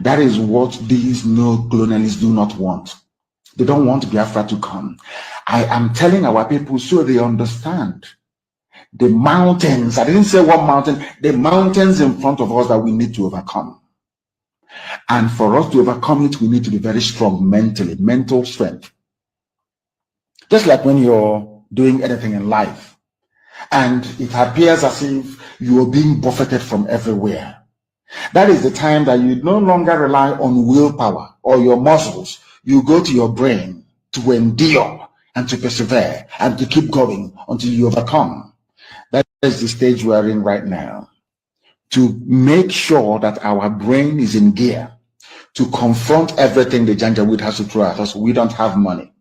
That is what these neo-colonialists do not want. They don't want Biafra to come. I am telling our people so they understand the mountains. I didn't say one mountain, the mountains in front of us that we need to overcome. And for us to overcome it, we need to be very strong mentally, mental strength. Just like when you're doing anything in life and it appears as if you are being buffeted from everywhere. That is the time that you no longer rely on willpower or your muscles. You go to your brain to endure and to persevere and to keep going until you overcome. That is the stage we are in right now. To make sure that our brain is in gear to confront everything the Janjaweed has to throw at us. We don't have money.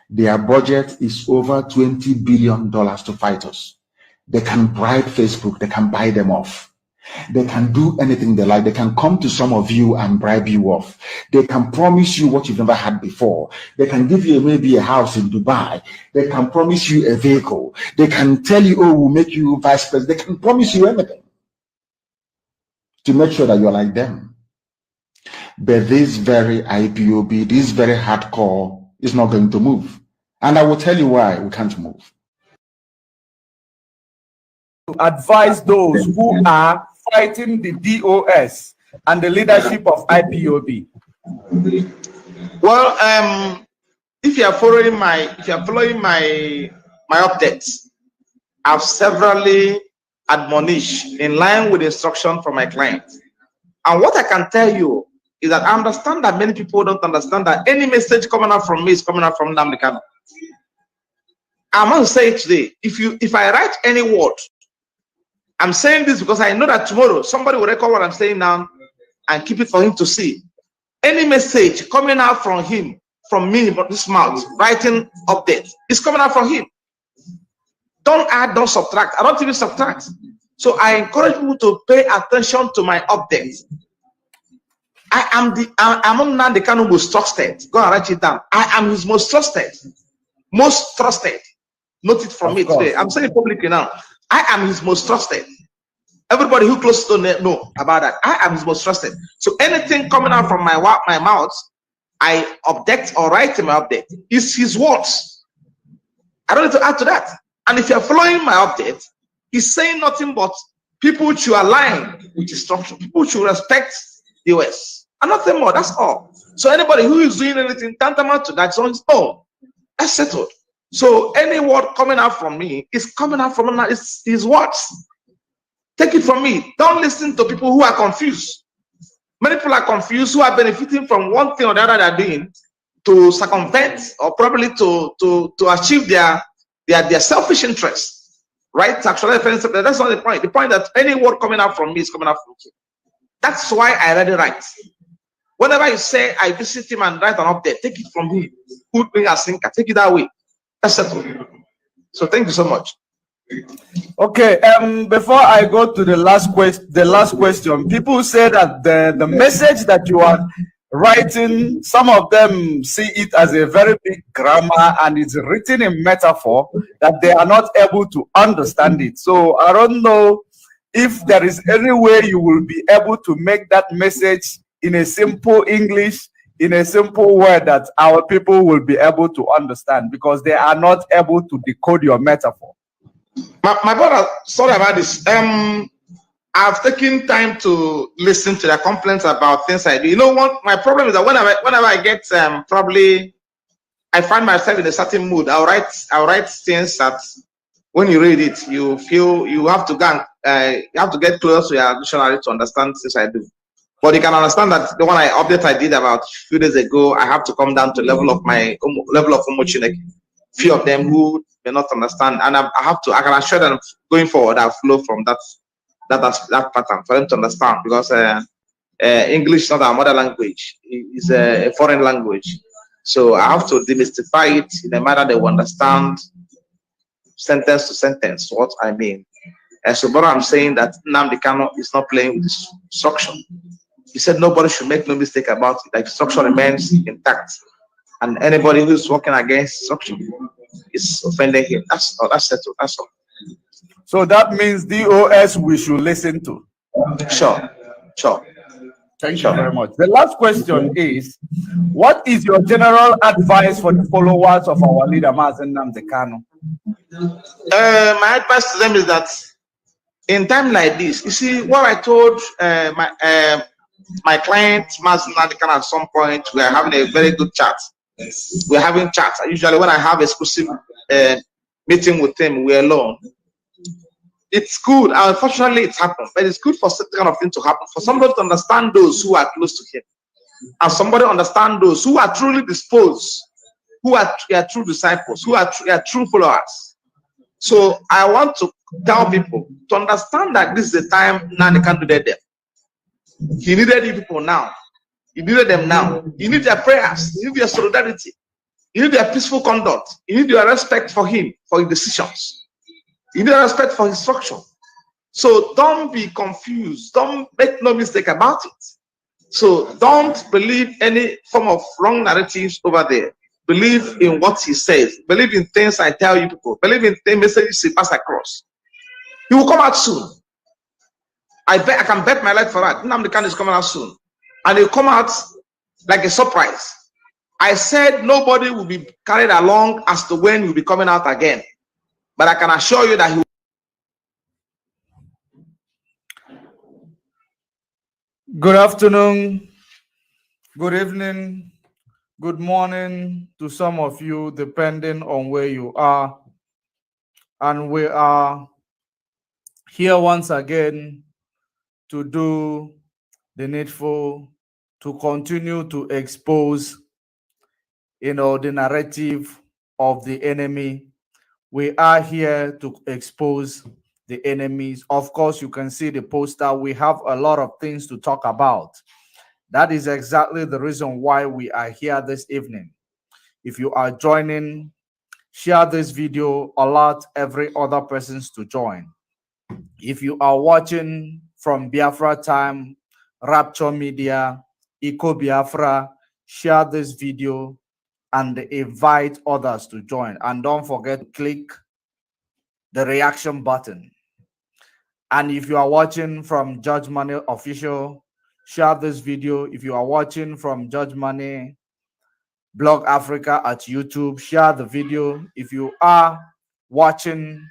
Their budget is over $20 billion to fight us. They can bribe Facebook. They can buy them off. They can do anything they like. They can come to some of you and bribe you off. They can promise you what you've never had before. They can give you maybe a house in Dubai. They can promise you a vehicle. They can tell you, oh, we'll make you vice president. They can promise you anything to make sure that you're like them. But this very IPOB, this very hardcore is not going to move. And I will tell you why we can't move. To advise those who are fighting the DOS and the leadership of IPOB? Well, if you are following my updates, I've severally admonished in line with instruction from my clients. And what I can tell you is that I understand that many people don't understand that any message coming out from me is coming out from Nnamdi Kanu. I must say it today. If I write any word, I'm saying this because I know that tomorrow somebody will record what I'm saying now and keep it for him to see. Any message coming out from him, from me, but this mouth, writing update, is coming out from him. Don't add, don't subtract. I don't even subtract. So I encourage people to pay attention to my updates. I'm Nnamdi Kanu most trusted. Go and write it down. I am his most trusted. Most trusted. Note it from me today. I'm saying it publicly now. I am his most trusted. Everybody who close to know about that. I am his most trusted. So anything coming out from my mouth, I update or write in my update. It's his words. I don't need to add to that. And if you're following my update, he's saying nothing but people should align with his structure. People should respect the US. And nothing more. That's all. So anybody who is doing anything tantamount to that, so that's settled. So any word coming out from me is coming out from his words. Take it from me. Don't listen to people who are confused. Many people are confused who are benefiting from one thing or the other they're doing to circumvent or probably to achieve their selfish interests. Right? Actually, that's not the point. The point that any word coming out from me is coming out from you. That's why I read it right. Whenever you say I visit him and write an update, take it from him. Put me as thinker. Take it that way. That's settled. So thank you so much. Okay, before I go to the last question, people say that the message that you are writing, some of them see it as a very big grammar and it's written in metaphor that they are not able to understand it. So I don't know if there is any way you will be able to make that message in a simple English, in a simple word that our people will be able to understand, because they are not able to decode your metaphor. My brother, sorry about this. I've taken time to listen to their complaints about things I do. You know what? My problem is that whenever I get probably I find myself in a certain mood, I'll write things that when you read it, you feel you have to get close to your dictionary to understand things I do. But you can understand that the one update I did about a few days ago, I have to come down to level of Umochineke. Few of them who may not understand, and I can assure them going forward, I'll flow from that pattern for them to understand, because English is not our mother language; it's a foreign language. So I have to demystify it in a manner they will understand, sentence to sentence, what I mean. So, but I'm saying that Nnamdi Kanu is not playing with this structure. He said nobody should make no mistake about it. Like, structure remains intact, and anybody who's working against structure is offending him. That's settled. That's all. So that means DOS we should listen to. Sure. Thank you very much. The last question is, what is your general advice for the followers of our leader, Mazi Nnamdi Kanu? My advice to them is that in time like this, you see, what I told my client, Mazi Nnamdi Kanu, at some point, we are having a very good chat. We're having chats. Usually when I have exclusive meeting with him, we're alone. It's good. Unfortunately, it's happened, but it's good for certain kind of thing to happen, for somebody to understand those who are close to him, and somebody understand those who are truly disposed, who are true disciples, who are true followers. So I want to tell people to understand that this is the time now they can't do that. He needed you people now. He needed them now. You need their prayers. You need their solidarity. You need their peaceful conduct. You need your respect for him, for his decisions. You need respect for instruction. So don't be confused. Don't make no mistake about it. So don't believe any form of wrong narratives over there. Believe in what he says. Believe in things I tell you people. Believe in the messages he pass across. He will come out soon. I can bet my life for that. Nnamdi Kanu is coming out soon. And he'll come out like a surprise. I said nobody will be carried along as to when he'll be coming out again. But I can assure you that he will. Good afternoon, good evening, good morning to some of you, depending on where you are. And we are here once again to do the needful, to continue to expose, the narrative of the enemy. We are here to expose the enemies. Of course, you can see the poster. We have a lot of things to talk about. That is exactly the reason why we are here this evening. If you are joining, share this video, alert every other persons to join. If you are watching from Biafra Time, Rapture Media, Eco Biafra, share this video and invite others to join. And don't forget to click the reaction button. And if you are watching from Judge Money Official, share this video. If you are watching from Judge Money Blog Africa at YouTube, share the video. If you are watching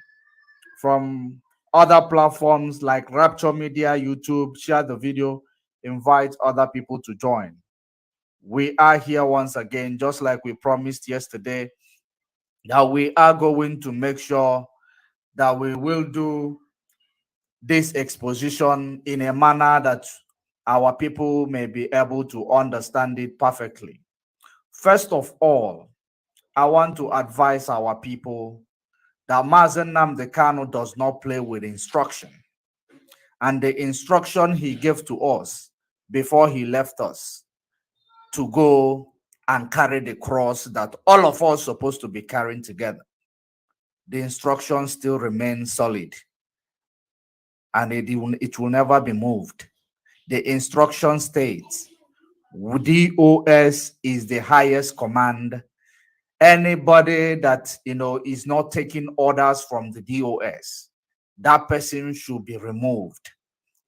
from other platforms like Rapture Media, YouTube, share the video, invite other people to join. We are here once again, just like we promised yesterday, that we are going to make sure that we will do this exposition in a manner that our people may be able to understand it perfectly. First of all, I want to advise our people that Mazi Nnamdi Kanu does not play with instruction. And the instruction he gave to us before he left us to go and carry the cross that all of us are supposed to be carrying together, the instruction still remains solid. And it will never be moved. The instruction states, DOS is the highest command. Anybody that is not taking orders from the DOS, that person should be removed.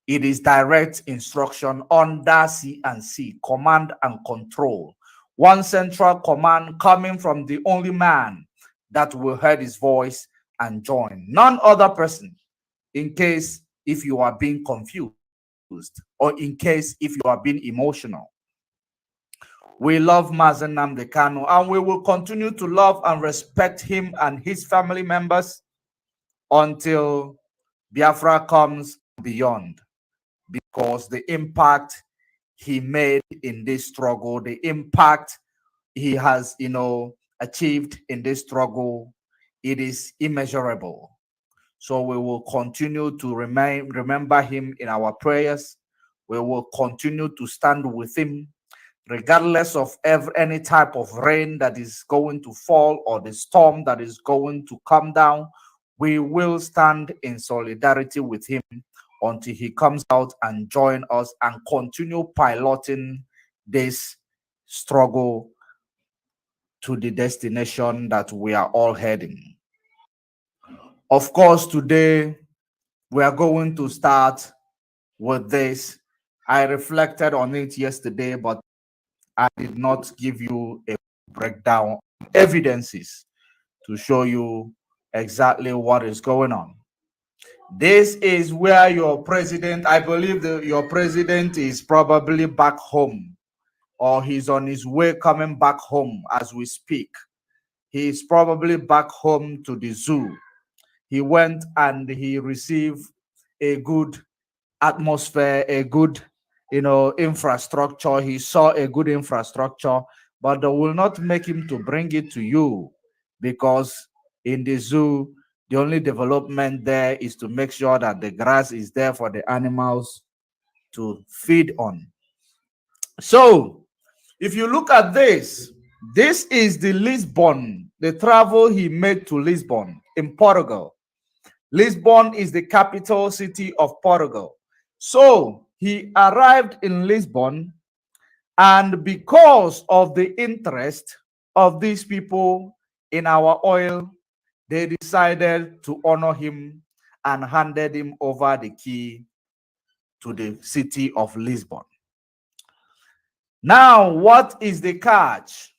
It is direct instruction under C&C, command and control. One central command coming from the only man that will hear his voice and join. None other person, in case if you are being confused or in case if you are being emotional. We love Mazi Nnamdi Kanu and we will continue to love and respect him and his family members until Biafra comes beyond, because the impact he made in this struggle, the impact he has, achieved in this struggle, it is immeasurable. So we will continue to remember him in our prayers. We will continue to stand with him, regardless of any type of rain that is going to fall or the storm that is going to come down. We will stand in solidarity with him until he comes out and join us and continue piloting this struggle to the destination that we are all heading. Of course, today we are going to start with this I reflected on it yesterday, but I did not give you a breakdown evidences to show you exactly what is going on. This is where your president, I believe your president is probably back home, or he's on his way coming back home as we speak. He is probably back home to the zoo. He went and he received a good atmosphere, a good, infrastructure. He saw a good infrastructure, but they will not make him to bring it to you, because in the zoo, the only development there is to make sure that the grass is there for the animals to feed on. So if you look at this, this is the Lisbon, the travel he made to Lisbon in Portugal. Lisbon is the capital city of Portugal. So he arrived in Lisbon, and because of the interest of these people in our oil, they decided to honor him and handed him over the key to the city of Lisbon. Now, what is the catch?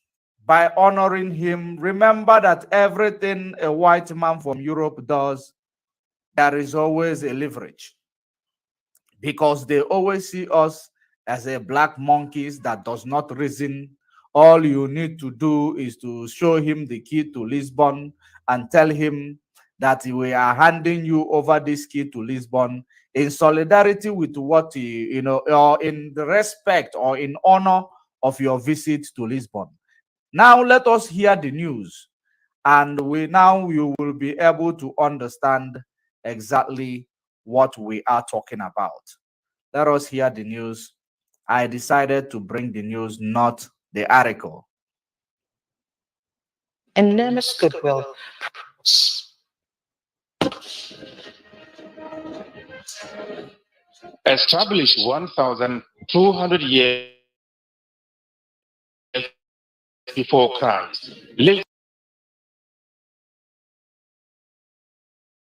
By honoring him, remember that everything a white man from Europe does, there is always a leverage, because they always see us as a black monkeys that does not reason. All you need to do is to show him the key to Lisbon and tell him that we are handing you over this key to Lisbon in solidarity with what he, or in the respect or in honor of your visit to Lisbon. Now let us hear the news, and you will be able to understand exactly what we are talking about. Let us hear the news. I decided to bring the news, not the article. Enormous goodwill. Established 1,200 years before Christ,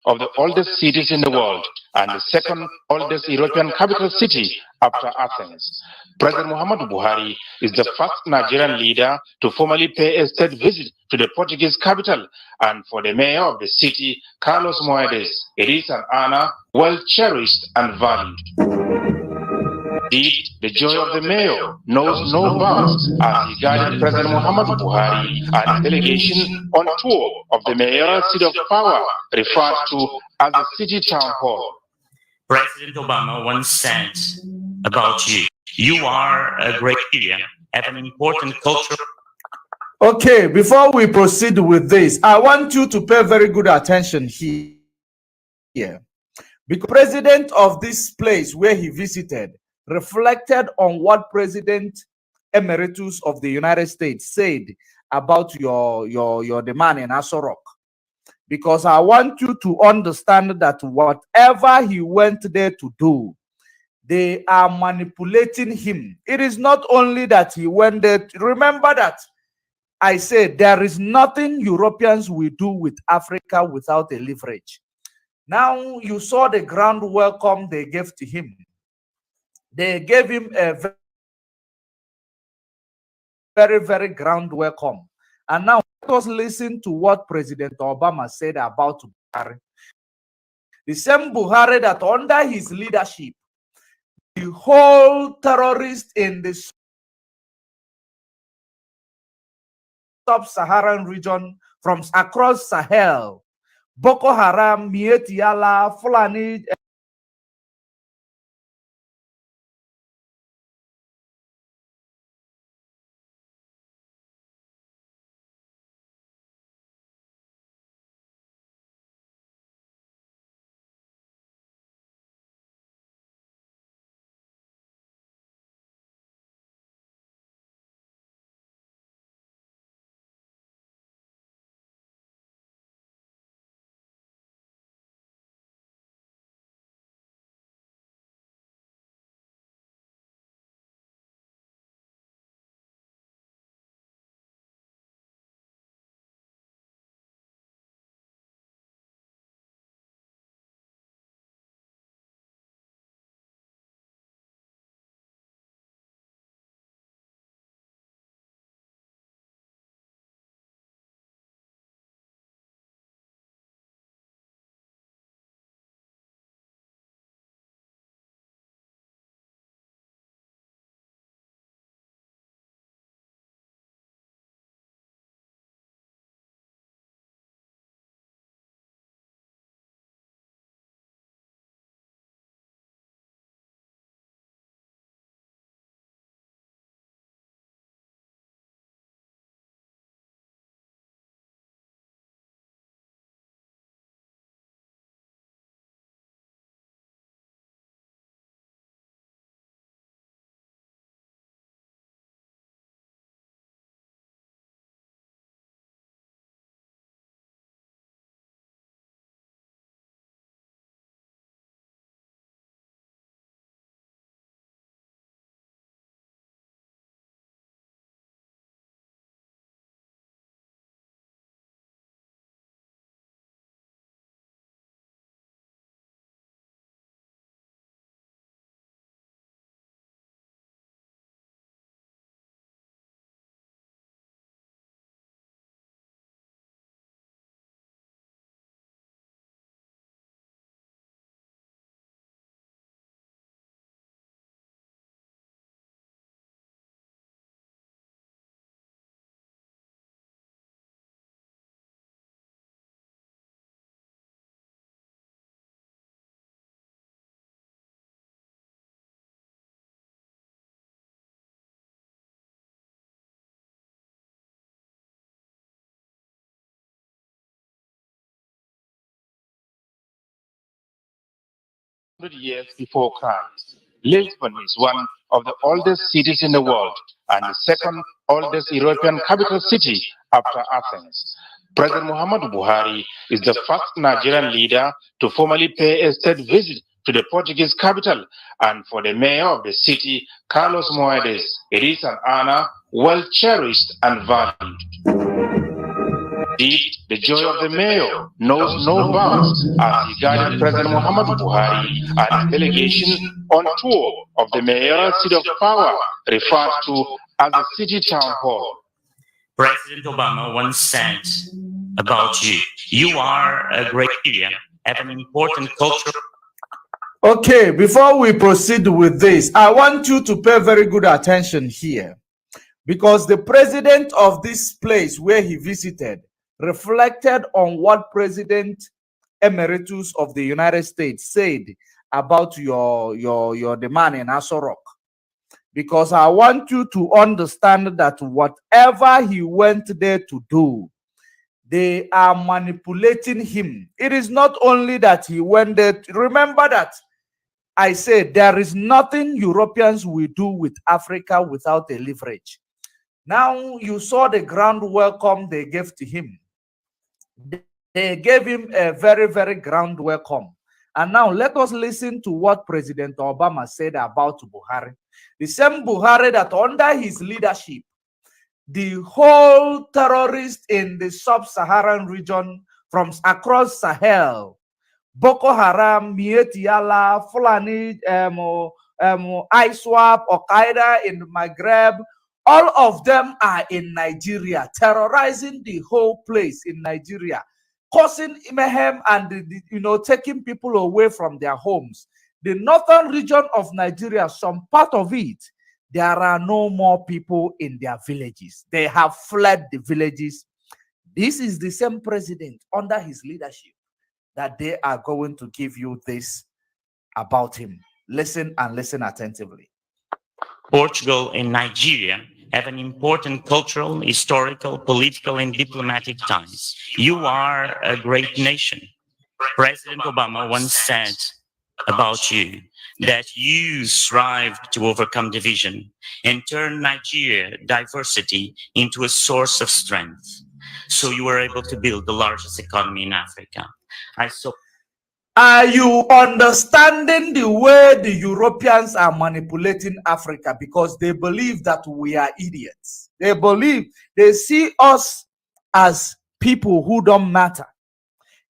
of the oldest cities in the world and the second oldest European capital city after Athens. President Muhammadu Buhari is the first Nigerian leader to formally pay a state visit to the Portuguese capital, and for the mayor of the city, Carlos Moedas, it is an honor well cherished and valued. Indeed, the joy of the mayor knows no bounds as he guided President Muhammadu Buhari and his delegation on tour of the mayoral seat of power, referred to as the City Town Hall. President Obama once said about you, you are a great leader, have an important cultural. Okay, before we proceed with this, I want you to pay very good attention here. Because president of this place where he visited reflected on what President Emeritus of the United States said about your demand in Aso Rock. Because I want you to understand that whatever he went there to do, they are manipulating him. It is not only that he went there. Remember that I said there is nothing Europeans will do with Africa without a leverage. Now you saw the grand welcome they gave to him. They gave him a very, very grand welcome. And now let us listen to what President Obama said about Buhari. The same Buhari that under his leadership, the whole terrorists in the sub-Saharan region from across Sahel, Boko Haram, Mieti Yala, Fulani, years before Christ. Lisbon is one of the oldest cities in the world and the second oldest European capital city after Athens. President Muhammadu Buhari is the first Nigerian leader to formally pay a state visit to the Portuguese capital, and for the mayor of the city, Carlos Moedas, it is an honor well cherished and valued. Indeed, the joy of the mayor knows no bounds as he guided President Muhammadu Buhari and his delegation on tour of the mayoral seat of power, referred to as the city town hall. President Obama once said about you, you are a great leader, have an important culture. Okay, before we proceed with this, I want you to pay very good attention here, because the president of this place where he visited reflected on what President Emeritus of the United States said about your demand in Aso Rock. Because I want you to understand that whatever he went there to do, they are manipulating him. It is not only that he went there. Remember that I said there is nothing Europeans will do with Africa without a leverage. Now you saw the grand welcome they gave to him. They gave him a very, very grand welcome. And now let us listen to what President Obama said about Buhari. The same Buhari that under his leadership, the whole terrorists in the sub-Saharan region from across Sahel, Boko Haram, Mieti Allah, Fulani, ISWAP, Al-Qaeda in the Maghreb, all of them are in Nigeria, terrorizing the whole place in Nigeria, causing mayhem and taking people away from their homes. The northern region of Nigeria, some part of it, there are no more people in their villages. They have fled the villages. This is the same president under his leadership that they are going to give you this about him. Listen and listen attentively. Portugal and Nigeria have an important cultural, historical, political, and diplomatic ties. You are a great nation. President Obama once said about you that you strived to overcome division and turn Nigeria diversity into a source of strength. So you were able to build the largest economy in Africa. Are you understanding the way the Europeans are manipulating Africa? Because they believe that we are idiots. They see us as people who don't matter.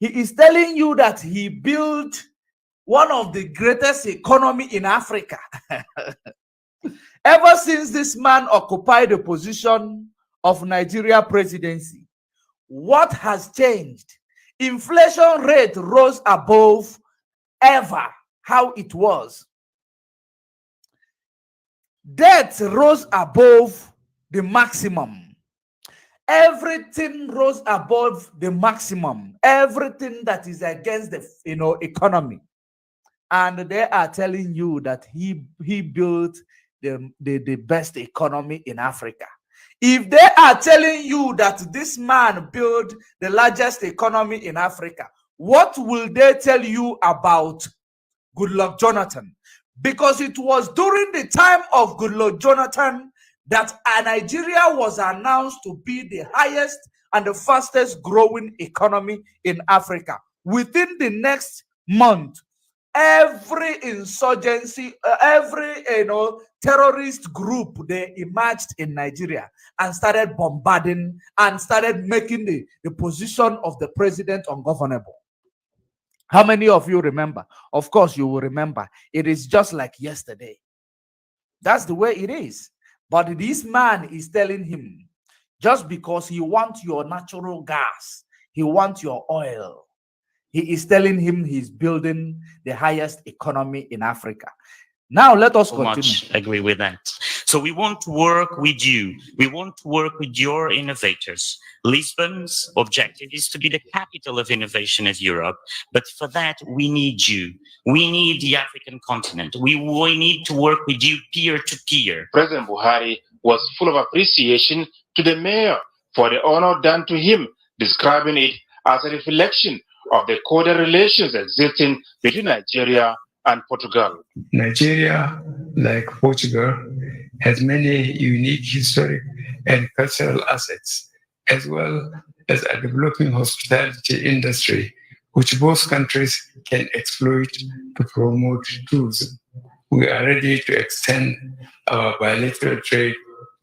He is telling you that he built one of the greatest economy in Africa. Ever since this man occupied the position of Nigeria presidency, what has changed? Inflation rate rose above ever how it was. Debt rose above the maximum. Everything rose above the maximum. Everything that is against the economy. And they are telling you that he built the best economy in Africa. If they are telling you that this man built the largest economy in Africa, what will they tell you about Goodluck Jonathan? Because it was during the time of Goodluck Jonathan that Nigeria was announced to be the highest and the fastest growing economy in Africa. Within the next month, every insurgency, every terrorist group, they emerged in Nigeria and started bombarding and started making the position of the president ungovernable. How many of you remember? Of course you will remember. It is just like yesterday. That's the way it is. But this man is telling him, just because he wants your natural gas, he wants your oil, he is telling him he's building the highest economy in Africa. Now let us continue. Much agree with that. So we want to work with you. We want to work with your innovators. Lisbon's objective is to be the capital of innovation of Europe. But for that, we need you. We need the African continent. We need to work with you peer to peer. President Buhari was full of appreciation to the mayor for the honor done to him, describing it as a reflection of the cordial relations existing between Nigeria and Portugal. Nigeria, like Portugal, has many unique historic and cultural assets, as well as a developing hospitality industry, which both countries can exploit to promote tourism. We are ready to extend our bilateral trade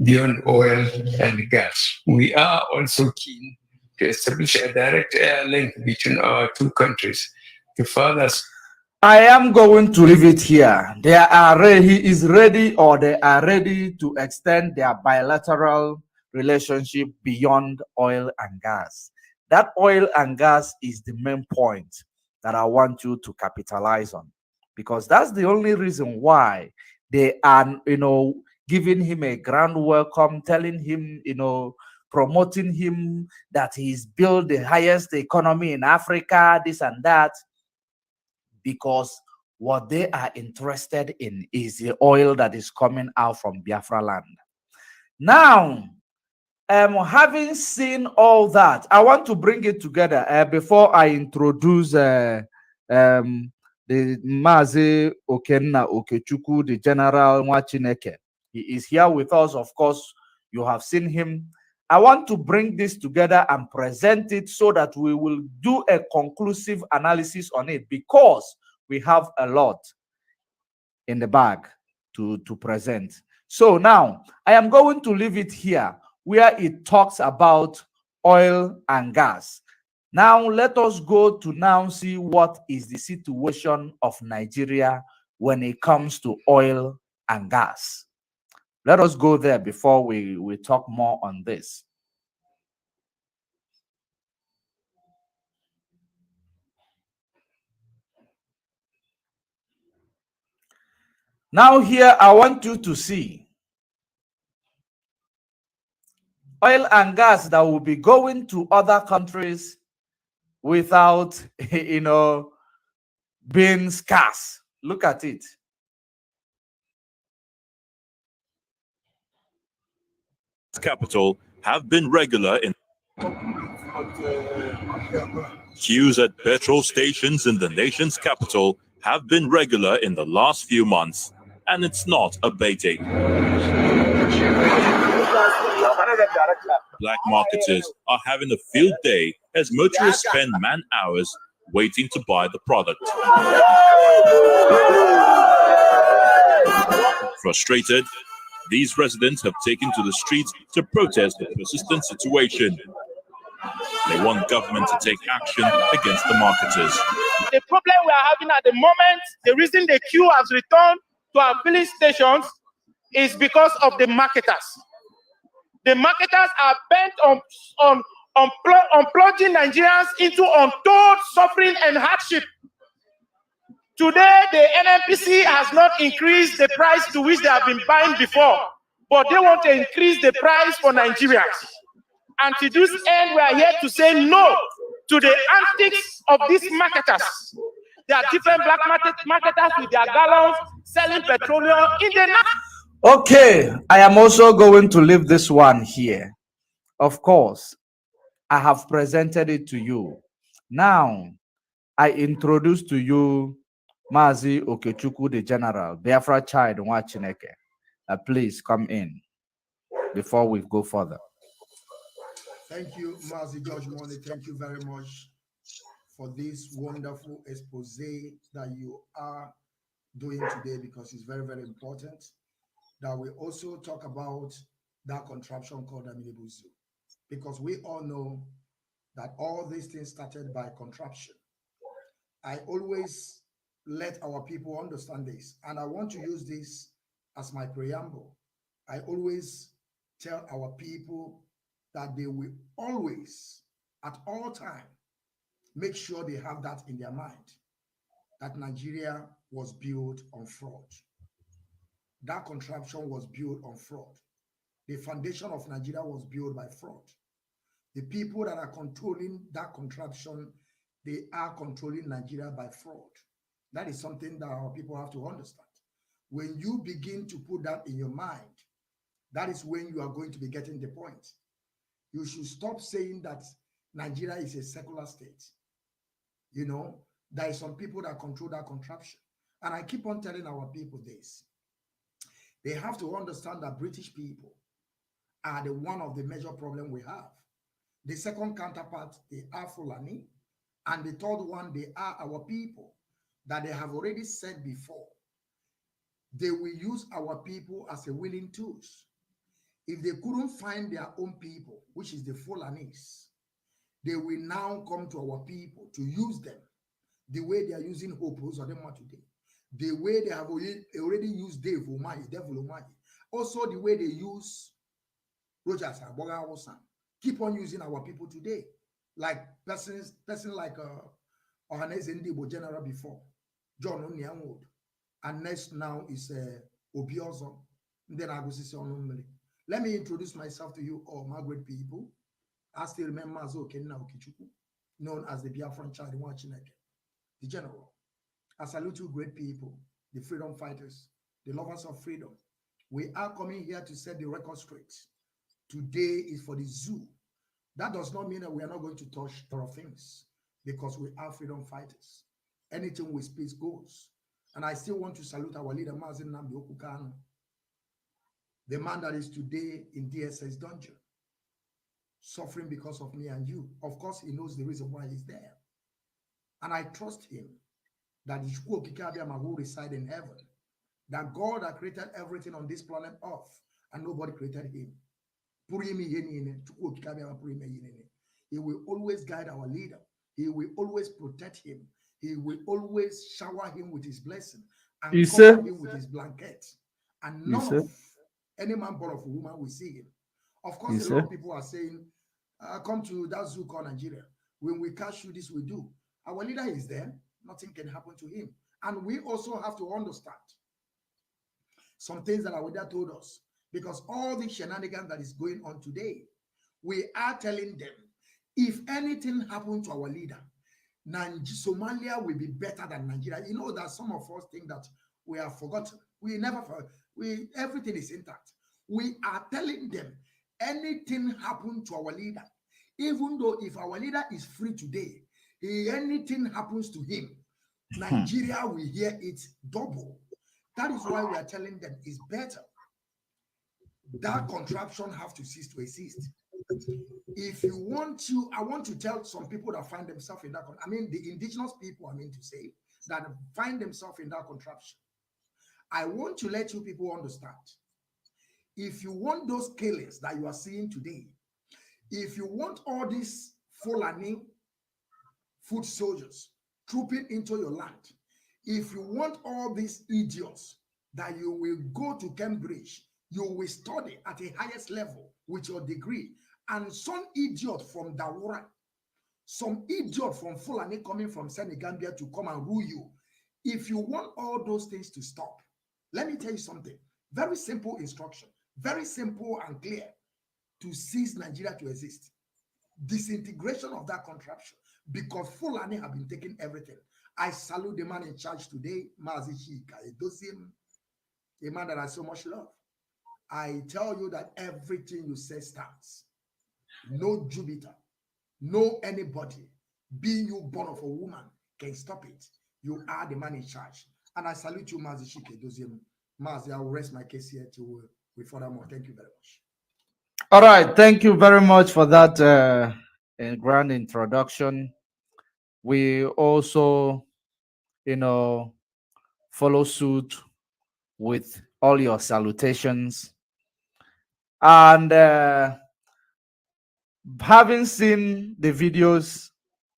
beyond oil and gas. We are also keen to establish a direct air link between our two countries to further. I am going to leave it here. He is ready, or they are ready to extend their bilateral relationship beyond oil and gas. That oil and gas is the main point that I want you to capitalize on, because that's the only reason why they are, giving him a grand welcome, telling him, promoting him that he's built the highest economy in Africa, this and that. Because what they are interested in is the oil that is coming out from Biafra land. Now, having seen all that, I want to bring it together before I introduce the Mazi Okenna Okechukwu, the General Nwachineke. He is here with us. Of course, you have seen him. I want to bring this together and present it so that we will do a conclusive analysis on it, because we have a lot in the bag to present. So now I am going to leave it here where it talks about oil and gas. Now let us go to now see what is the situation of Nigeria when it comes to oil and gas. Let us go there before we talk more on this. Now here I want you to see oil and gas that will be going to other countries without, being scarce. Look at it. Capital have been regular in queues at petrol stations in the nation's capital have been regular in the last few months, and it's not abating. Black marketers are having a field day as motorists spend man-hours waiting to buy the product. Frustrated, these residents have taken to the streets to protest the persistent situation. They want government to take action against the marketers. The problem we are having at the moment, the reason the queue has returned to our filling stations is because of the marketers. The marketers are bent on plunging Nigerians into untold suffering and hardship. Today, the NNPC has not increased the price to which they have been buying before, but they want to increase the price for Nigerians. And to this end, we are here to say no to the antics of these marketers. There are different black marketers with their gallons selling petroleum in the night. Okay, I am also going to leave this one here. Of course, I have presented it to you. Now, I introduce to you Mazi Okechukwu, the General, Biafra Child Nwachineke. Please come in before we go further. Thank you, Mazi George Money. Thank you very much for this wonderful expose that you are doing today, because it's very, very important that we also talk about that contraption called Aminibuzu, because we all know that all these things started by contraption. I always let our people understand this, and I want to use this as my preamble. I always tell our people that they will always, at all time, make sure they have that in their mind, that Nigeria was built on fraud. That contraption was built on fraud. The foundation of Nigeria was built by fraud. The people that are controlling that contraption, they are controlling Nigeria by fraud. That is something that our people have to understand. When you begin to put that in your mind, that is when you are going to be getting the point. You should stop saying that Nigeria is a secular state. You know, there are some people that control that contraption. And I keep on telling our people this. They have to understand that British people are the one of the major problem we have. The second counterpart, they are Fulani. And the third one, they are our people that they have already said before. They will use our people as a willing tools. If they couldn't find their own people, which is the Fulanis, they will now come to our people to use them the way they are using Hope Uzodinma today, the way they have already used Devil Umahi. Also the way they use Rogers Aboga. Keep on using our people today, like person like Ohanes Ndibo General before, John Onyanwood, and next now is Obiozo. Then I go see on. Let me introduce myself to you all, my great people. I still remember Mazi Okenna Okichukwu, known as the Biafran child, the general. I salute you, great people, the freedom fighters, the lovers of freedom. We are coming here to set the record straight. Today is for the zoo. That does not mean that we are not going to touch thorough things, because we are freedom fighters. Anything we speak goes. And I still want to salute our leader, Mazi Nnamdi Okukano, the man that is today in DSS dungeon, suffering because of me and you. Of course, he knows the reason why he's there. And I trust him that he will reside in heaven, that God has created everything on this planet Earth, and nobody created him. He will always guide our leader. He will always protect him. He will always shower him with his blessing and cover him with his blanket. And none of any man born of a woman will see him. Of course, a lot of people are saying, come to that zoo called Nigeria. When we catch you, this we do. Our leader is there. Nothing can happen to him. And we also have to understand some things that our leader told us. Because all the shenanigans that is going on today, we are telling them, if anything happened to our leader, Somalia will be better than Nigeria. You know that some of us think that we have forgotten. We never forgot. Everything is intact. We are telling them, anything happened to our leader, even though if our leader is free today, anything happens to him, Nigeria will hear it double. That is why we are telling them it's better. That contraption have to cease to exist. If you want to, I want to tell some people that find themselves in that, I mean the indigenous people, I mean to say, that find themselves in that contraption. I want to let you people understand. If you want those killings that you are seeing today, if you want all these Fulani foot soldiers trooping into your land, if you want all these idiots that you will go to Cambridge, you will study at a highest level with your degree, and some idiot from Dawura, some idiot from Fulani coming from Senegambia to come and rule you. If you want all those things to stop, let me tell you something. Very simple instruction, very simple and clear to cease Nigeria to exist. Disintegration of that contraption, because Fulani have been taking everything. I salute the man in charge today, Mazi Edosim, a man that has so much love. I tell you that everything you say stands. No Jupiter, no anybody, being you born of a woman, can stop it. You are the man in charge. And I salute you, Mazi Edosim. Mazi, I will rest my case here till we furthermore. Thank you very much. All right, thank you very much for that grand introduction. We also, follow suit with all your salutations. And having seen the videos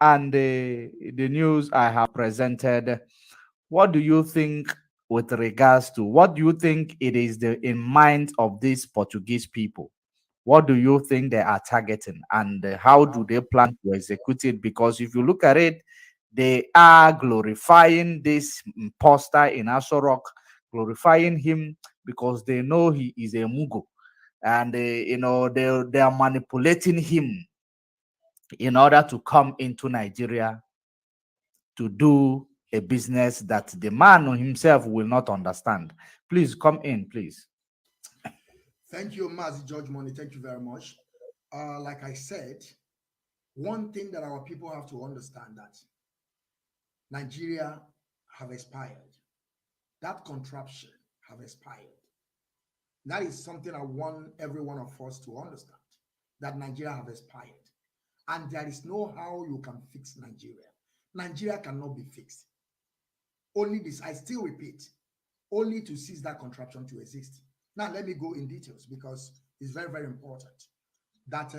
and the news I have presented, what do you think with regards to, what do you think it is in mind of these Portuguese people? What do you think they are targeting, and how do they plan to execute it? Because if you look at it, they are glorifying this imposter in Aso Rock, glorifying him because they know he is a Mugo, and they are manipulating him in order to come into Nigeria to do a business that the man himself will not understand. Please come in, please. Thank you, Mazi George Money. Thank you very much. Like I said, one thing that our people have to understand, that Nigeria have expired. that contraption have expired. That is something I want every one of us to understand, that Nigeria have expired. And there is no how you can fix Nigeria. Nigeria cannot be fixed. Only this, I still repeat, only to cease that contraption to exist. Now, let me go in details because it's very, very important that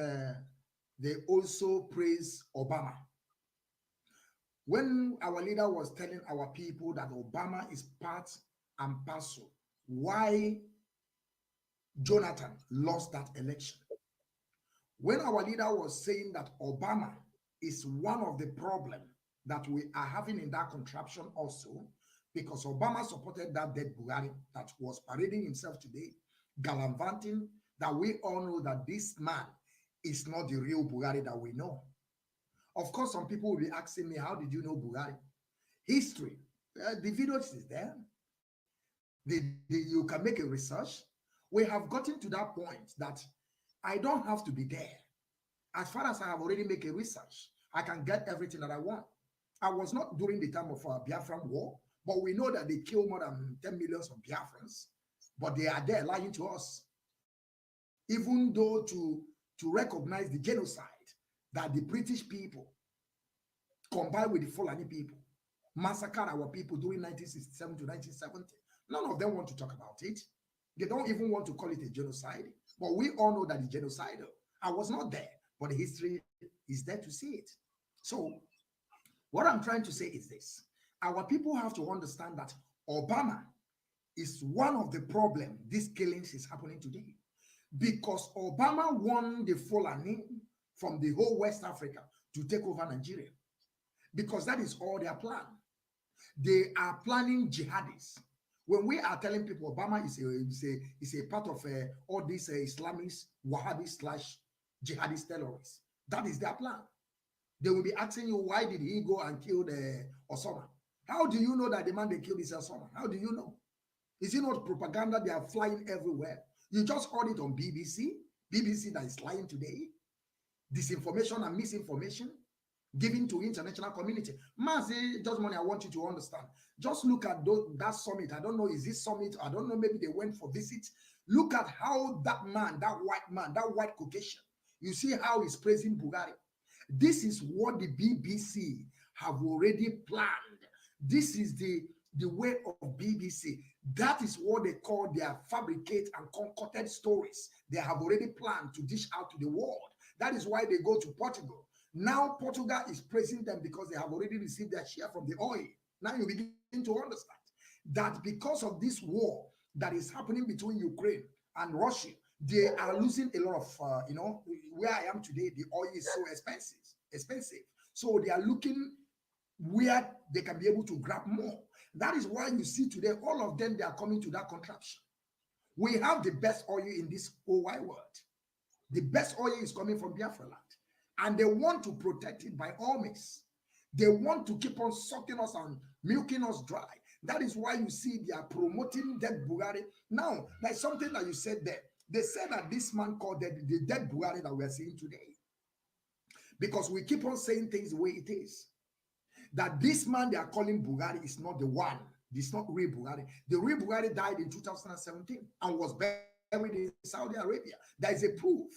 they also praise Obama. When our leader was telling our people that Obama is part and parcel, why Jonathan lost that election. When our leader was saying that Obama is one of the problems that we are having in that contraption also, because Obama supported that dead Buhari that was parading himself today, gallivanting, that we all know that this man is not the real Buhari that we know. Of course, some people will be asking me, how did you know Buhari? History, the videos is there. You can make a research. We have gotten to that point that I don't have to be there. As far as I have already made a research, I can get everything that I want. I was not during the time of Biafran war, but we know that they killed more than 10 million of Biafrans, but they are there lying to us. Even though to recognize the genocide that the British people, combined with the Fulani people, massacred our people during 1967 to 1970. None of them want to talk about it. They don't even want to call it a genocide, but we all know that it's genocidal. I was not there, but the history is there to see it. So what I'm trying to say is this. Our people have to understand that Obama is one of the problems this killings is happening today. Because Obama won the Fulani from the whole West Africa to take over Nigeria. Because that is all their plan. They are planning jihadis. When we are telling people Obama is a part of all these Islamists, Wahhabis / jihadist terrorists, that is their plan. They will be asking you, why did he go and kill Osama? How do you know that the man they killed is Osama? How do you know? Is it not propaganda? They are flying everywhere. You just heard it on BBC that is lying today. Disinformation and misinformation given to international community. Mazi, just money, I want you to understand. Just look at that summit. I don't know, is this summit? I don't know, maybe they went for visit. Look at how that white Caucasian, you see how he's praising Buhari. This is what the BBC have already planned. This is the way of BBC. That is what they call their fabricate and concocted stories. They have already planned to dish out to the world. That is why they go to Portugal. Now Portugal is praising them because they have already received their share from the oil. Now you begin to understand that because of this war that is happening between Ukraine and Russia, they are losing a lot of, where I am today, the oil is so expensive. So they are looking where they can be able to grab more. That is why you see today, all of them, they are coming to that contraption. We have the best oil in this whole wide world. The best oil is coming from Biafran land. And they want to protect it by all means. They want to keep on sucking us and milking us dry. That is why you see they are promoting dead Buhari. Now, like something that you said there, they said that this man called the dead Buhari that we are seeing today. Because we keep on saying things the way it is. That this man they are calling Buhari is not the one. It's not real Buhari. The real Buhari died in 2017 and was buried in Saudi Arabia. There is a proof.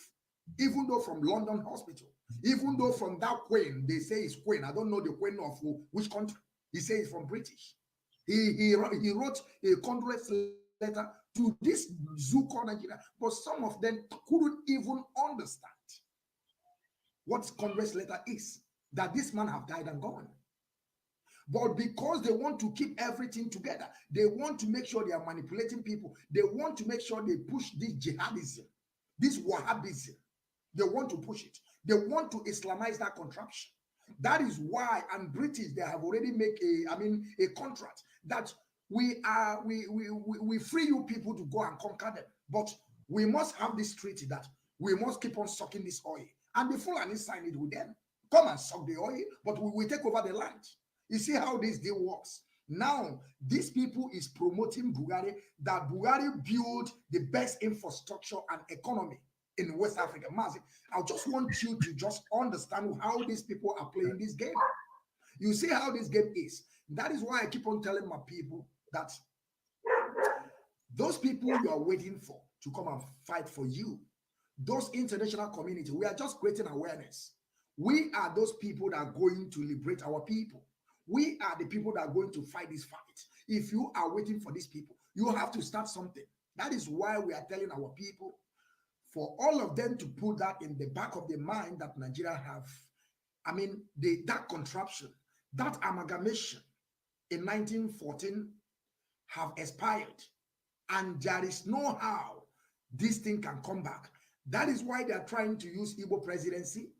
Even though from London Hospital, even though from that queen, they say it's queen. I don't know the queen of which country. He says it's from British. He wrote a condolence letter to this zoo called Nigeria, but some of them couldn't even understand what condolence letter is, that this man have died and gone. But because they want to keep everything together, they want to make sure they are manipulating people. They want to make sure they push this jihadism, this Wahhabism. They want to push it. They want to Islamize that contraption. That is why, and British, they have already made a contract that we free you people to go and conquer them. But we must have this treaty that we must keep on sucking this oil. And the Fulani sign it with them. Come and suck the oil, but we will take over the land. You see how this deal works. Now, these people is promoting Buhari, that Buhari build the best infrastructure and economy in West Africa. Mazi, I just want you to just understand how these people are playing this game. You see how this game is. That is why I keep on telling my people that Those people you are waiting for to come and fight for you, those international community, we are just creating awareness. We are those people that are going to liberate our people. We are the people that are going to fight this fight. If you are waiting for these people, you have to start something. That is why we are telling our people, for all of them to put that in the back of their mind that Nigeria have, that contraption, that amalgamation in 1914 have expired. And there is no how this thing can come back. That is why they are trying to use Igbo presidency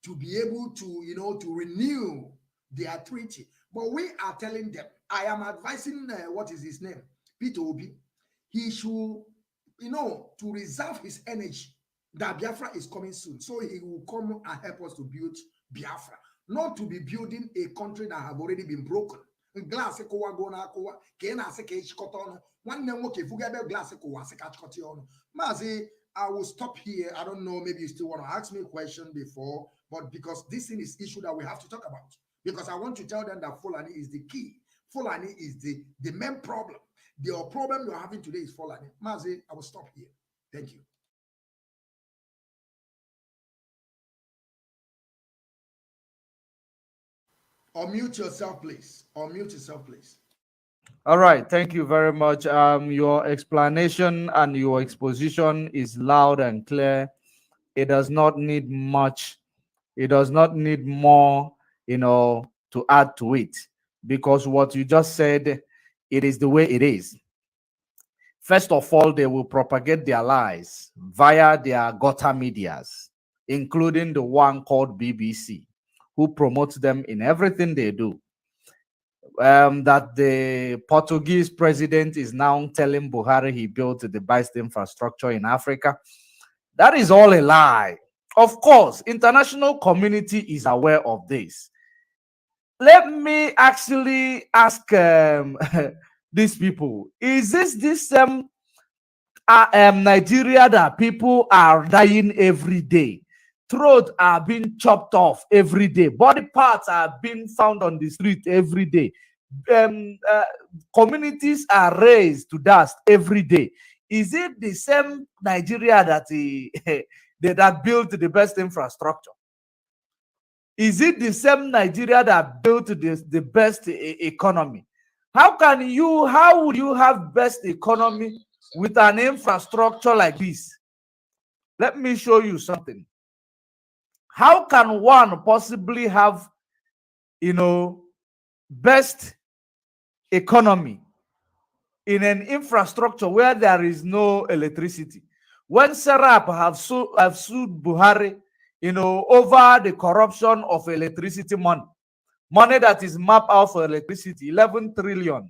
to be able to, to renew their treaty. But we are telling them, I am advising, what is his name? Peter Obi. He should, to reserve his energy that Biafra is coming soon. So he will come and help us to build Biafra, not to be building a country that have already been broken. Glass ekowa go na akowa ke na ase ke chikota ono nwanne nwoke fuga be glass ekowa ase ka chikota ono. Mazi, I will stop here. I don't know, maybe you still want to ask me a question before, but because this thing is issue that we have to talk about, because I want to tell them that Fulani is the key. Fulani is the main problem. The problem you're having today is Fulani. Mazi, I will stop here. Thank you. Unmute yourself, please. Unmute yourself, please. All right, thank you very much. Your explanation and your exposition is loud and clear. It does not need much. It does not need more, to add to it, because what you just said, it is the way it is. First of all, they will propagate their lies via their gutter medias, including the one called BBC, who promotes them in everything they do. That the Portuguese president is now telling Buhari he built the best infrastructure in Africa. That is all a lie. Of course, international community is aware of this. Let me actually ask these people, is this Nigeria that people are dying every day? Throats are being chopped off every day. Body parts are being found on the street every day. Communities are raised to dust every day. Is it the same Nigeria that that built the best infrastructure? Is it the same Nigeria that built the best economy? How would you have best economy with an infrastructure like this? Let me show you something. How can one possibly have, best economy in an infrastructure where there is no electricity? When SECERET have sued Buhari, over the corruption of electricity money that is mapped out for electricity, 11 trillion.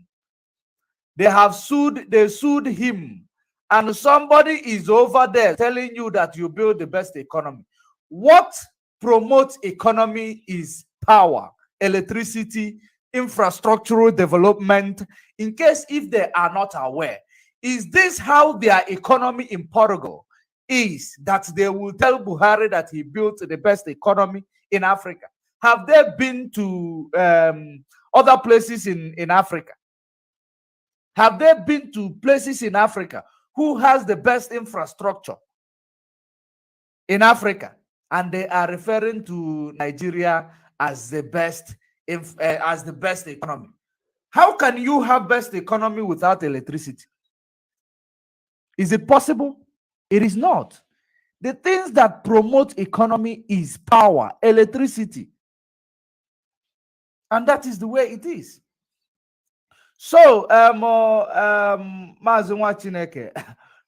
They sued him, and somebody is over there telling you that you build the best economy. What promotes economy is power, electricity, infrastructural development. In case if they are not aware, is this how their economy in Portugal is, that they will tell Buhari that he built the best economy in Africa? Have they been to other places in Africa? Have they been to places in Africa who has the best infrastructure in Africa? And they are referring to Nigeria as the best economy. How can you have best economy without electricity? Is it possible? It is not. The things that promote economy is power, electricity. And that is the way it is. So, Mazi Nwa Chineke,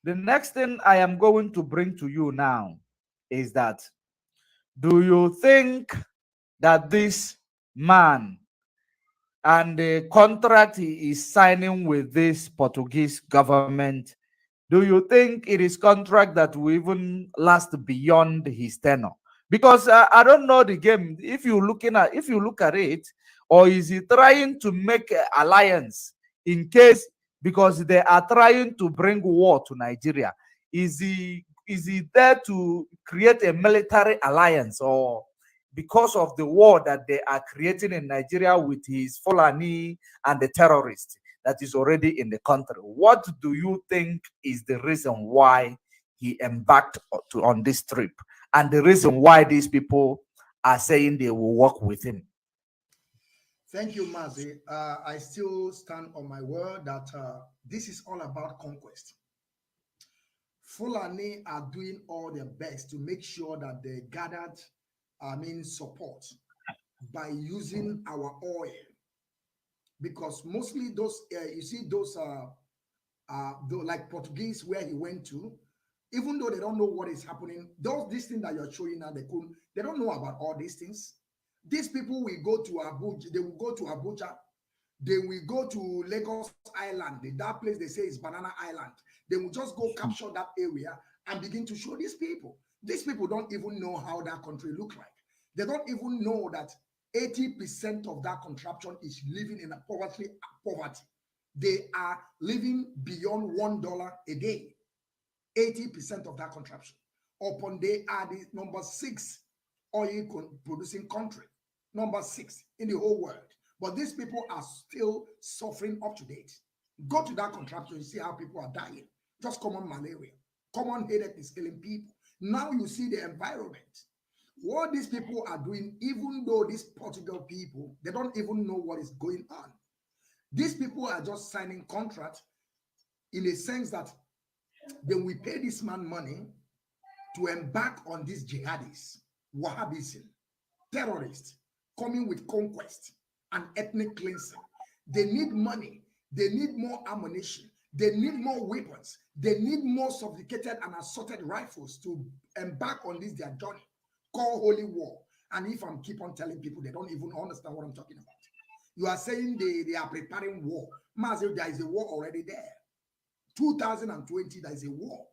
the next thing I am going to bring to you now is that, do you think that this man and the contract he is signing with this Portuguese government, do you think it is contract that will even last beyond his tenure? Because I don't know the game. If you look at it, or is he trying to make alliance in case, because they are trying to bring war to Nigeria? Is he there to create a military alliance, or because of the war that they are creating in Nigeria with his Fulani and the terrorists? that is already in the country. What do you think is the reason why he embarked on this trip, and the reason why these people are saying they will work with him? Thank you, Mazi. I still stand on my word that this is all about conquest. Fulani are doing all their best to make sure that they gathered, support by using our oil, because mostly those you see those like Portuguese where he went to, even though they don't know what is happening, these things that you're showing now, they don't know about all these things. These people will go to Abuja, they will go to Abuja, they will go to Lagos Island, that place they say is Banana Island. They will just go capture that area and begin to show these people. These people don't even know how that country looks like. They don't even know that 80% of that contraption is living in a poverty. They are living beyond $1 a day. 80% of that contraption. Upon they are the number 6 oil producing country, number 6 in the whole world. But these people are still suffering up to date. Go to that contraption, you see how people are dying. Just common malaria, common headache is killing people. Now you see the environment. What these people are doing, even though these Portugal people, they don't even know what is going on. These people are just signing contracts in a sense that they will pay this man money to embark on these jihadis, Wahhabism, terrorists, coming with conquest and ethnic cleansing. They need money. They need more ammunition. They need more weapons. They need more sophisticated and assorted rifles to embark on this their journey called holy war. And if I'm keep on telling people, they don't even understand what I'm talking about. You are saying they are preparing war. Mazi, there is a war already there. 2020, there is a war.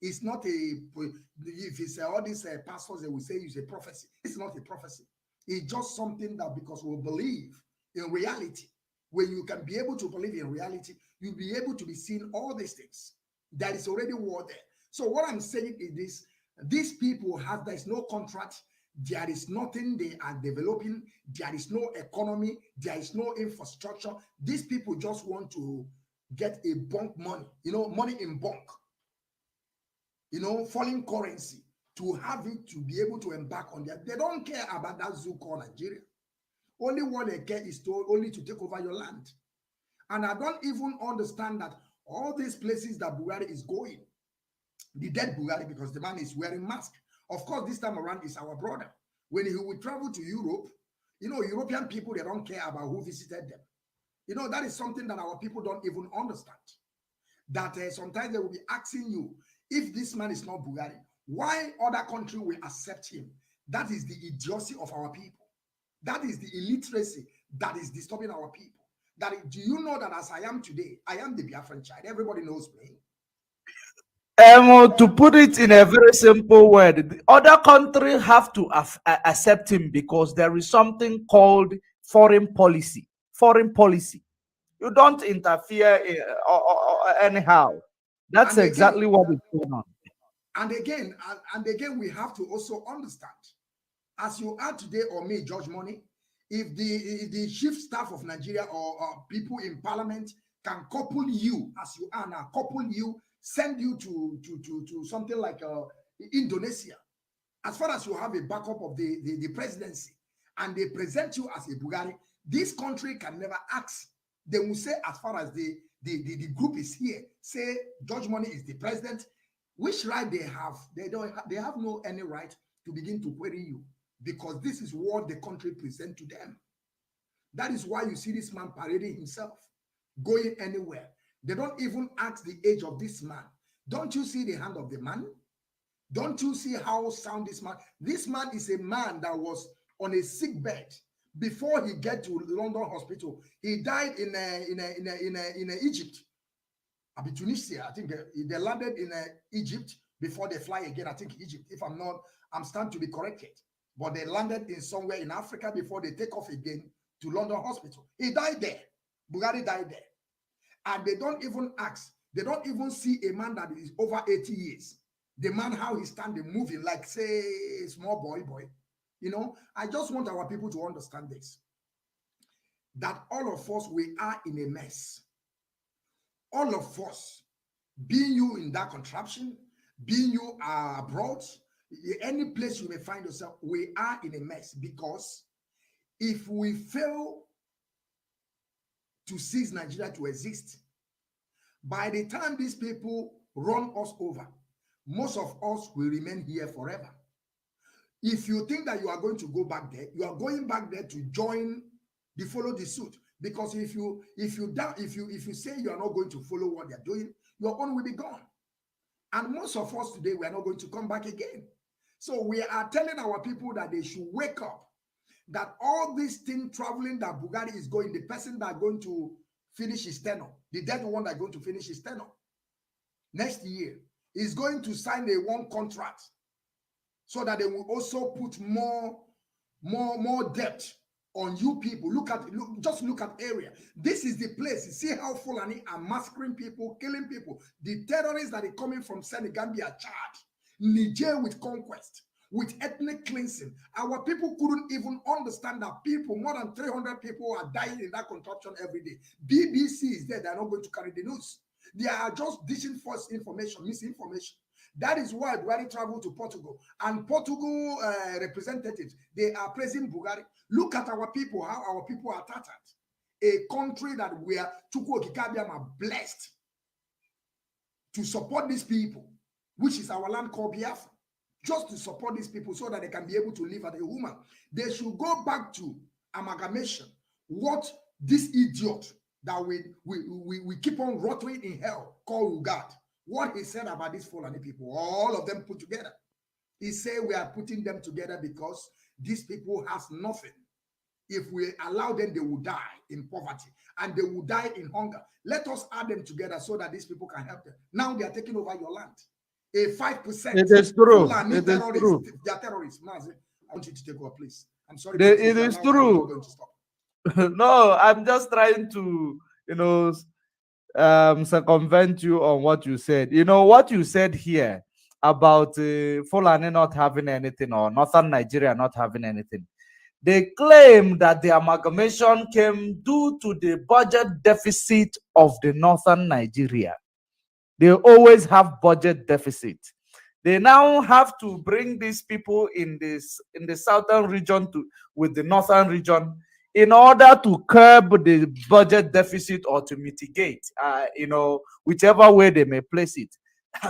It's not a, if it's all these pastors, they will say it's a prophecy. It's not a prophecy. It's just something that because we believe in reality. When you can be able to believe in reality, you'll be able to be seeing all these things. There is already war there. So what I'm saying is this, these people have, there is no contract, there is nothing they are developing, there is no economy, there is no infrastructure. These people just want to get a bunk money, money in bunk, falling currency, to have it to be able to embark on that. They don't care about that zoo called Nigeria. Only what they care is only to take over your land. And I don't even understand that all these places that Buhari is going, the dead Buhari, because the man is wearing mask. Of course, this time around is our brother. When he will travel to Europe, European people, they don't care about who visited them. That is something that our people don't even understand. That sometimes they will be asking you, if this man is not Buhari, why other country will accept him? That is the idiocy of our people. That is the illiteracy that is disturbing our people. Do you know that as I am today, I am the Biafran child. Everybody knows me. To put it in a very simple word, the other countries have to accept him because there is something called foreign policy. Foreign policy. You don't interfere anyhow. That's exactly what is going on. And again, we have to also understand, as you are today, or me, George Money, if the chief staff of Nigeria or people in parliament can couple you as you are now, send you to something like Indonesia, as far as you have a backup of the presidency, and they present you as a Buhari, this country can never ask. They will say, as far as the group is here, say George Money is the president. Which right they have? They have no any right to begin to query you, because this is what the country present to them. That is why you see this man parading himself, going anywhere. They don't even ask the age of this man. Don't you see the hand of the man? Don't you see how sound this man? This man is a man that was on a sick bed before he get to London hospital. He died in Egypt. Tunisia, I think they landed in Egypt before they fly again. I think Egypt, if I'm not, I'm starting to be corrected. But they landed in somewhere in Africa before they take off again to London hospital. He died there. Buhari died there. And they don't even ask. They don't even see a man that is over 80 years. The man, how he standing, moving like, say, a small boy. I just want our people to understand this. That all of us, we are in a mess. all of us, being you in that contraption, being you abroad, any place you may find yourself, we are in a mess, because if we fail to cease Nigeria to exist, by the time these people run us over, most of us will remain here forever. If you think that you are going to go back there, you are going back there to join the follow the suit. Because if you say you are not going to follow what they are doing, your own will be gone. And most of us today, we are not going to come back again. So we are telling our people that they should wake up, that all this thing traveling that Bugatti is going, the person that is going to finish his tenure, the dead one that is going to finish his tenure next year, is going to sign a one contract so that they will also put more debt on you people. Just look at area. This is the place. See how Fulani are massacring people, killing people. The terrorists that are coming from Senegambia, Chad, Niger with conquest, with ethnic cleansing. Our people couldn't even understand that more than 300 people are dying in that contraption every day. BBC is there. They are not going to carry the news. They are just dishing false information, misinformation. That is why Buhari traveled to Portugal. And Portugal representatives, they are praising Buhari. Look at our people, how our people are tattered. A country that we are, Chukwu Okikabiam, are blessed to support these people, which is our land called Biafran, just to support these people so that they can be able to live as a human. They should go back to amalgamation. What this idiot that we keep on rotting in hell called Ugad, what he said about these Fulani people, all of them put together. He said we are putting them together because these people has nothing. If we allow them, they will die in poverty and they will die in hunger. Let us add them together so that these people can help them. Now they are taking over your land. A 5%. It is true. Fulani It is terrorists, true. they are terrorists. Mazi, I want you to take over, please. I'm sorry. It is true. I'm not going to stop. No, I'm just trying to, circumvent you on what you said. What you said here about Fulani not having anything or Northern Nigeria not having anything. They claim that the amalgamation came due to the budget deficit of the Northern Nigeria. They always have budget deficit. They now have to bring these people in the southern region with the northern region in order to curb the budget deficit or to mitigate, whichever way they may place it.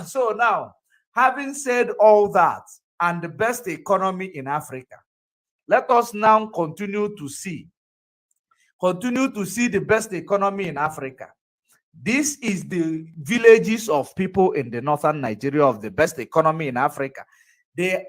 So now, having said all that, and the best economy in Africa, let us now continue to see the best economy in Africa. This is the villages of people in the northern Nigeria of the best economy in Africa. They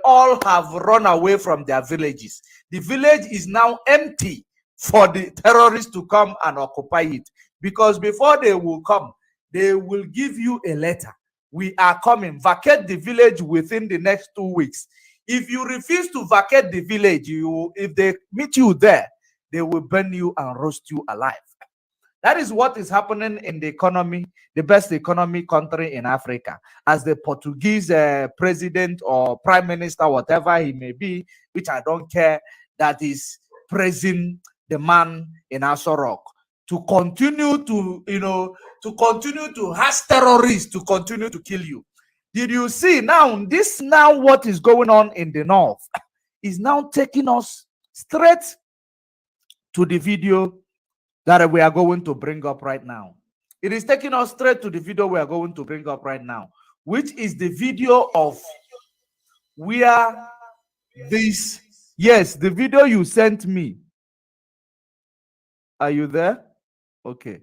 all have run away from their villages. The village is now empty for the terrorists to come and occupy it. Because before they will come, they will give you a letter. We are coming. Vacate the village within the next 2 weeks. If you refuse to vacate the village, if they meet you there, they will burn you and roast you alive. That is what is happening in the economy, the best economy country in Africa, as the Portuguese president or prime minister, whatever he may be, which I don't care, that is praising the man in Aso Rock to continue to has terrorists to continue to kill you. Did you see now what is going on in the north is now taking us straight to the video that we are going to bring up right now. It is taking us straight to the video we are going to bring up right now, which is the video of where this, yes, the video you sent me. Are you there? Okay.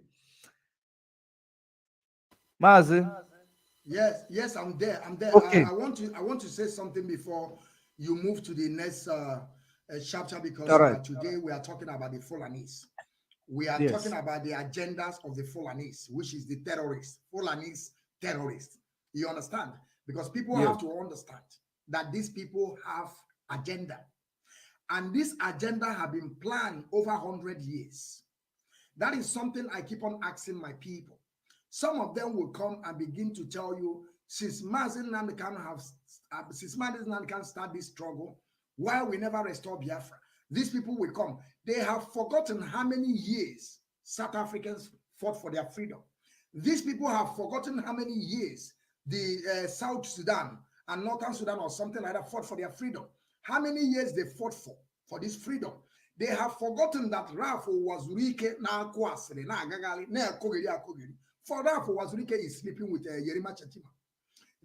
Mazi? Yes, I'm there. Okay. I want to say something before you move to the next chapter, because today we are talking about the Fulanis. We are talking about the agendas of the Fulanis, which is the terrorists. Fulanis terrorists. You understand? Because people have to understand that these people have agenda. And this agenda have been planned over 100 years. That is something I keep on asking my people. Some of them will come and begin to tell you, since Mazi can start this struggle, why we never restore Biafra? These people will come. They have forgotten how many years South Africans fought for their freedom. These people have forgotten how many years the South Sudan and Northern Sudan or something like that fought for their freedom. How many years they fought for this freedom. They have forgotten that Rafo Wazurike na Kwasre na Gagali na Kogeri. For Rafo Wazurike is sleeping with Yerima Chetima.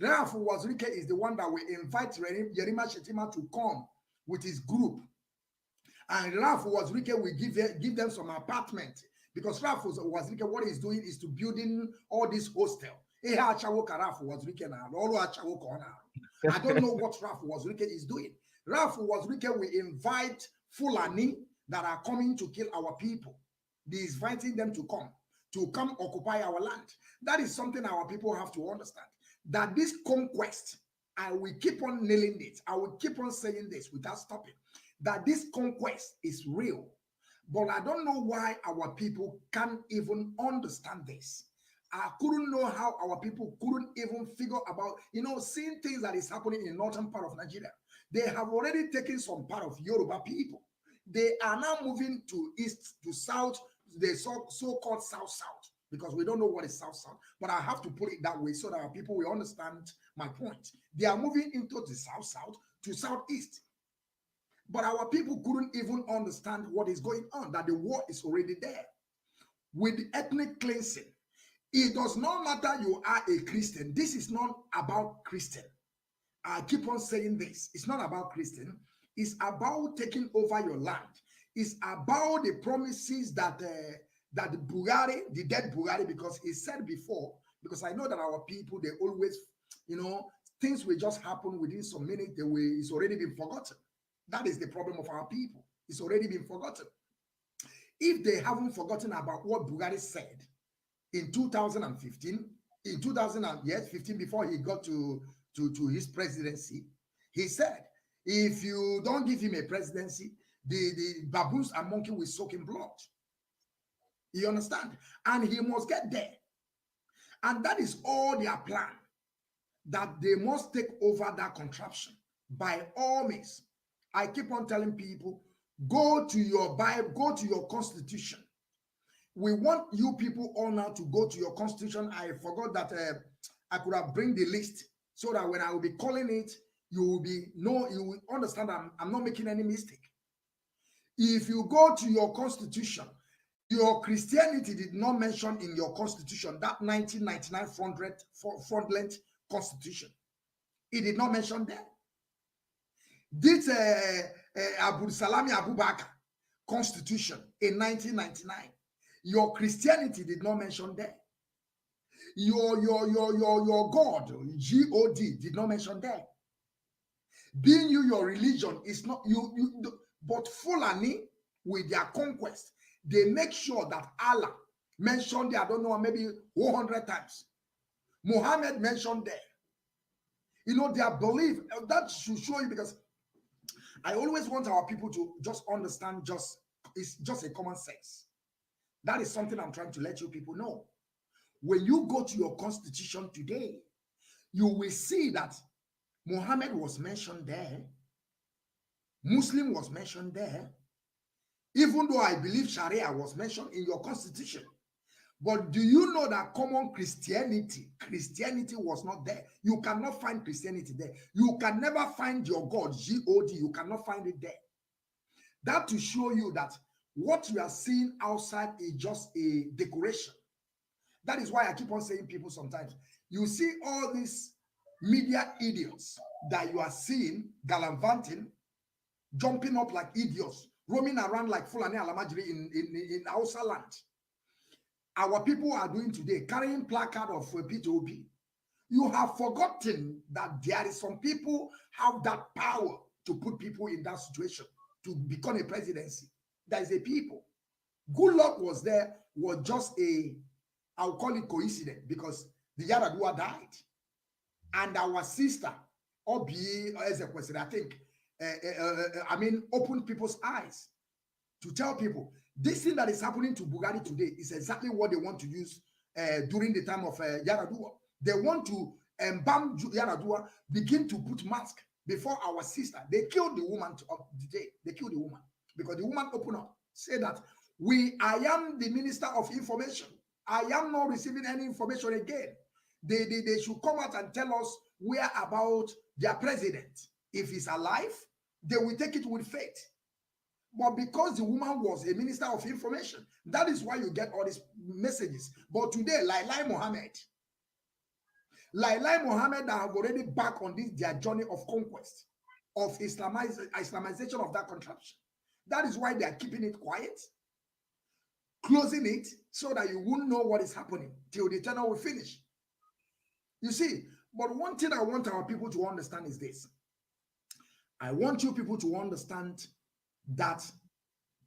Rafo Wazurike is the one that will invite Yerima Chetima to come with his group. And Rafo Wazurike will give them some apartment. Because Rafo Wazurike, what he's doing is to building all this hostel. I don't know what Rafo Wazurike is doing. Rafo Wazurike will invite Fulani that are coming to kill our people. He's inviting them to come occupy our land. That is something our people have to understand. That this conquest, I will keep on nailing it. I will keep on saying this without stopping. That this conquest is real. But I don't know why our people can't even understand this. I couldn't know how our people couldn't even figure about, seeing things that is happening in the northern part of Nigeria. They have already taken some part of Yoruba people. They are now moving to east, to south, the so-called south-south, because we don't know what is south-south. But I have to put it that way so that our people will understand my point. They are moving into the south-south to southeast. But our people couldn't even understand what is going on, that the war is already there. With the ethnic cleansing, it does not matter you are a Christian. This is not about Christian. I keep on saying this. It's not about Christian. It's about taking over your land. It's about the promises that that Buhari, the dead Buhari, because he said before, because I know that our people, they always, things will just happen within some minutes. It's already been forgotten. That is the problem of our people. It's already been forgotten. If they haven't forgotten about what Buhari said in 2015, in 2015, before he got to his presidency, he said, if you don't give him a presidency, the baboons and monkey will soak in blood. You understand? And he must get there. And that is all their plan, that they must take over that contraption by all means. I keep on telling people, go to your Bible, go to your constitution. We want you people all now to go to your constitution. I forgot that I could have bring the list so that when I will be calling it, you will understand I'm not making any mistake. If you go to your constitution, your Christianity did not mention in your constitution, that 1999 fraudulent constitution. It did not mention there. This Abu Salami Abu Bakr constitution in 1999, your Christianity did not mention there. Your God, G-O-D, did not mention there. Being you, your religion is not but Fulani with their conquest, they make sure that Allah mentioned there, I don't know, maybe 100 times. Muhammad mentioned there. Their belief, that should show you, because I always want our people to just understand, it's just a common sense. That is something I'm trying to let you people know. When you go to your constitution today, you will see that Muhammad was mentioned there. Muslim was mentioned there. Even though I believe Sharia was mentioned in your constitution. But do you know that common Christianity was not there? You cannot find Christianity there. You can never find your God, G-O-D. You cannot find it there. That to show you that what you are seeing outside is just a decoration. That is why I keep on saying people sometimes, you see all these media idiots that you are seeing gallivanting, jumping up like idiots, roaming around like Fulani Alamajiri in Hausa land. Our people are doing today, carrying placard of P2P. You have forgotten that there is some people have that power to put people in that situation, to become a presidency. There is a people. Good luck was there, was just I'll call it coincidence, because the Yaradua died. And our sister, Obi, as a question, I think, opened people's eyes to tell people, this thing that is happening to Bugatti today is exactly what they want to use during the time of Yaradua. They want to embalm Yaradua, begin to put mask before our sister. They killed the woman of the day. They killed the woman because the woman opened up, said that I am the Minister of Information. I am not receiving any information again. They should come out and tell us where about their president. If he's alive, they will take it with faith. But because the woman was a minister of information, that is why you get all these messages. But today, Lailai Mohammed that have already back on this their journey of conquest, of Islamization of that contraption. That is why they are keeping it quiet, closing it, so that you won't know what is happening till the channel will finish. You see, but one thing I want our people to understand is this. I want you people to understand that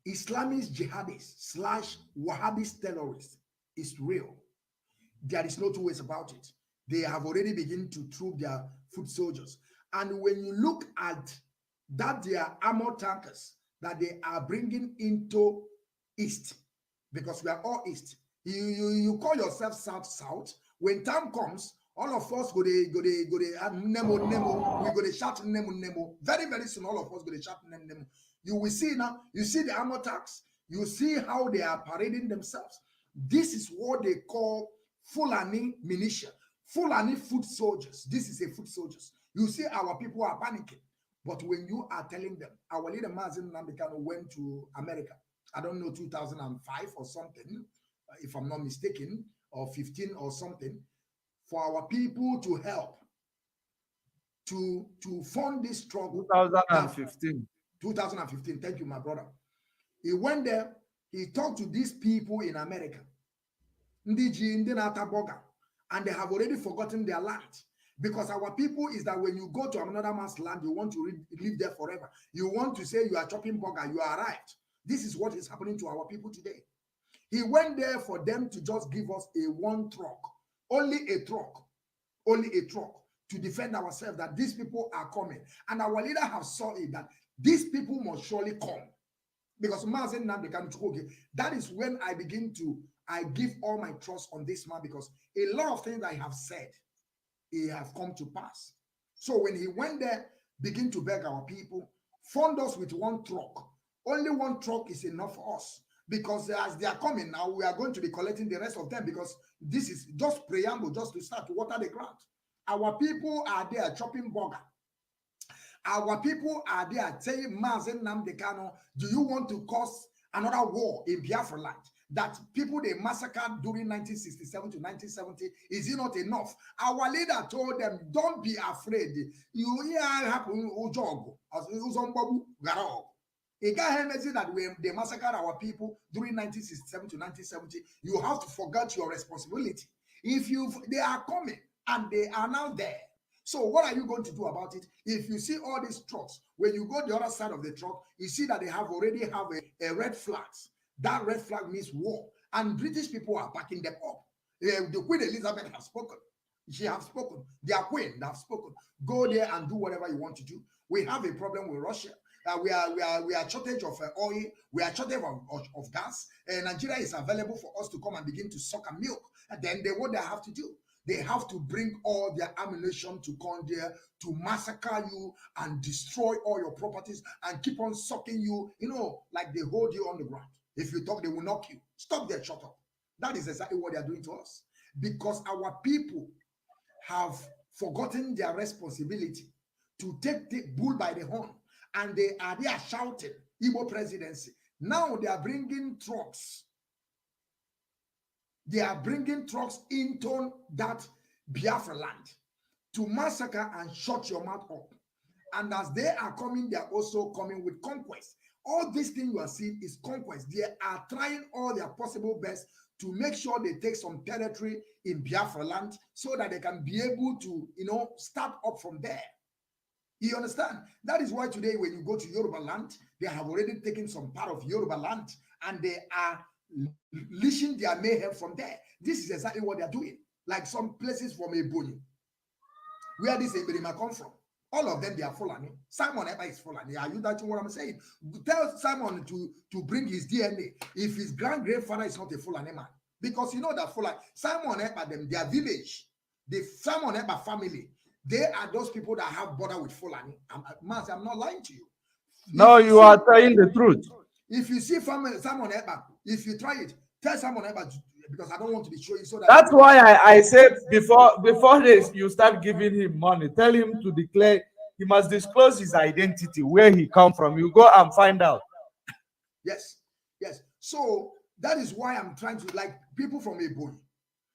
Islamist jihadists / Wahhabist terrorists is real. There is no two ways about it. They have already begun to troop their foot soldiers. And when you look at that, their armor tankers that they are bringing into East, because we are all East. You call yourself South. When time comes, all of us go Nemo. We go to shout Nemo. Very, very soon, all of us go to shout Nemo. You will see now, you see the armor tanks, you see how they are parading themselves. This is what they call Fulani militia, Fulani foot soldiers. This is a foot soldiers. You see our people are panicking. But when you are telling them, our leader Mazi went to America, I don't know, 2005 or something, if I'm not mistaken, or 15 or something, for our people to help to fund this struggle. 2015, thank you, my brother. He went there, he talked to these people in America, and they have already forgotten their land. Because our people is that when you go to another man's land, you want to live there forever. You want to say you are chopping burger, you are arrived. This is what is happening to our people today. He went there for them to just give us one truck, only a truck to defend ourselves, that these people are coming. And our leader have saw it that these people must surely come. Because that is when I give all my trust on this man, because a lot of things I have said, it have come to pass. So when he went there, begin to beg our people, fund us with one truck. Only one truck is enough for us. Because as they are coming now, we are going to be collecting the rest of them, because this is just preamble, just to start to water the ground. Our people are there chopping burger. Our people are there saying, Mazi Nnamdi Kanu, do you want to cause another war in Biafra land? That people they massacred during 1967 to 1970, is it not enough? Our leader told them, don't be afraid. You hear happen Ujogo, as Uzombabu Garog. It can't imagine that when they massacred our people during 1967 to 1970, you have to forget your responsibility. They are coming and they are now there. So what are you going to do about it? If you see all these trucks, when you go the other side of the truck, you see that they already have a red flag. That red flag means war. And British people are backing them up. The Queen Elizabeth has spoken. She has spoken. Their queen have spoken. Go there and do whatever you want to do. We have a problem with Russia. We are shortage of oil. We are shortage of gas. Nigeria is available for us to come and begin to suck and milk. And then what they have to do, they have to bring all their ammunition to come there to massacre you and destroy all your properties and keep on sucking you, like they hold you on the ground. If you talk, they will knock you. Stop there, shut up. That is exactly what they are doing to us. Because our people have forgotten their responsibility to take the bull by the horn. And they are there shouting, Igbo presidency. Now they are bringing trucks. They are bringing trucks into that Biafra land to massacre and shut your mouth up. And as they are coming, they are also coming with conquest. All this thing you are seeing is conquest. They are trying all their possible best to make sure they take some territory in Biafra land so that they can be able to, start up from there. You understand? That is why today when you go to Yoruba land, they have already taken some part of Yoruba land and they are leashing their mayhem from there. This is exactly what they are doing. Like some places from Ebonyi, where this Ebonyi come from. All of them, they are Fulani. Simon Eber is Fulani. Are you that's what I'm saying? Tell Simon to bring his DNA. If his grandfather is not a Fulani man. Because you know that Fulani, Simon Eber, their village, the Simon Eber family, they are those people that have border with Fulani. I'm not lying to you. No, you are telling the truth. If you see Simon Eber, if you try it, tell Simon Eber because I don't want to be showing so that. That's why I said before this, you start giving him money. Tell him to declare. He must disclose his identity, where he come from. You go and find out. Yes, yes. So that is why I'm trying to, like, people from Ebony,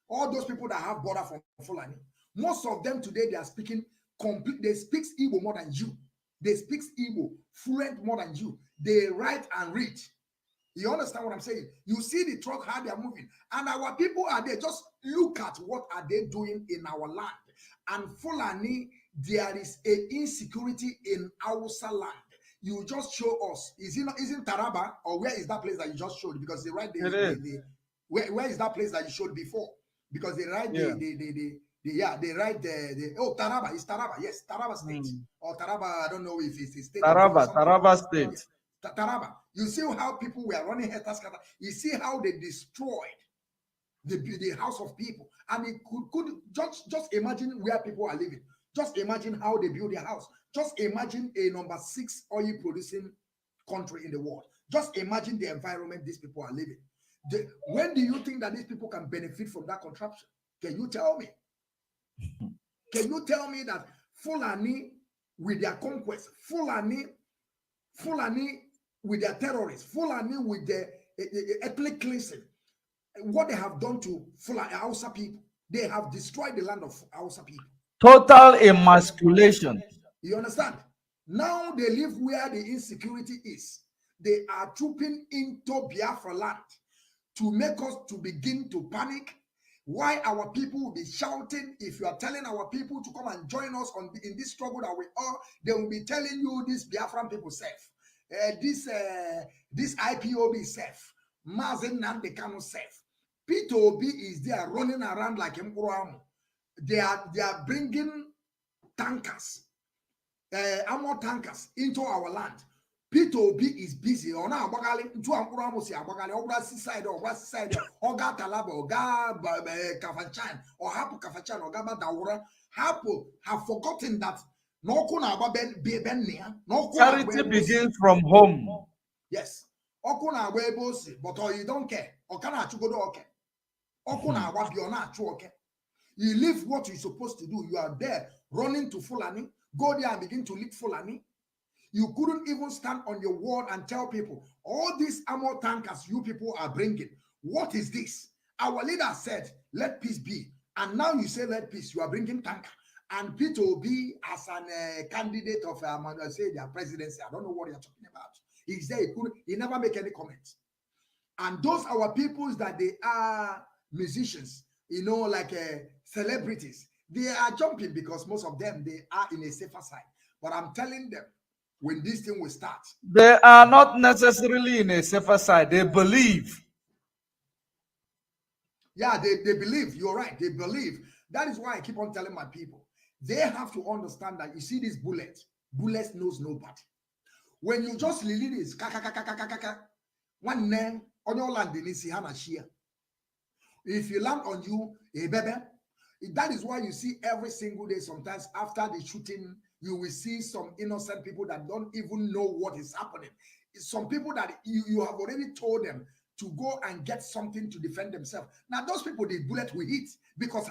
all those people that have border from Fulani. Most of them today, they are speaking complete. They speak Igbo more than you. They speak Igbo fluent more than you. They write and read. You understand what I'm saying? You see the truck, how they are moving. And our people are there. Just look at what are they doing in our land. And Fulani, there is a insecurity in Hausa land. You just show us. Isn't Taraba, or where is that place that you just showed? Because they write where is that place that you showed before? Because they write they write Taraba. It's Taraba. Yes, Taraba State. Or Taraba, I don't know if it's a state. Taraba State. Yes. Taraba. You see how people were running hetascata. You see how they destroyed the house of people. And it could just imagine where people are living. Just imagine how they build their house. Just imagine a number 6 oil producing country in the world. Just imagine the environment these people are living. When do you think that these people can benefit from that contraption? Can you tell me? Can you tell me that Fulani with their conquest, Fulani with their terrorists, Fulani with their ethnic cleansing, what they have done to Fulani Hausa people? They have destroyed the land of Hausa people. Total emasculation. You understand? Now they live where the insecurity is. They are trooping into Biafra land to make us to begin to panic. Why our people will be shouting? If you are telling our people to come and join us in this struggle that we are, they will be telling you this Biafran people safe. This IPOB safe. Mazi Nandekano safe. Peter Obi is there running around like Mkuramu. They are bringing tankers, armor tankers into our land. Peter Obi is busy. Ona abagali ntu Mkuramu si abagali. Oga side, oga Talaba, oga Kafanchan, or Hapu Kafanchan, oga Badawura. Hapu have forgotten that no kuna aba ben no charity begins from home. Yes. Okuna webosi, but you don't care. Okana chugodo okay. Okuna wabiona chu okay. You live what you're supposed to do. You are there running to Fulani. Go there and begin to lead Fulani. You couldn't even stand on your word and tell people, all these armor tankers you people are bringing, what is this? Our leader said, let peace be. And now you say, let peace. You are bringing tanker. And Peter Obi as an candidate of say their presidency. I don't know what you're talking about. He said he never make any comments. And those our peoples that they are musicians, like celebrities, they are jumping because most of them, they are in a safer side. But I'm telling them, when this thing will start, they are not necessarily in a safer side. They believe. Yeah, they believe. You're right. They believe. That is why I keep on telling my people, they have to understand that you see this bullet knows nobody. When you just release this, one name on your land, if you land on you, baby, that is why you see every single day, sometimes after the shooting, you will see some innocent people that don't even know what is happening. Some people that you have already told them to go and get something to defend themselves. Now, those people, the bullet will hit because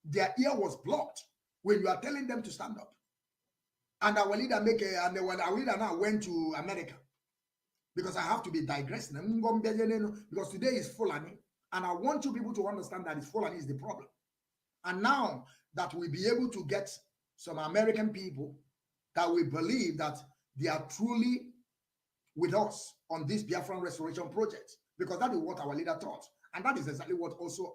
their ear was blocked when you are telling them to stand up. And our leader our leader now went to America, because I have to be digressing. Because today is Fulani, and I want you people to understand that Fulani is the problem. And now that we'll be able to get some American people that we believe that they are truly with us on this Biafran restoration project, because that is what our leader thought. And that is exactly what also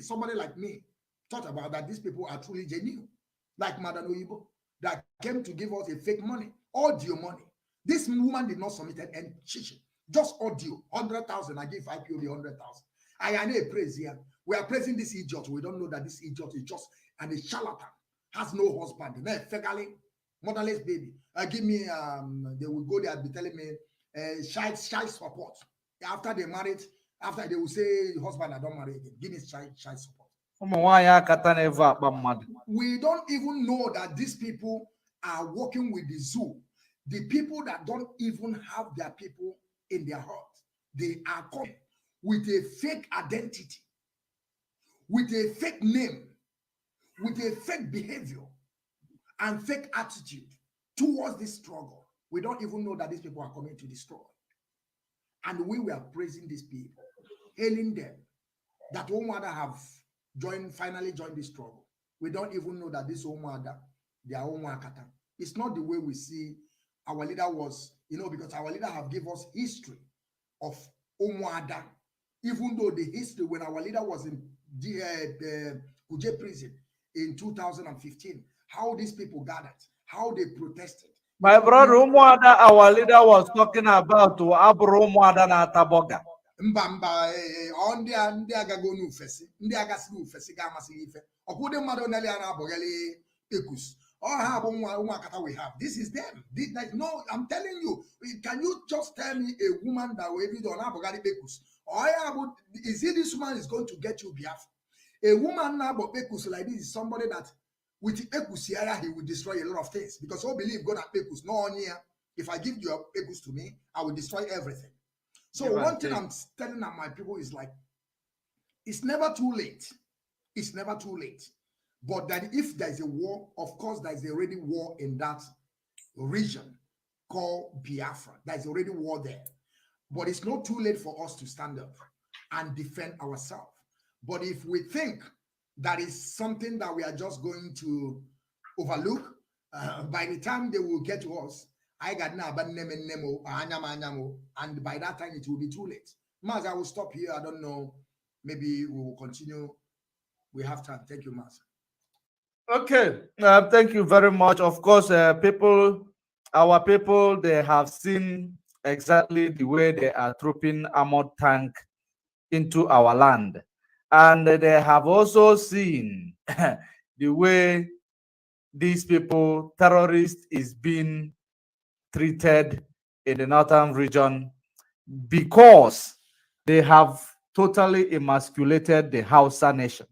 somebody like me thought about, that these people are truly genuine. Like Madam Oyibo, that came to give us a fake money, audio money. This woman did not submit any chichi, just audio, 100,000. I give IPOB 100,000. I know a praise here. We are praising this idiot. We don't know that this idiot is just a charlatan, has no husband, motherless baby. Give me, they will go there and be telling me, child support. After they married, after they will say, husband, I don't marry again. Give me child support. We don't even know that these people are working with the zoo. The people that don't even have their people in their heart. They are coming with a fake identity, with a fake name, with a fake behavior and fake attitude towards this struggle. We don't even know that these people are coming to destroy. And we were praising these people, hailing them, that Omada have finally joined this struggle. We don't even know that this Omada, they are Omakata. It's not the way we see our leader was, because our leader have given us history of Omada, even though the history when our leader was in the Kuje prison in 2015, how these people gathered, how they protested. My brother Umuada, our leader, was talking about to Abro Umuada na Taboga. Mbamba on the agago nu fesi, ndị agasi nu fesi ga amasị ife. Okude mmadụ nali ana abogeli ekus. All have one we have. This is them. No, I'm telling you. Can you just tell me a woman that will be done abogeli ekus? Is it this woman is going to get you Biafra? A woman now about ekus like this is somebody that with ekus here he will destroy a lot of things because all believe God at ekus. No on here. If I give you ekus to me, I will destroy everything. So one thing I'm telling my people is like, it's never too late. It's never too late. But that if there's a war, of course, there's already war in that region called Biafra. There's already war there. But it's not too late for us to stand up and defend ourselves. But if we think that is something that we are just going to overlook, by the time they will get to us, I got now, but nemo, and by that time it will be too late. Maz, I will stop here. I don't know. Maybe we will continue. We have time. Thank you, Maz. Okay. Thank you very much. Of course, our people, they have seen exactly the way they are trooping armored tank into our land. And they have also seen the way these people, terrorists, is being treated in the northern region because they have totally emasculated the Hausa nation.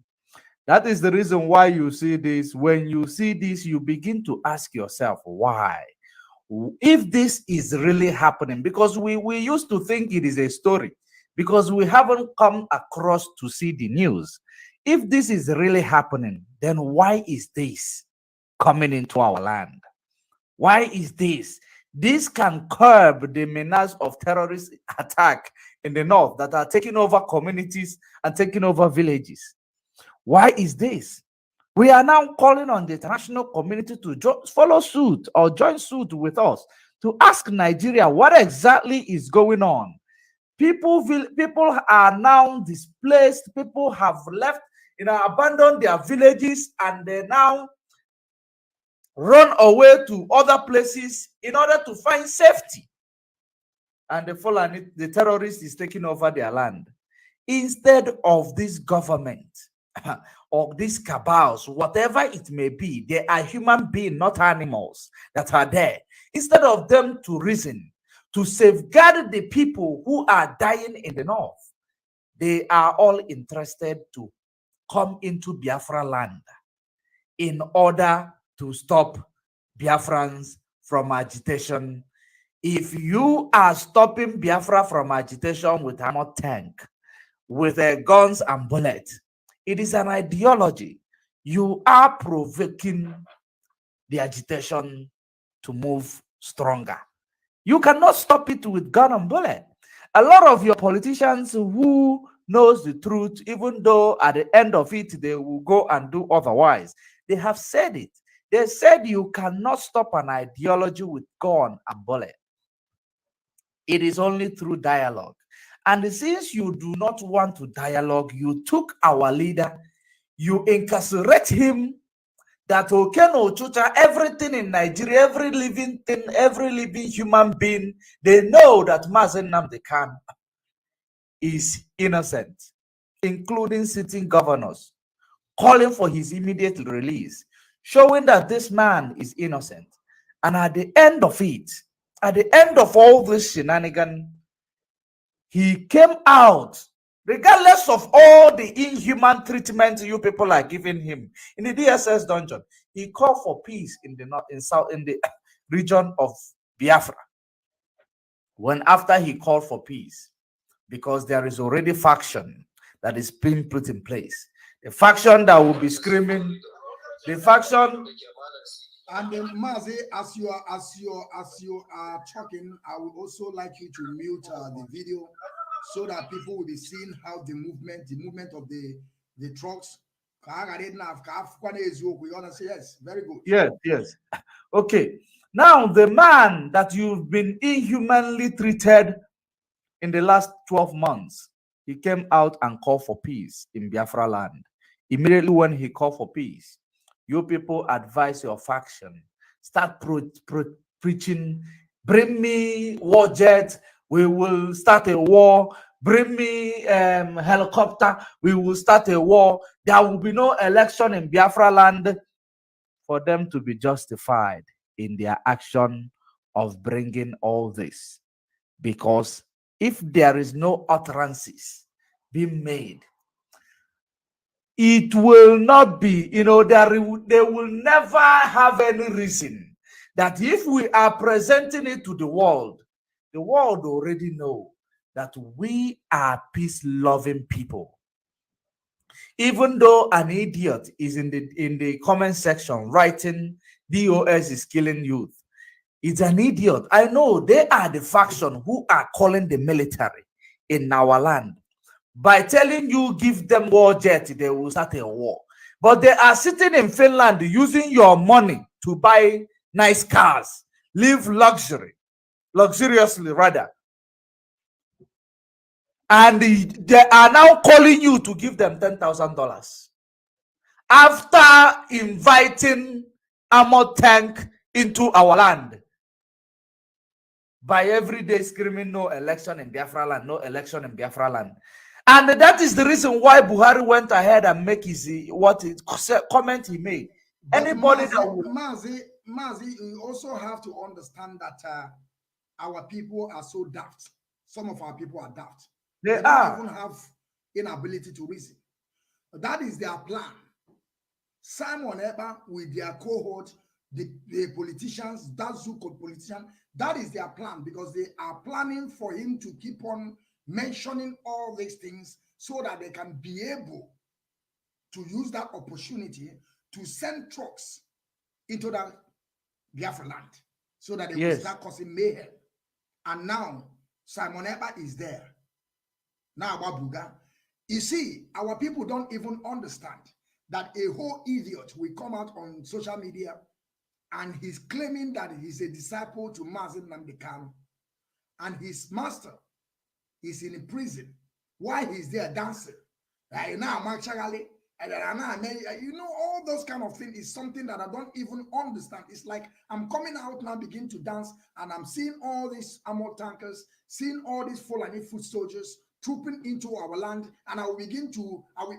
That is the reason why you see this. When you see this, you begin to ask yourself, why? If this is really happening, because we used to think it is a story, because we haven't come across to see the news. If this is really happening, then why is this coming into our land? Why is this? This can curb the menace of terrorist attack in the north that are taking over communities and taking over villages. Why is this? We are now calling on the international community to follow suit or join suit with us to ask Nigeria what exactly is going on. People are now displaced. People have left, abandoned their villages, and they now run away to other places in order to find safety. And the terrorist is taking over their land. Instead of this government or these cabals, whatever it may be, they are human beings, not animals that are there. Instead of them to reason, to safeguard the people who are dying in the north, they are all interested to come into Biafra land in order to stop Biafrans from agitation. If you are stopping Biafra from agitation with a armored tank, with guns and bullets, it is an ideology. You are provoking the agitation to move stronger. You cannot stop it with gun and bullet. A lot of your politicians who knows the truth, even though at the end of it, they will go and do otherwise, they have said it. They said you cannot stop an ideology with gun and bullet. It is only through dialogue. And since you do not want to dialogue, you took our leader, you incarcerate him, that Okeno Ochucha, everything in Nigeria, every living thing, every living human being, they know that Mazi Nnamdi Kanu is innocent, including sitting governors, calling for his immediate release, showing that this man is innocent. And at the end of it, at the end of all this shenanigan, he came out, regardless of all the inhuman treatment you people are giving him in the DSS dungeon. He called for peace in the north, in the region of Biafra. When after he called for peace, because there is already faction that is being put in place. The faction that will be screaming, the faction. And then Mazi, as you are talking, I would also like you to mute the video so that people will be seeing how the movement of the trucks. You want to say yes? Very good. Yes. Okay. Now the man that you've been inhumanly treated in the last 12 months, he came out and called for peace in Biafra land. Immediately when he called for peace, you people advise your faction, start preaching, bring me war jet, we will start a war, bring me helicopter, we will start a war. There will be no election in Biafra land, for them to be justified in their action of bringing all this. Because if there is no utterances being made, it will not be, they will never have any reason that if we are presenting it to the world already know that we are peace-loving people. Even though an idiot is in the comment section writing DOS is killing youth, it's an idiot. I know they are the faction who are calling the military in our land. By telling you give them war jet, they will start a war. But they are sitting in Finland using your money to buy nice cars, live luxuriously rather. And they are now calling you to give them $10,000 after inviting armored tank into our land by every day screaming no election in Biafra land, no election in Biafra land. And that is the reason why Buhari went ahead and make his comment he made. But Anybody Mazi, you also have to understand that our people are so daft. Some of our people are daft. They don't even have inability to reason. That is their plan. Simon Eber with their cohort, the politicians, politicians, that is their plan, because they are planning for him to keep on mentioning all these things so that they can be able to use that opportunity to send trucks into that Biafra land so that they will start causing mayhem. And now Simon Eber is there. Now Babuga, you see, our people don't even understand that a whole idiot will come out on social media and he's claiming that he's a disciple to Mazi Nnamdi Kanu, and his master is in prison. Why he's there dancing? Right now, actually, all those kind of things is something that I don't even understand. It's like I'm coming out now, begin to dance, and I'm seeing all these armored tankers, seeing all these Fulani foot soldiers trooping into our land, and I will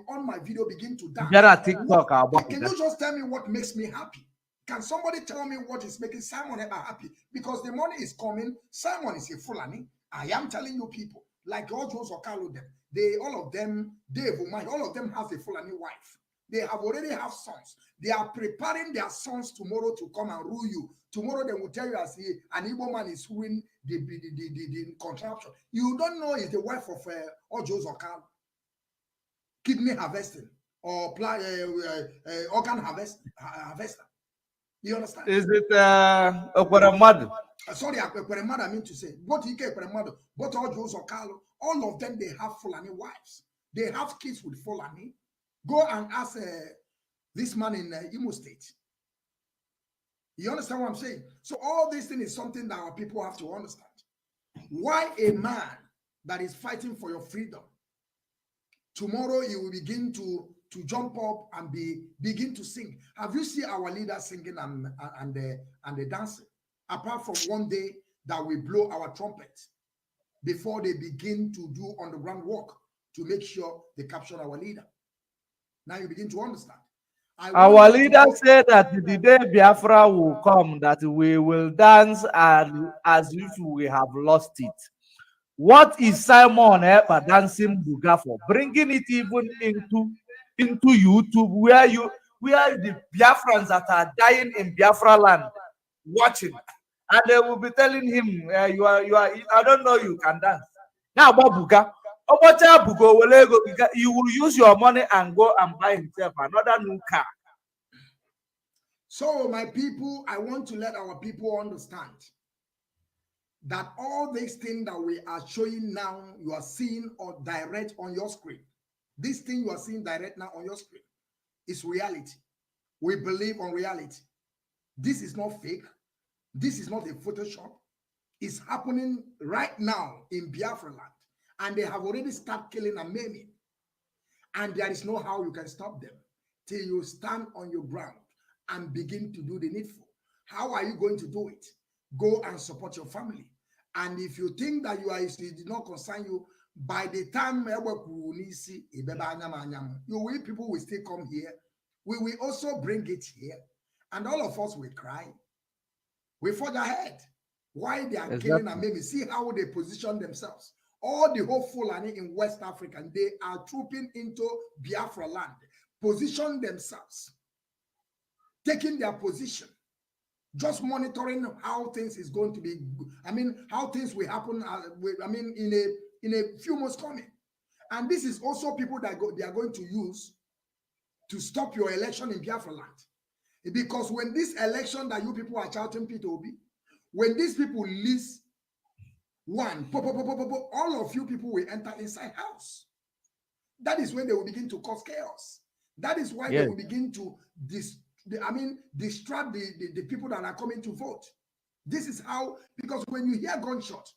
on my video begin to dance. Can you just tell me what makes me happy? Can somebody tell me what is making Simon Eber happy? Because the money is coming. Simon is a Fulani. I am telling you people, like all those Okalo them, all of them, Dave Umay, all of them has a Fulani wife. They have already have sons. They are preparing their sons tomorrow to come and rule you. Tomorrow they will tell you as an Igbo man is ruling the contraption. You don't know is the wife of Ojos Okalo. Kidney harvesting or organ harvester. You understand? Is it Okwaramadu? Sorry, Okwaramadu, I mean to say, both Ike Okwaramadu, both Ojos Okalo, all of them, they have Fulani wives. They have kids with Fulani. Go and ask this man in Imo State. You understand what I'm saying? So all this thing is something that our people have to understand. Why a man that is fighting for your freedom, tomorrow you will begin to jump up and begin to sing. Have you seen our leaders singing and dancing? Apart from one day that we blow our trumpet before they begin to do underground work to make sure they capture our leader. Now you begin to understand. Our leader said that the day Biafra will come, that we will dance as if we have lost it. What is Simon Eber dancing Buga for? Bringing it even into YouTube, where the Biafrans that are dying in Biafra land watching, and they will be telling him, "You are. I don't know. You can dance." Now, Buga, You will use your money and go and buy himself another new car. So, my people, I want to let our people understand that all these things that we are showing now, you are seeing or direct on your screen. This thing you are seeing direct now on your screen is reality. We believe on reality. This is not fake. This is not a Photoshop. It's happening right now in Biafran land. And they have already started killing and maiming. And there is no how you can stop them till you stand on your ground and begin to do the needful. How are you going to do it? Go and support your family. And if you think that it did not concern you, by the time people will still come here. We will also bring it here. And all of us will cry. We forge ahead. Why they are killing and maybe see how they position themselves. All the whole Fulani in West Africa, they are trooping into Biafra land, position themselves, taking their position, just monitoring how things is going to be. I mean, how things will happen. In a few months coming, and this is also people that they are going to use to stop your election in Biafra land, because when this election that you people are shouting Peter Obi, when these people list one, all of you people will enter inside house. That is when they will begin to cause chaos. That is why they will begin to distract the people that are coming to vote. This is how, because when you hear gunshot,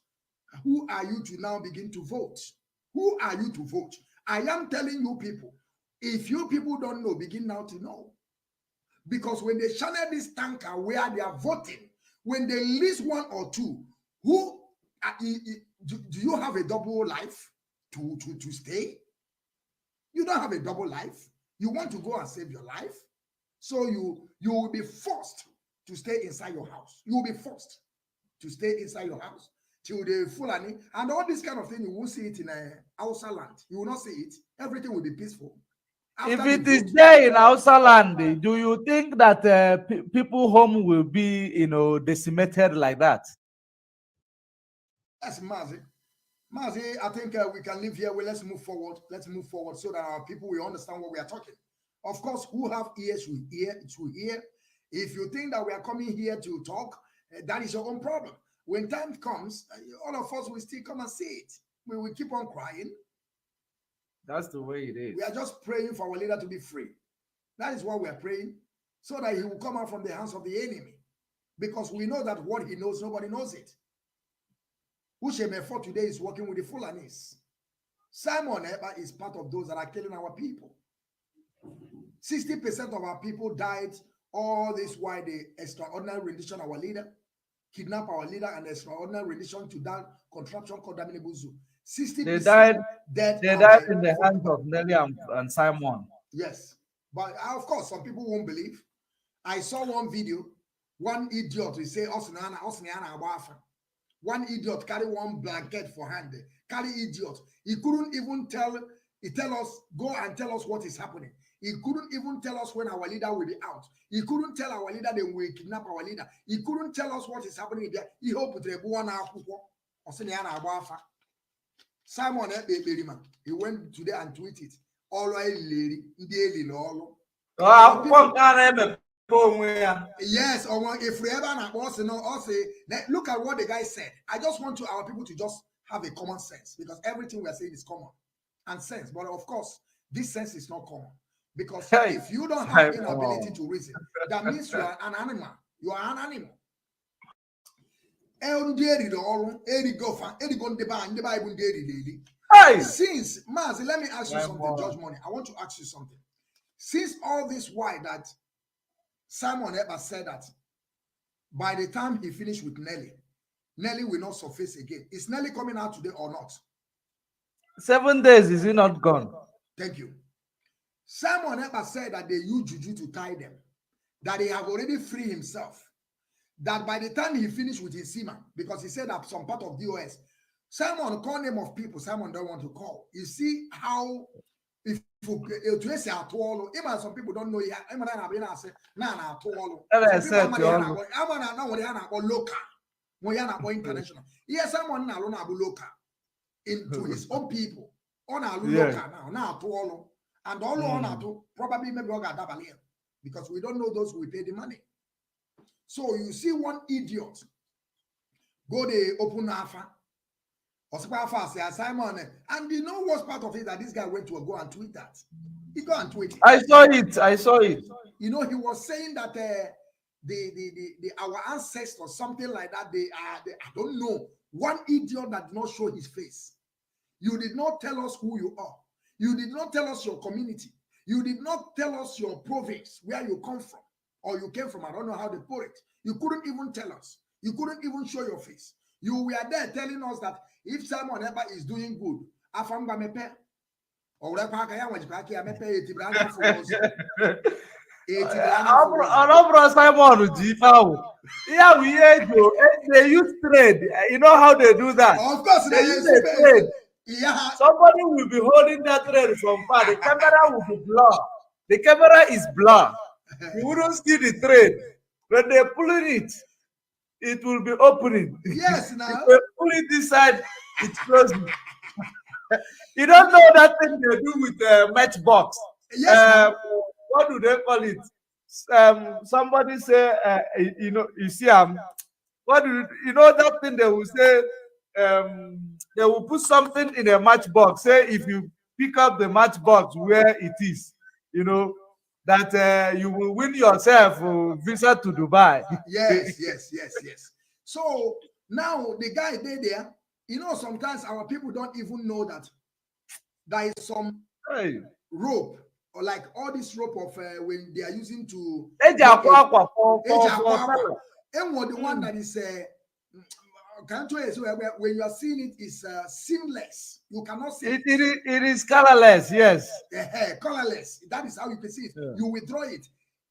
who are you to now begin to vote? Who are you to vote? I am telling you people, if you people don't know, begin now to know. Because when they channel this tanker where they are voting, when they list one or two, who do you have a double life to stay? You don't have a double life. You want to go and save your life. So you will be forced to stay inside your house. You will be forced to stay inside your house till the Fulani and all this kind of thing. You won't see it in a Hausa land. You will not see it. Everything will be peaceful. If it is there in Hausa land, do you think that people home will be, decimated like that? That's Mazi. Mazi, I think we can live here. Well, let's move forward. Let's move forward so that our people will understand what we are talking. Of course, who have ears will hear. It will hear. If you think that we are coming here to talk, that is your own problem. When time comes, all of us will still come and see it. We will keep on crying. That's the way it is. We are just praying for our leader to be free. That is what we are praying, so that he will come out from the hands of the enemy. Because we know that what he knows, nobody knows it. Ushemefo today is working with the Fulanis. Simon Eba is part of those that are killing our people. 60% of our people died. All this while the extraordinary rendition of our leader, kidnap our leader, and extraordinary rendition to that contraption called Damine Buzu. 60% they died in the hands of Nelly and Simon. Yes. But of course, some people won't believe. I saw one video, one idiot will say, one idiot carry one blanket for hand. Carry idiot. He couldn't even tell us, go and tell us what is happening. He couldn't even tell us when our leader will be out. He couldn't tell our leader they will kidnap our leader. He couldn't tell us what is happening there. He hoped to Simon, he went today and tweeted, all right, lady, yes, if we ever look at what the guy said. I just want our people to just have a common sense, because everything we are saying is common and sense. But of course, this sense is not common, because if you don't have an ability to reason, that means you are an animal. You are an animal. Since Mazi, let me ask you something, Judge Money. I want to ask you something. Since all this, why that Simon Eba said that by the time he finished with Nelly, Nelly will not surface again. Is Nelly coming out today or not? 7 days, is he not gone? Thank you. Simon Eba said that they use juju to tie them, that he have already freed himself, that by the time he finished with his seaman, because he said that some part of DOS, Simon call name of people Simon don't want to call. You see how if you say at all, even some people don't know yet. I'm not say na at all. Local, international. Yes, someone now local into his own people. On a local now to all. And all on to probably maybe because we don't know those who pay the money. So you see one idiot go they open Afa or say Simon, and you know what's part of it that this guy went to go and tweet that. He go and tweet it. I saw it. You know, he was saying that our ancestors, something like that, I don't know, one idiot that did not show his face. You did not tell us who you are. You did not tell us your community. You did not tell us your province, where you come from, or you came from. I don't know how they put it. You couldn't even tell us. You couldn't even show your face. You were there telling us that if someone ever is doing good, Afamba mepe, or Simon, yeah, we heard you. They use trade. You know how they do that? Of course, they use a trade. Yeah. Somebody will be holding that thread from far. The camera will be blurred. The camera is blurred. You wouldn't see the thread. When they pull it, it will be opening. Yes, now. If they pull it inside, it's closing. You don't know that thing they do with the matchbox. Yes. What do they call it? Somebody say, you know, you see, what do you know that thing they will say? They will put something in a matchbox. Say if you pick up the matchbox where it is, you know, that you will win yourself a visa to Dubai. Yes. So now the guy there, you know, sometimes our people don't even know that there is some rope, or like all this rope of when they are using to and what the one that is when you are seeing it is seamless. You cannot see it. It is colorless, yes. Colorless. That is how you can see it. Yeah. You withdraw it.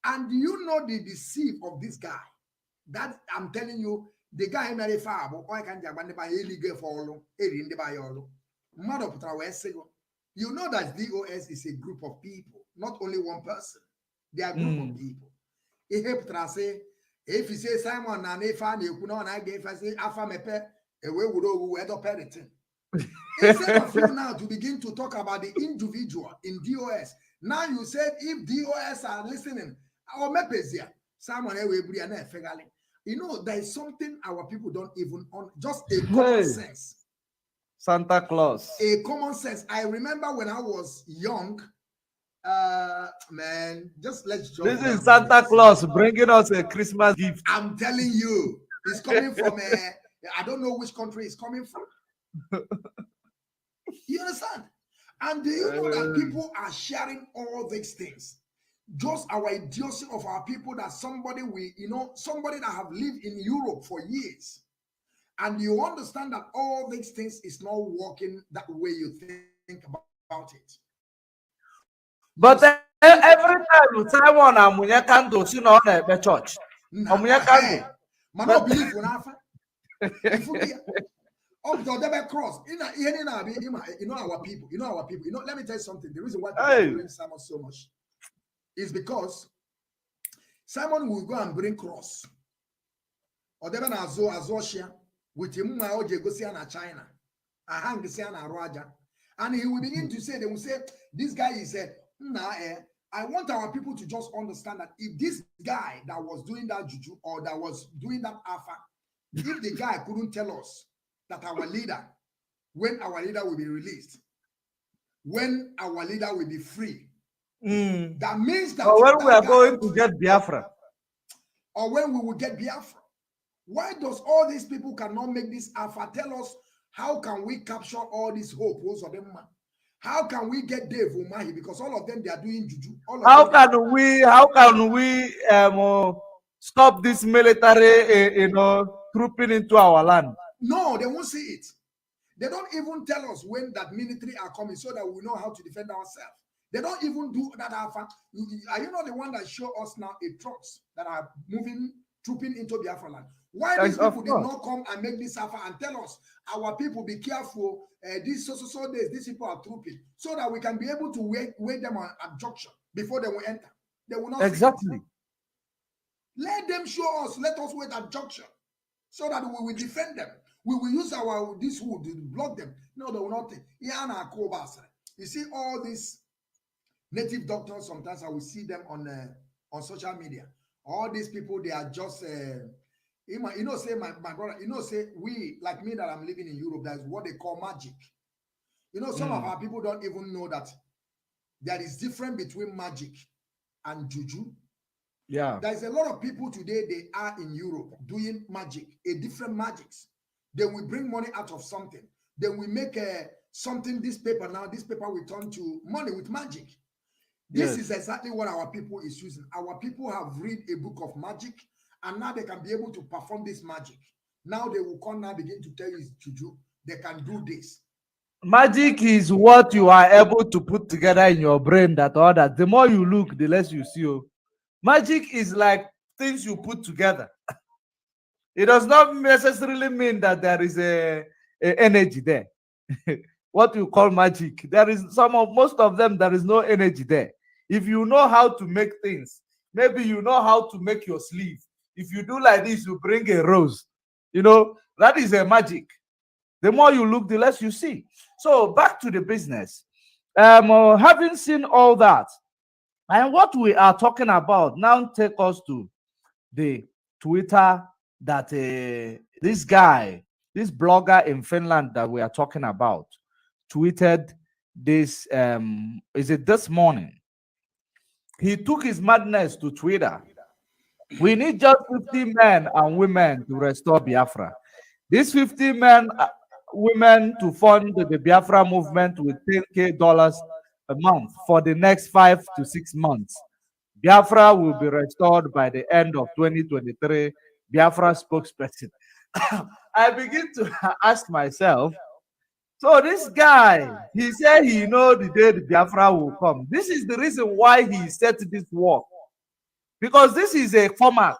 And you know the deceit of this guy. That I'm telling you, the guy in the far, I can't buy you know that DOS is a group of people, not only one person. They are a group of people. If you say Simon and if I say Alpha Mepe, we would up anything. Instead of you now to begin to talk about the individual in DOS, now you said if DOS are listening, our Mepezia, Simon, you know, there is something our people don't even on, just a common sense. Santa Claus. A common sense. I remember when I was young, man, just let's joke. This is Santa Claus bringing us a Christmas gift. I'm telling you, it's coming from I don't know which country it's coming from. You understand? And do you know that people are sharing all these things? Just our idiocy of our people, that somebody somebody that have lived in Europe for years, and you understand that all these things is not working that way you think about it. But every time Simon and Munya Kando see on the church. Munya Kando. Man, don't believe when up to the cross. You know our people. You know, let me tell you something. The reason why people bring Simon so much is because Simon will go and bring cross. Or they Azosha with him go China. And he will begin to say, they will say, this guy is I want our people to just understand that if this guy that was doing that juju or that was doing that alpha, if the guy couldn't tell us that our leader, when our leader will be released, when our leader will be free, that means that when we are going to get Biafra, or when we will get Biafra. Why does all these people cannot make this alpha tell us how can we capture all these hope? How can we get Dave Umahi? Because all of them, they are doing juju. How can we stop this military, trooping into our land? No, they won't see it. They don't even tell us when that military are coming so that we know how to defend ourselves. They don't even do that alpha. Are you not the one that show us now a trucks that are trooping into Biafra land? Why these people did not come and make this alpha and tell us, our people, be careful, these so days, these people are trooping, so that we can be able to wait them on abduction before they will enter. They will not. Exactly. Let them show us, let us wait abduction, so that we will defend them. We will use this wood to block them. No, they will not. You see all these native doctors, sometimes I will see them on social media. All these people, they are just you know, say my brother, you know, say we, like me that I'm living in Europe, that's what they call magic. You know, some of our people don't even know that there is difference between magic and juju. Yeah. There's a lot of people today, they are in Europe doing magic, a different magics. They will bring money out of something. They will make something, this paper now, this paper will turn to money with magic. This is exactly what our people is using. Our people have read a book of magic, and now they can be able to perform this magic. Now they will come now begin to tell you it's juju. They can do this. Magic is what you are able to put together in your brain that or that. The more you look, the less you see. Magic is like things you put together. It does not necessarily mean that there is a energy there. What you call magic, there is most of them, there is no energy there. If you know how to make things, maybe you know how to make your sleeve. If you do like this, you bring a rose. You know, that is a magic. The more you look, the less you see. So back to the business. Having seen all that, and what we are talking about now, take us to the Twitter that this guy, this blogger in Finland that we are talking about, tweeted this. Is it this morning? He took his madness to Twitter. We need just 50 men and women to restore Biafra. These 50 men, women to fund the Biafra movement with $10,000 a month for the next 5 to 6 months. Biafra will be restored by the end of 2023. Biafra spokesperson. I begin to ask myself, so this guy, he said he know the day the Biafra will come. This is the reason why he set this work. Because this is a format.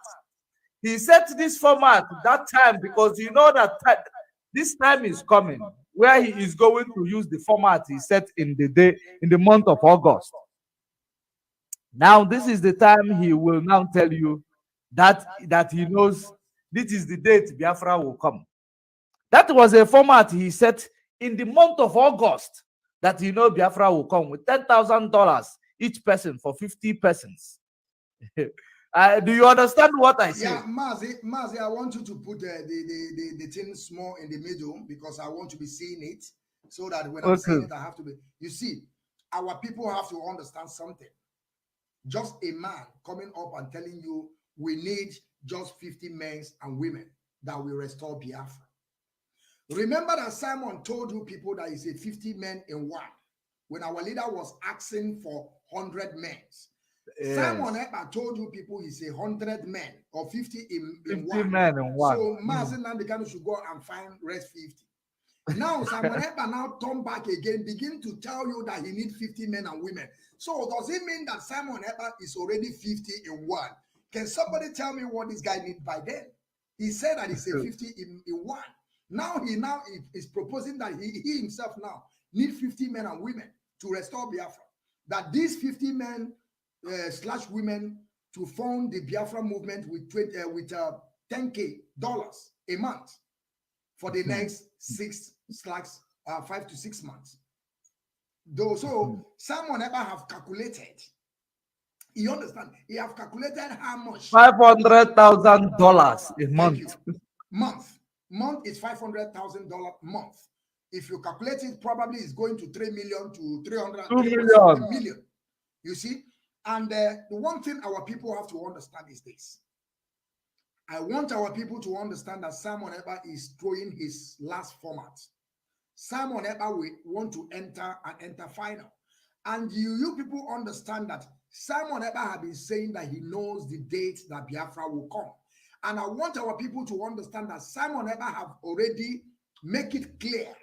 He set this format that time because you know that this time is coming where he is going to use the format he set in the month of August. Now this is the time he will now tell you that he knows this is the date Biafra will come. That was a format he set in the month of August that you know Biafra will come with $10,000 each person for 50 persons. Do you understand what I say? Yeah, Mazi, I want you to put the thing small in the middle because I want to be seeing it so that when I'm saying it, I have to be. You see, our people have to understand something. Just a man coming up and telling you we need just 50 men and women that will restore Biafra. Remember that Simon told you people that he said 50 men in one when our leader was asking for 100 men. Yes. Simon Epa told you people he said 100 men or 50 in one. Men in one. So Mazi Nandekano should go and find rest 50. Now Simon Epa now turn back again, begin to tell you that he needs 50 men and women. So does it mean that Simon Epa is already 50 in one? Can somebody tell me what this guy needs by then? He said that he said 50 in one. Now he is proposing that he himself now need 50 men and women to restore Biafra. That these 50 men / women to fund the Biafra movement with $10K a month for the next 5 to 6 months. So someone ever have calculated. You understand? He have calculated how much. $500,000 a month. Month is $500,000 month. If you calculate it, probably it's going to 3 million to 300 million. You see? And the one thing our people have to understand is this. I want our people to understand that Simon Eber is throwing his last format. Simon Eber will want to enter final. And you people understand that Simon Eber has been saying that he knows the date that Biafra will come. And I want our people to understand that Simon Eber have already make it clear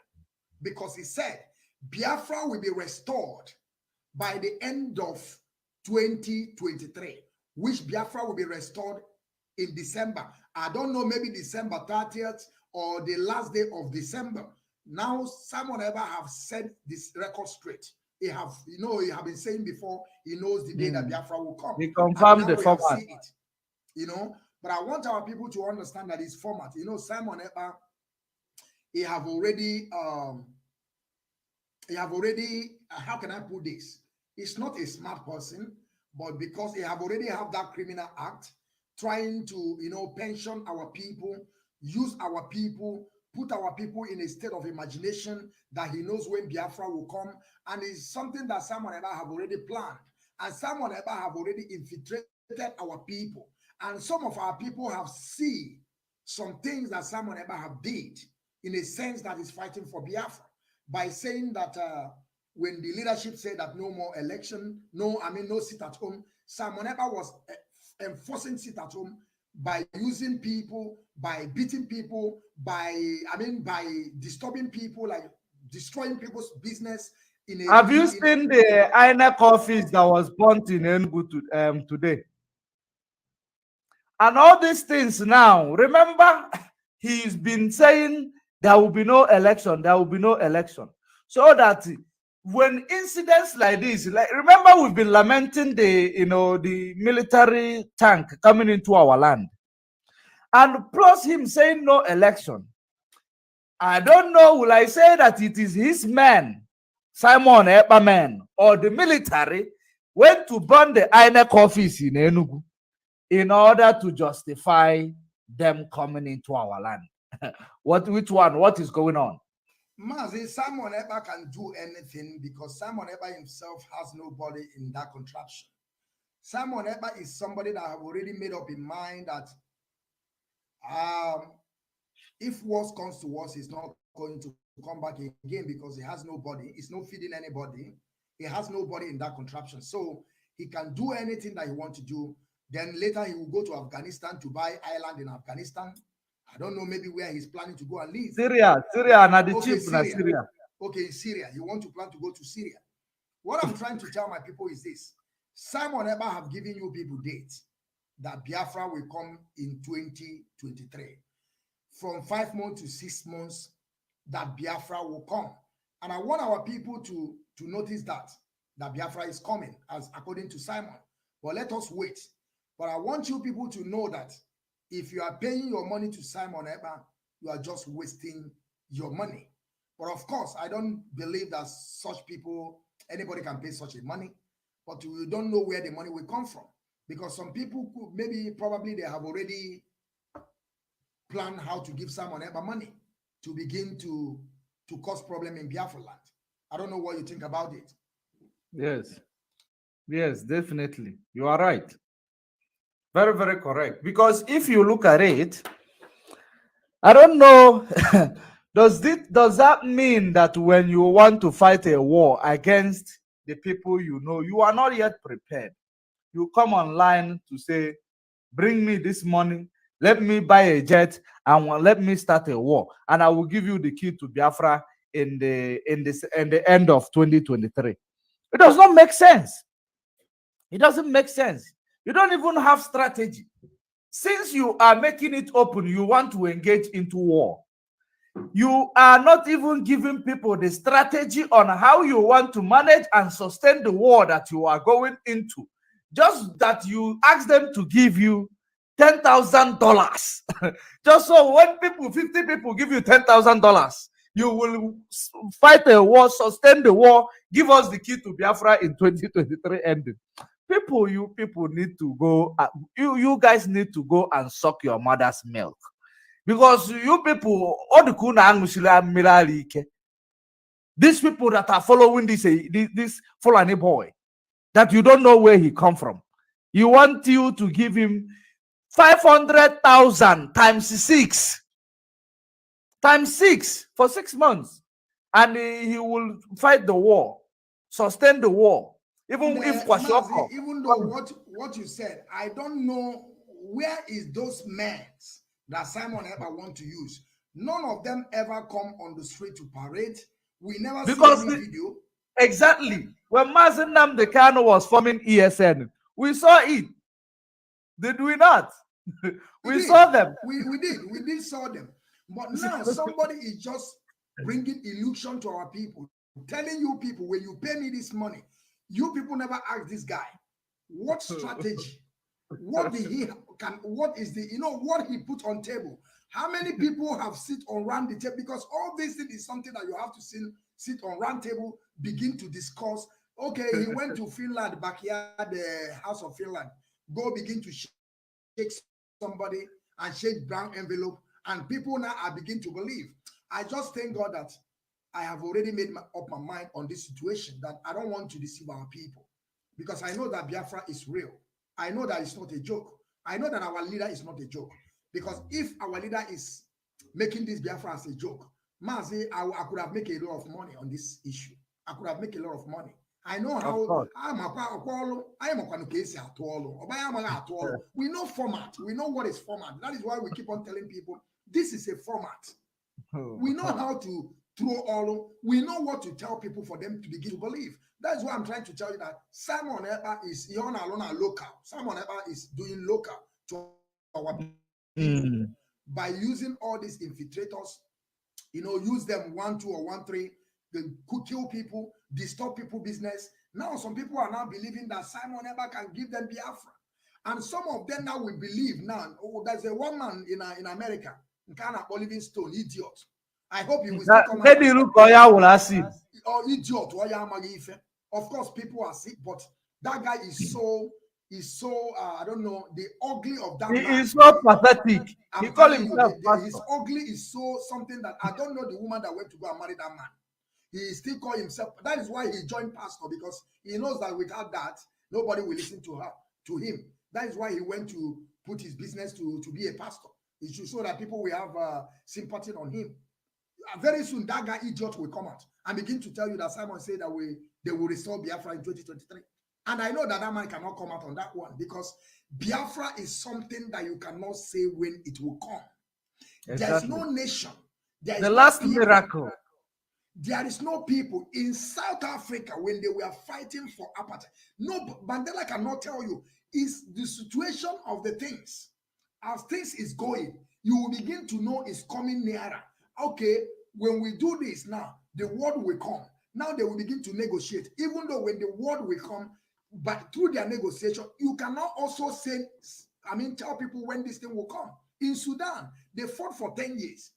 because he said Biafra will be restored by the end of 2023, which Biafra will be restored in December. I don't know, maybe December 30th or the last day of December. Now, Simon Eber have set this record straight. He have been saying before, he knows the day that Biafra will come. He confirmed the format. But I want our people to understand that his format, Simon Eber, he have already he have already, how can I put this? He's not a smart person, but because he have already have that criminal act, trying to, pension our people, use our people, put our people in a state of imagination that he knows when Biafra will come. And it's something that Simon Eba have already planned. And Simon Eba have already infiltrated our people. And some of our people have seen some things that Simon Eba have did in a sense that is fighting for Biafra by saying that when the leadership said that no more election, no sit at home, Simon Eba was enforcing sit at home by using people, by beating people, by disturbing people, like destroying people's business. Have you seen the INEC office that was burnt in Enugu today? And all these things now, remember, he's been saying there will be no election, there will be no election. So that when incidents like this, like remember we've been lamenting the military tank coming into our land. And plus him saying no election. I don't know, will I say that it is his men, Simon Ekpa men, or the military went to burn the INEC office in Enugu in order to justify them coming into our land? Which one? What is going on? Mazi, Simon Ekpa can do anything because Simon Ekpa himself has nobody in that contraption. Simon Ekpa is somebody that have already made up in mind that if worse comes to worse, he's not going to come back again because he has nobody. He's not feeding anybody. He has nobody in that contraption. So he can do anything that he wants to do. Then later he will go to Afghanistan to buy island in Afghanistan. I don't know maybe where he's planning to go and live. Syria, and the chief in Syria. Okay, Syria. You want to plan to go to Syria. What I'm trying to tell my people is this. Simon Ekpa have given you people dates that Biafra will come in 2023. From 5 months to 6 months, that Biafra will come. And I want our people to notice that Biafra is coming, as according to Simon. But let us wait. But I want you people to know that if you are paying your money to Simon Ekpa, you are just wasting your money. But of course, I don't believe that such people, anybody can pay such a money, but we don't know where the money will come from. Because some people could, probably they have already planned how to give Simon Ekpa money to begin to cause problem in Biafra land. I don't know what you think about it. Yes, definitely. You are right. Very, very correct. Because if you look at it, I don't know, does that mean that when you want to fight a war against the people you know, you are not yet prepared? You come online to say, bring me this money, let me buy a jet, and let me start a war, and I will give you the key to Biafra in the end of 2023. It does not make sense. It doesn't make sense. You don't even have strategy. Since you are making it open, you want to engage into war. You are not even giving people the strategy on how you want to manage and sustain the war that you are going into. Just that you ask them to give you $10,000. Just so when 50 people give you $10,000, you will fight a war, sustain the war, give us the key to Biafra in 2023 ending. You people need to go, you guys need to go and suck your mother's milk. Because you people, all the these people that are following this Fulani boy, that you don't know where he come from, you want you to give him 500,000 times 6 for 6 months, and he will fight the war, sustain the war. Even if Mazi, even though what you said, I don't know where is those men that Simon Ekpa want to use. None of them ever come on the street to parade. We never see any video. Exactly. When Mazi Nnamdi Kanu was forming ESN, we saw it. Did we not? we saw them. We did saw them. But now somebody is just bringing illusion to our people, telling you people, when you pay me this money, you people never ask this guy what strategy, what is what he put on table, how many people have sit around the table, because all this thing is something that you have to sit on round table, begin to discuss. Okay, he went to Finland, backyard, the House of Finland. Go begin to shake somebody and shake brown envelope, and people now are beginning to believe. I just thank God that I have already made up my mind on this situation, that I don't want to deceive our people, because I know that Biafra is real. I know that it's not a joke. I know that our leader is not a joke, because if our leader is making this Biafra as a joke, Mazi, I could have made a lot of money on this issue. I could have made a lot of money. I know how we know format. We know what is format. That is why we keep on telling people this is a format. We know how to throw all. We know what to tell people for them to begin to believe. That's why I'm trying to tell you that Simon Epa is local. Simon Epa is doing local to our people by using all these infiltrators. Use them 1, 2, or 1, 3. They could kill people, disturb people business. Now some people are now believing that Simon Epa can give them Biafra. And some of them now will believe now. Oh, there's a one man in America, Nkana Livingstone, idiot. I hope he will still come out. Or idiot. Of course, people are sick, but that guy is so I don't know, the ugly of that man. He is so pathetic. He call himself his ugly is so something that I don't know the woman that went to go and marry that man. He still call himself. That is why he joined pastor, because he knows that without that, nobody will listen to him. That is why he went to put his business to be a pastor. It should show that people will have sympathy on him. Very soon, that guy idiot will come out and begin to tell you that Simon said that they will restore Biafra in 2023. And I know that man cannot come out on that one, because Biafra is something that you cannot say when it will come. Exactly. There is no nation. There is the last miracle. There is no people in South Africa when they were fighting for apartheid. No, Mandela cannot tell you. Is the situation of the things. As things is going, you will begin to know it's coming nearer. Okay, when we do this now, the world will come. Now they will begin to negotiate. Even though when the world will come, but through their negotiation, you cannot also say, tell people when this thing will come. In Sudan, they fought for 10 years.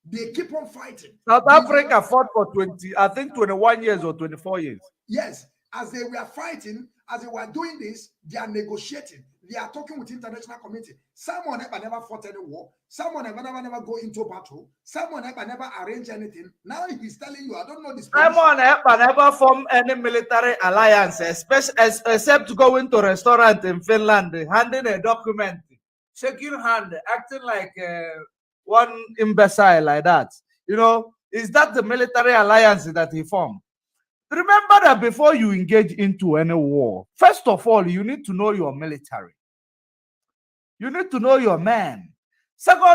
They keep on fighting. South Africa fought for 21 years or 24 years. Yes. As they were fighting, as they were doing this, they are negotiating. They are talking with international community. Simon Epa never fought any war. Simon Epa never go into battle. Simon Epa never arranged anything. Now he's telling you, I don't know this. Simon Epa never formed any military alliance, except going to a restaurant in Finland, handing a document, shaking hand, acting like one imbecile like that. Is that the military alliance that he formed? Remember that before you engage into any war, first of all, you need to know your military. You need to know your men. Secondly,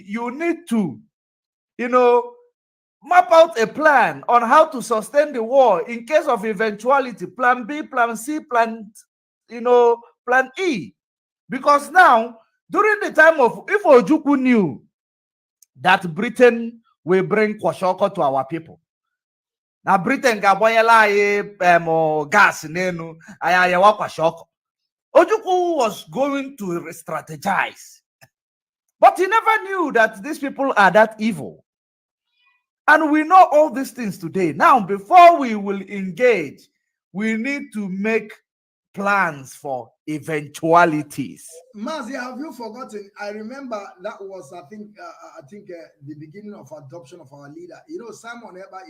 you need to, map out a plan on how to sustain the war in case of eventuality. Plan B, Plan C, Plan E. Because now, during the time of, if Ojukwu knew that Britain will bring kwashoko to our people, now Britain gabonyela gas nenu ayayawa kwashoko, Ojukwu was going to strategize, but he never knew that these people are that evil. And we know all these things today. Now, before we will engage, we need to make plans for eventualities. Mazi, have you forgotten? I remember that was, I think, the beginning of adoption of our leader. Simon Epa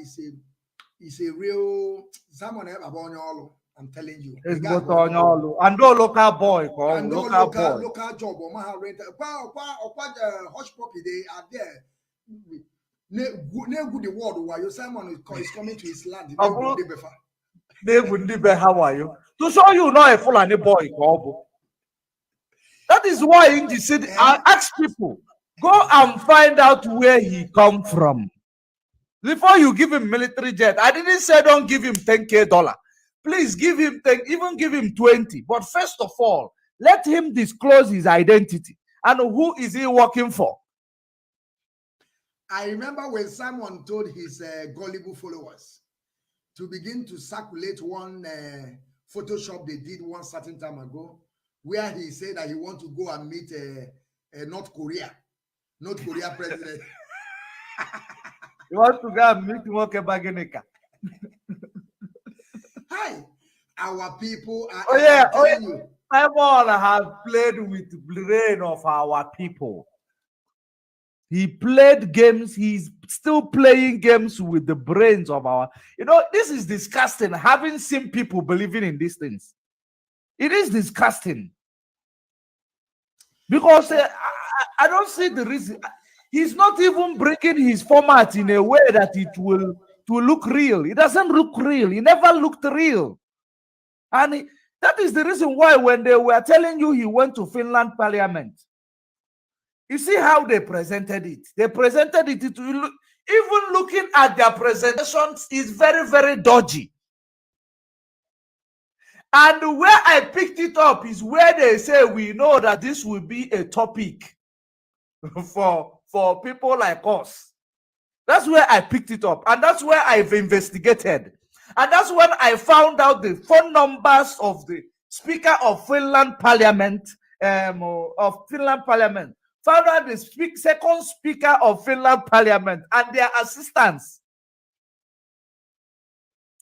is a real Simon Epa. I'm telling you. And no local boy. And no local job. Hush puppy, they are there. The world while Simon is coming to his land. How are you? To show you not a Fulani boy. That is why in the city, I ask people, go and find out where he come from. Before you give him military jet, I didn't say don't give him $10K. Please give him 10, even give him 20. But first of all, let him disclose his identity and who is he working for. I remember when Simon told his gullible followers to begin to circulate one Photoshop they did one certain time ago, where he said that he want to go and meet North Korea president. You want to go and meet Moke Bageneka. Hi, our people are. Oh yeah, telling you. Simon has played with the brain of our people. He played games. He's still playing games with the brains of our. You know, this is disgusting. Having seen people believing in these things, it is disgusting. Because I don't see the reason. He's not even breaking his format in a way that it will look real. It doesn't look real. It never looked real. And that is the reason why when they were telling you he went to Finland Parliament, you see how they presented it. They presented it to look, even looking at their presentations is very, very dodgy. And where I picked it up is where they say we know that this will be a topic for people like us. That's where I picked it up, and that's where I've investigated, and that's when I found out the phone numbers of the Speaker of Finland Parliament, found out the second Speaker of Finland Parliament and their assistants.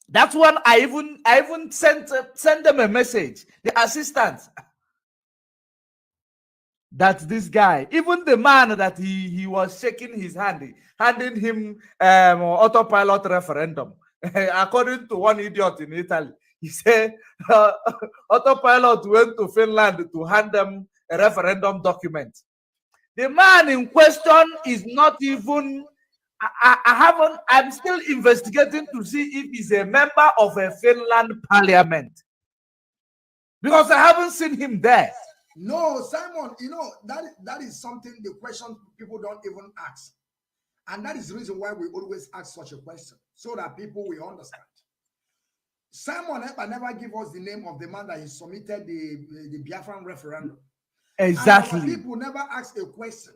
That's when I even sent them a message, the assistants, that this guy, even the man that he was shaking his hand, handing him autopilot referendum. According to one idiot in Italy, he said autopilot went to Finland to hand them a referendum document. The man in question is not even. I'm still investigating to see if he's a member of a Finland parliament, because I haven't seen him there. No, Simon, you know, that is something, the question people don't even ask. And that is the reason why we always ask such a question, so that people will understand. Simon Epa never give us the name of the man that he submitted the Biafran referendum. Exactly. And our people never ask a question.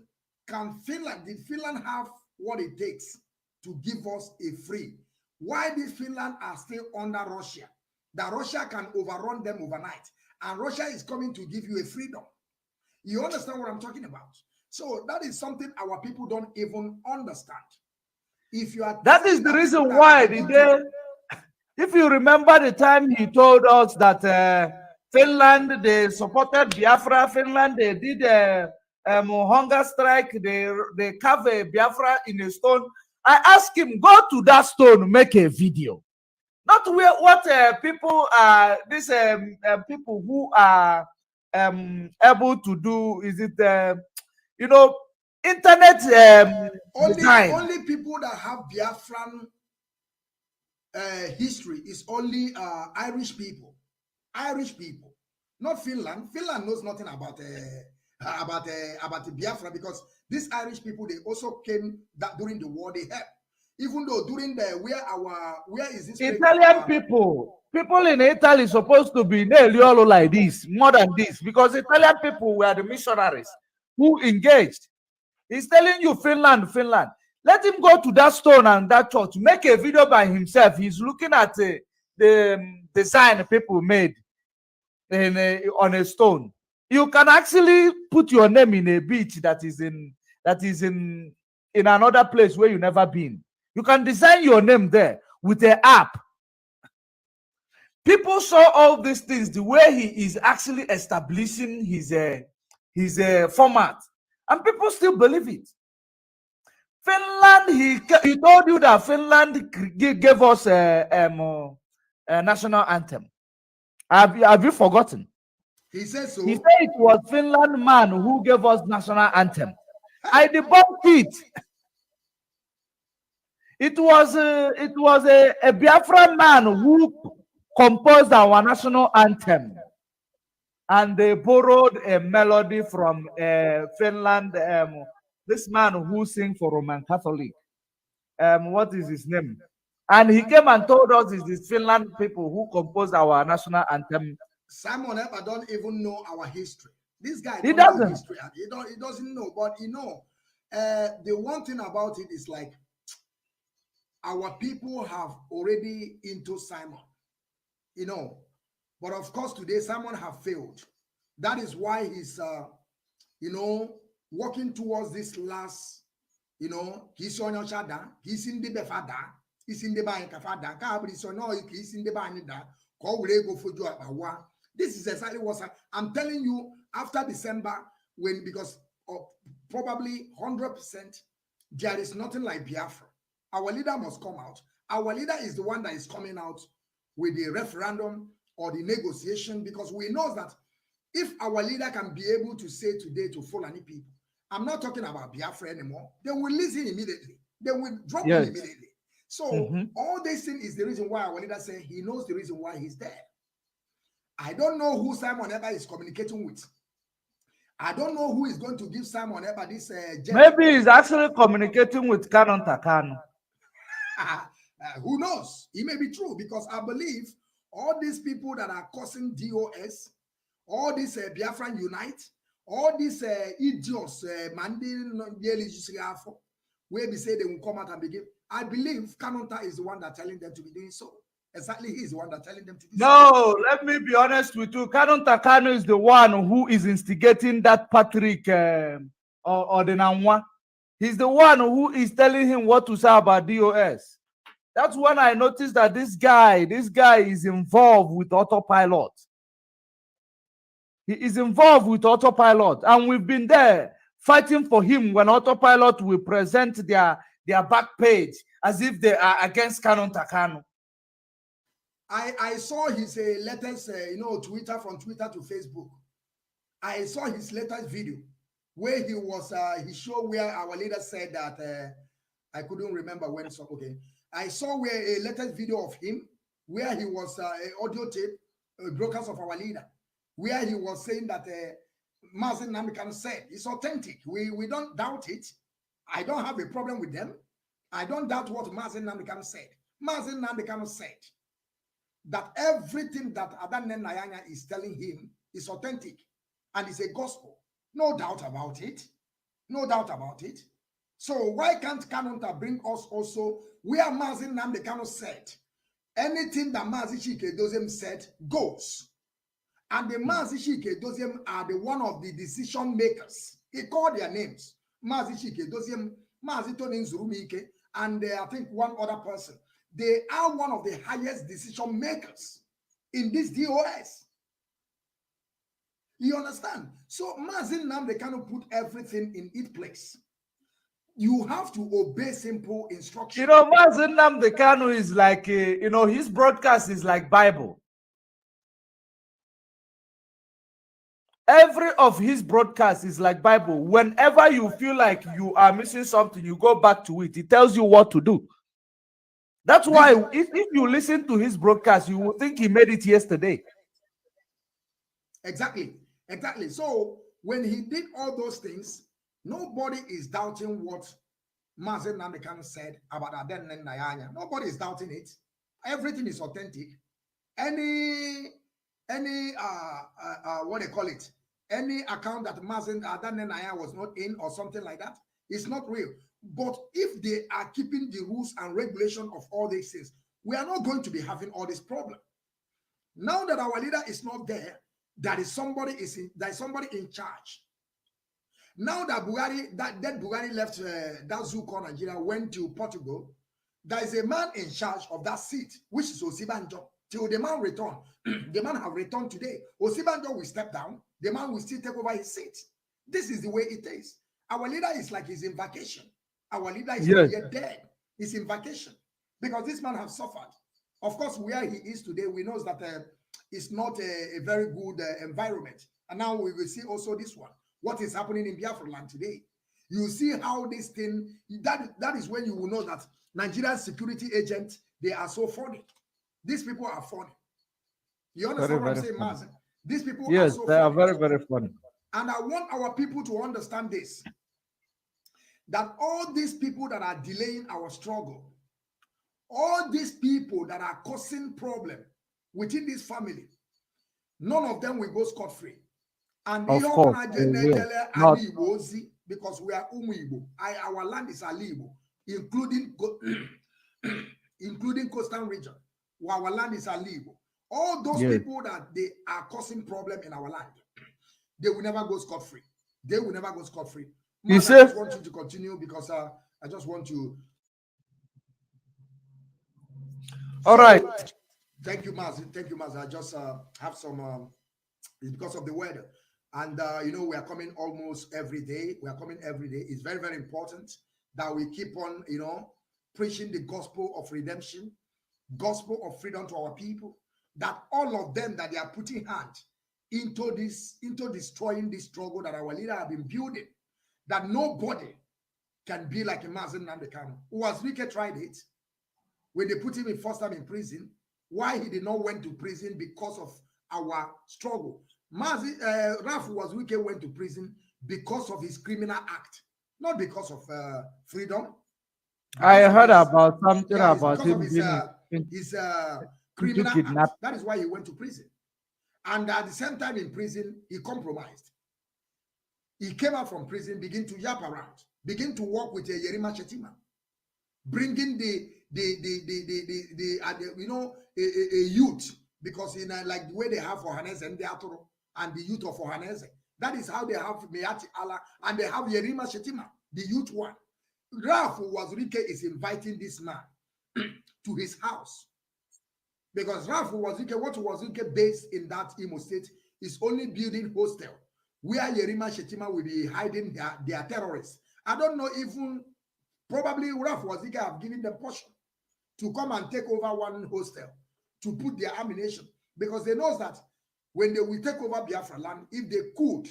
Did Finland have what it takes to give us a free? Why did Finland are still under Russia? That Russia can overrun them overnight. And Russia is coming to give you a freedom. You understand what I'm talking about? So that is something our people don't even understand. If you are, that is the reason why if you remember the time he told us that Finland, they supported Biafra, Finland, they did a hunger strike, they carve a Biafra in a stone. I asked him, go to that stone, make a video. Not what people are, these people who are able to do, is it, you know, internet design. Only people that have Biafran history is only Irish people. Irish people, not Finland. Finland knows nothing about the Biafra, because these Irish people, they also came that during the war they helped. Even though during the where is this Italian people in Italy supposed to be nearly like this, more than this, because Italian people were the missionaries who engaged. He's telling you Finland. Let him go to that stone and that church, make a video by himself. He's looking at the design people made on a stone. You can actually put your name in a beach that is in another place where you've never been. You can design your name there with an app. People saw all these things, the way he is actually establishing his format, and people still believe it. Finland, he told you that Finland gave us a national anthem. Have you forgotten? He said so. He said it was Finland man who gave us national anthem. I debunked it. It was a Biafran man who composed our national anthem, and they borrowed a melody from Finland. This man who sings for Roman Catholic. What is his name? And he came and told us it's the Finland people who composed our national anthem. Simon Epa don't even know our history. This guy He doesn't. know history. He doesn't know. But you know, the one thing about it is like, our people have already into Simon, you know. But of course, today Simon have failed. That is why he's, you know, working towards this last, You know, he's on your shada, he's in the befada, he's in the bank kafada, kabri so no, he's in the banida, go for you. This is exactly what I'm telling you after December, when because of probably 100%, there is nothing like Biafra. Our leader must come out. Our leader is the one that is coming out with the referendum or the negotiation, because we know that if our leader can be able to say today to Fulani people, I'm not talking about Biafra anymore, they will listen immediately. They will drop him immediately. So all this thing is the reason why our leader said he knows the reason why he's there. I don't know who Simon Eba is communicating with. I don't know who is going to give Simon Eba this. Maybe he's actually communicating with Canon Takano. Who knows? It may be true, because I believe all these people that are causing DOS, all these Biafran Unite, all these idiots, where they say they will come out and begin. I believe Kanonta is the one that telling them to be doing so. Exactly, he is the one that telling them to do so. No, let me be honest with you. Canon Takano is the one who is instigating that Patrick or the Namwa. He's the one who is telling him what to say about DOS. That's when I noticed that this guy is involved with autopilot. He is involved with autopilot, and we've been there fighting for him when autopilot will present their back page as if they are against Canon Takano. I saw his latest, Twitter, from Twitter to Facebook. I saw his latest video where he was, he showed where our leader said that, I couldn't remember when, so okay. I saw where a latest video of him where he was, audio tape, brokers of our leader, where he was saying that Mazi Nnamdi said it's authentic. We don't doubt it. I don't have a problem with them. I don't doubt what Mazi Nnamdi said. Mazi Nnamdi said that everything that Adan Nayanya is telling him is authentic and it's a gospel. No doubt about it. No doubt about it. So why can't Kanonta bring us also where Mazi Nnamdi said anything that Mazi Chike Doziem said goes? And the Mazi Chike Doziem are the one of the decision makers. He called their names. Mazi Chike Doziem, Mazi Tony Nzurumike, and I think one other person. They are one of the highest decision makers in this DOS. You understand? So Mazi Nnamdi cannot put everything in its place. You have to obey simple instructions. Mazi Nnamdi is like, his broadcast is like Bible. Every of his broadcasts is like Bible. Whenever you feel like you are missing something, you go back to it. He tells you what to do. That's why if you listen to his broadcast, you will think he made it yesterday. Exactly. So when he did all those things, nobody is doubting what Mazi Nnamdi said about Aden Nayanya. Nobody is doubting it. Everything is authentic. Any what they call it, any account that Mazi Nayanya was not in or something like that, it's not real. But if they are keeping the rules and regulation of all these things, we are not going to be having all this problem. Now that our leader is not there, there is somebody in charge. Now that Buhari left that zoo called Nigeria, went to Portugal, there is a man in charge of that seat, which is Osibanjo. Till the man return, the man have returned today. Osibanjo will step down, the man will still take over his seat. This is the way it is. Our leader is like he's in vacation. Our leader is not yet dead. He's in vacation because this man has suffered. Of course, where he is today, we know that it's not a very good environment. And now we will see also this one. What is happening in Biafran land today? You see how this thing, that is when you will know that Nigerian security agents, they are so funny. These people are funny. You understand what I'm saying, Mazi? These people are so funny. Yes, they are very, very funny. And I want our people to understand this, that all these people that are delaying our struggle, all these people that are causing problem within this family, none of them will go scot-free. And of course, because we are Umuibo. Our land is Alibo, including coastal region. Our land is Alibo. All those people that they are causing problem in our land, they will never go scot-free. They will never go scot-free. I just want you to continue because I just want to. All right. Thank you, Mazi. Thank you, Mazi. I just have some. It's because of the weather, and you know, we are coming almost every day. We are coming every day. It's very, very important that we keep on, you know, preaching the gospel of redemption, gospel of freedom to our people. That all of them that they are putting hand into this, into destroying this struggle that our leader have been building. That nobody can be like a Mazi Nnamdi Kanu, who was wicked tried it when they put him in first time in prison. Why he did not went to prison? Because of our struggle. Mazi Raf was wicked went to prison because of his criminal act, not because of freedom. I heard about something about because him of his criminal act. That is why he went to prison. And at the same time in prison, he compromised. He came out from prison, begin to yap around, begin to work with Yerima Shetima, bringing you know, a youth, because in like the way they have for Hanese and the Atoro and the youth of Hanese, that is how they have Meati Allah and they have Yerima Shetima, the youth one. Raf Wazirike is inviting this man to his house because Raf Wazirike, what Wazirike based in that Imo state is only building hostel where Yerima Shetima will be hiding their terrorists. I don't know, even probably Raf Wazirike have given them portion to come and take over one hostel to put their ammunition because they know that when they will take over Biafra land, if they could,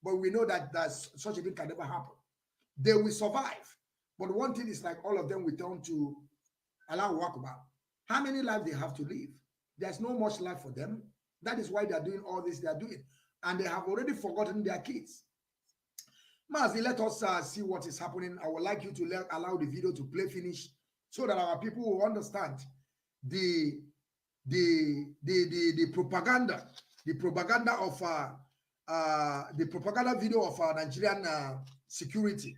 but we know that such a thing can never happen, they will survive. But one thing is like all of them will turn to Allah Akbar. How many lives they have to live? There's no much life for them. That is why they are doing all this they are doing. And they have already forgotten their kids. Mazi, let us see what is happening. I would like you to allow the video to play finish so that our people will understand the propaganda of the propaganda video of Nigerian security,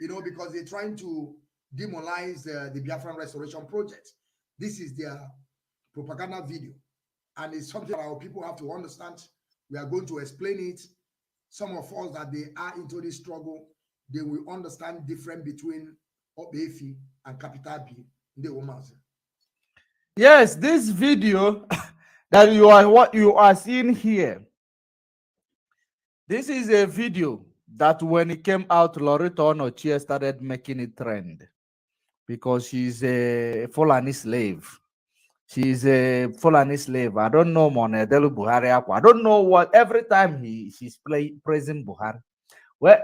you know, because they're trying to demolize the Biafran Restoration Project. This is their propaganda video, and it's something that our people have to understand. We are going to explain it. Some of us that they are into this struggle, they will understand difference between Obefi and Capital B in the woman. Yes, this video that what you are seeing here. This is a video that when it came out, Loretta Onochie started making it trend because she's a Fulani slave. She's a Fulani slave. I don't know Monedelu Buhari. I don't know what. Every time she's praising Buhari. Well,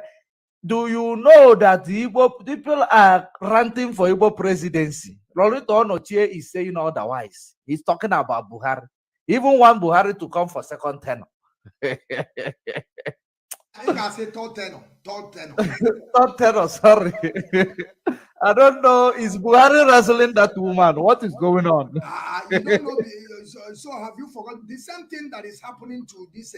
do you know that the Igbo people are ranting for Igbo presidency? Loretta Onochie is saying otherwise. He's talking about Buhari. Even want Buhari to come for second tenure. I think I say third tenor. Third tenor, sorry. I don't know. Is Buhari wrestling that woman? What is going on? You don't know. So have you forgotten the same thing that is happening to this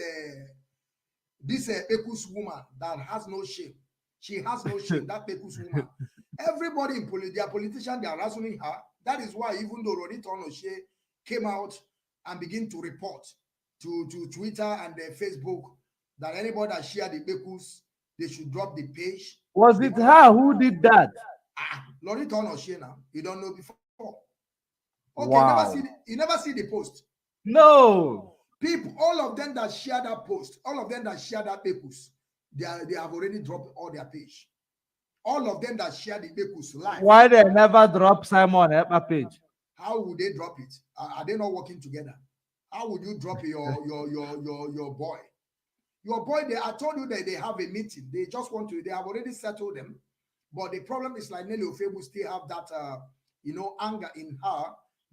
Pekus woman that has no shame? She has no shame. That Pekus woman. Everybody in their politicians, they are wrestling her. That is why even though Loretta Onochie came out and begin to report to Twitter and Facebook that anybody that shared the Pekus, they should drop the page. Was it her who did that? Loretta Onochie now. You don't know before. Okay, wow. You never see the post. No. People, all of them that share that post, all of them that share that Pekus, they have already dropped all their page. All of them that share the Pekus live. Why they never drop Simon at my page? How would they drop it? Are they not working together? How would you drop your boy? Your boy, I told you that they have a meeting. They just want to, they have already settled them. But the problem is like Nelly Ofebu still have that, you know, anger in her.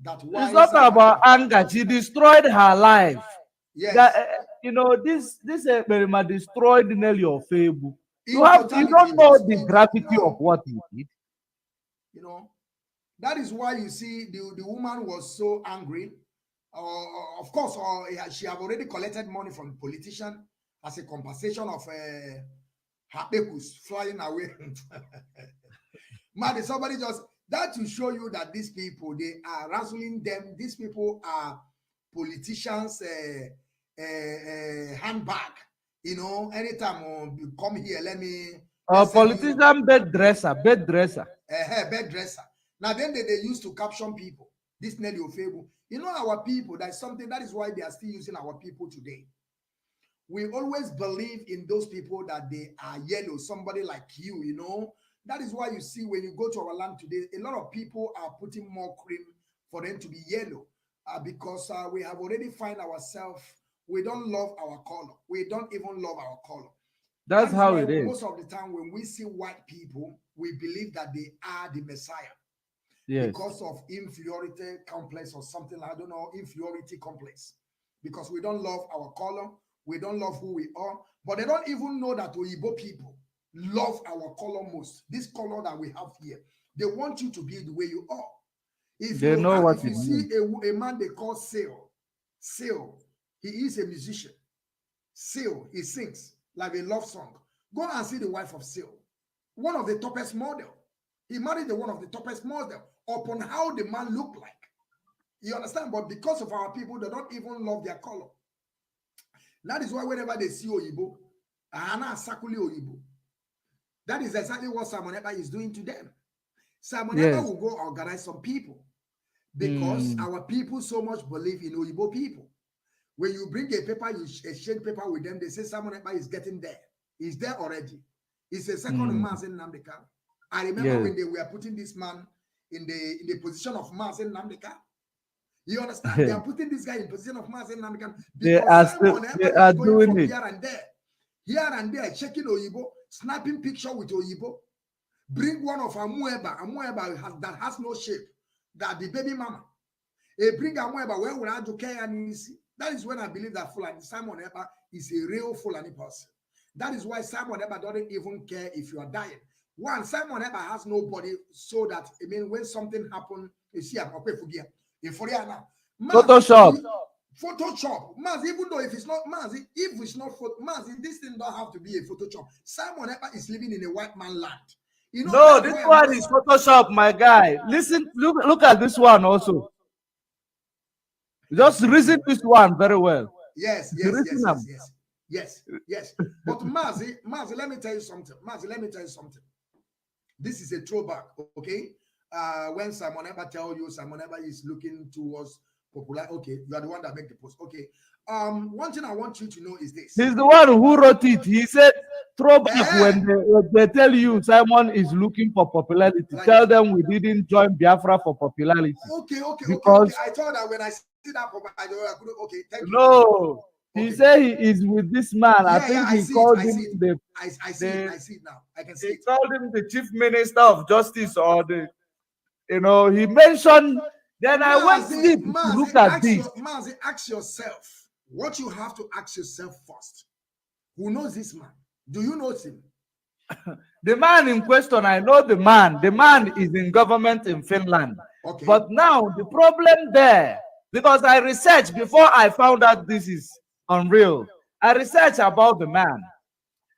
That it's not about anger. She destroyed her life. Yes. That, you know, this experiment destroyed Nelly Ofebu. You don't know the gravity of what he did. You know, that is why you see the woman was so angry. Of course, she have already collected money from the politician as a compensation of her Pekus flying away. Man, somebody just that to show you that these people, they are wrestling them. These people are politicians' handbag. You know, anytime you come here, let me. Politician bed dresser. bed dresser. Now then they used to caption people. This Nelly Ofebu. You know our people, that's something, that is why they are still using our people today. We always believe in those people that they are yellow, somebody like you, you know. That is why you see when you go to our land today, a lot of people are putting more cream for them to be yellow because we have already find ourselves, we don't love our color. We don't even love our color. That's how it is. Most of the time when we see white people, we believe that they are the Messiah. Yes. Because of inferiority complex or something, I don't know, inferiority complex. Because we don't love our color, we don't love who we are, but they don't even know that Oyibo people love our color most. This color that we have here, they want you to be the way you are. If they you know what if you see a man they call Seal, he is a musician. Seal, he sings like a love song. Go and see the wife of Seal, one of the toppest model. He married the one of the toppest model upon how the man looked like. You understand? But because of our people, they don't even love their color. That is why whenever they see Oyibo, Sakuli Oyibo, that is exactly what Simon Ekpa is doing to them. Simon Ekpa will go organize some people because our people so much believe in Oyibo people. When you bring a paper, you exchange paper with them, they say Simon Ekpa is getting there. He's there already. He's a second Mazi Nnamdi Kanu. I remember when they were putting this man in the position of Mazi Nnamdi Kanu. You understand? They are putting this guy in position of Mazi Nnamdi Kanu because Simon Ekpa is going from here and there, checking Oyibo, snapping picture with Oyibo. Bring one of Amueba that has no shape, that the baby mama. Bring Amueba where we have to care and see. That is when I believe that Simon Ekpa is a real Fulani person. That is why Simon Ekpa doesn't even care if you are dying. One, Simon Ekpa has nobody, so that I mean when something happens, you see Photoshop. Mazi, even though if it's not Mazi, Mazi, this thing don't have to be a Photoshop. Simon Ekpa is living in a white man land. You know, no, this one is Photoshop, my guy. Listen, look at this one also. Just reason this one very well. Yes. But Mazi, let me tell you something. This is a throwback, okay? When Simon Ekpa tell you Simon Ekpa is looking towards popular, okay, you are the one that make the post, okay. One thing I want you to know is this. He's the one who wrote it. He said, throwback when they tell you Simon is looking for popularity. Like, tell them we didn't join Biafra for popularity. Okay. Because I thought that when I see that, I could, okay, thank you. No. He said he is with this man. I think he called him I see it now. I can see it. He called him the chief minister of justice or the, you know, he mentioned. Then I went deep to look at this. Mazi, ask yourself what you have to ask yourself first. Who knows this man? Do you know him? The man in question, I know the man. The man is in government in Finland. Okay. But now the problem there, because I researched before I found out this is unreal. I researched about the man.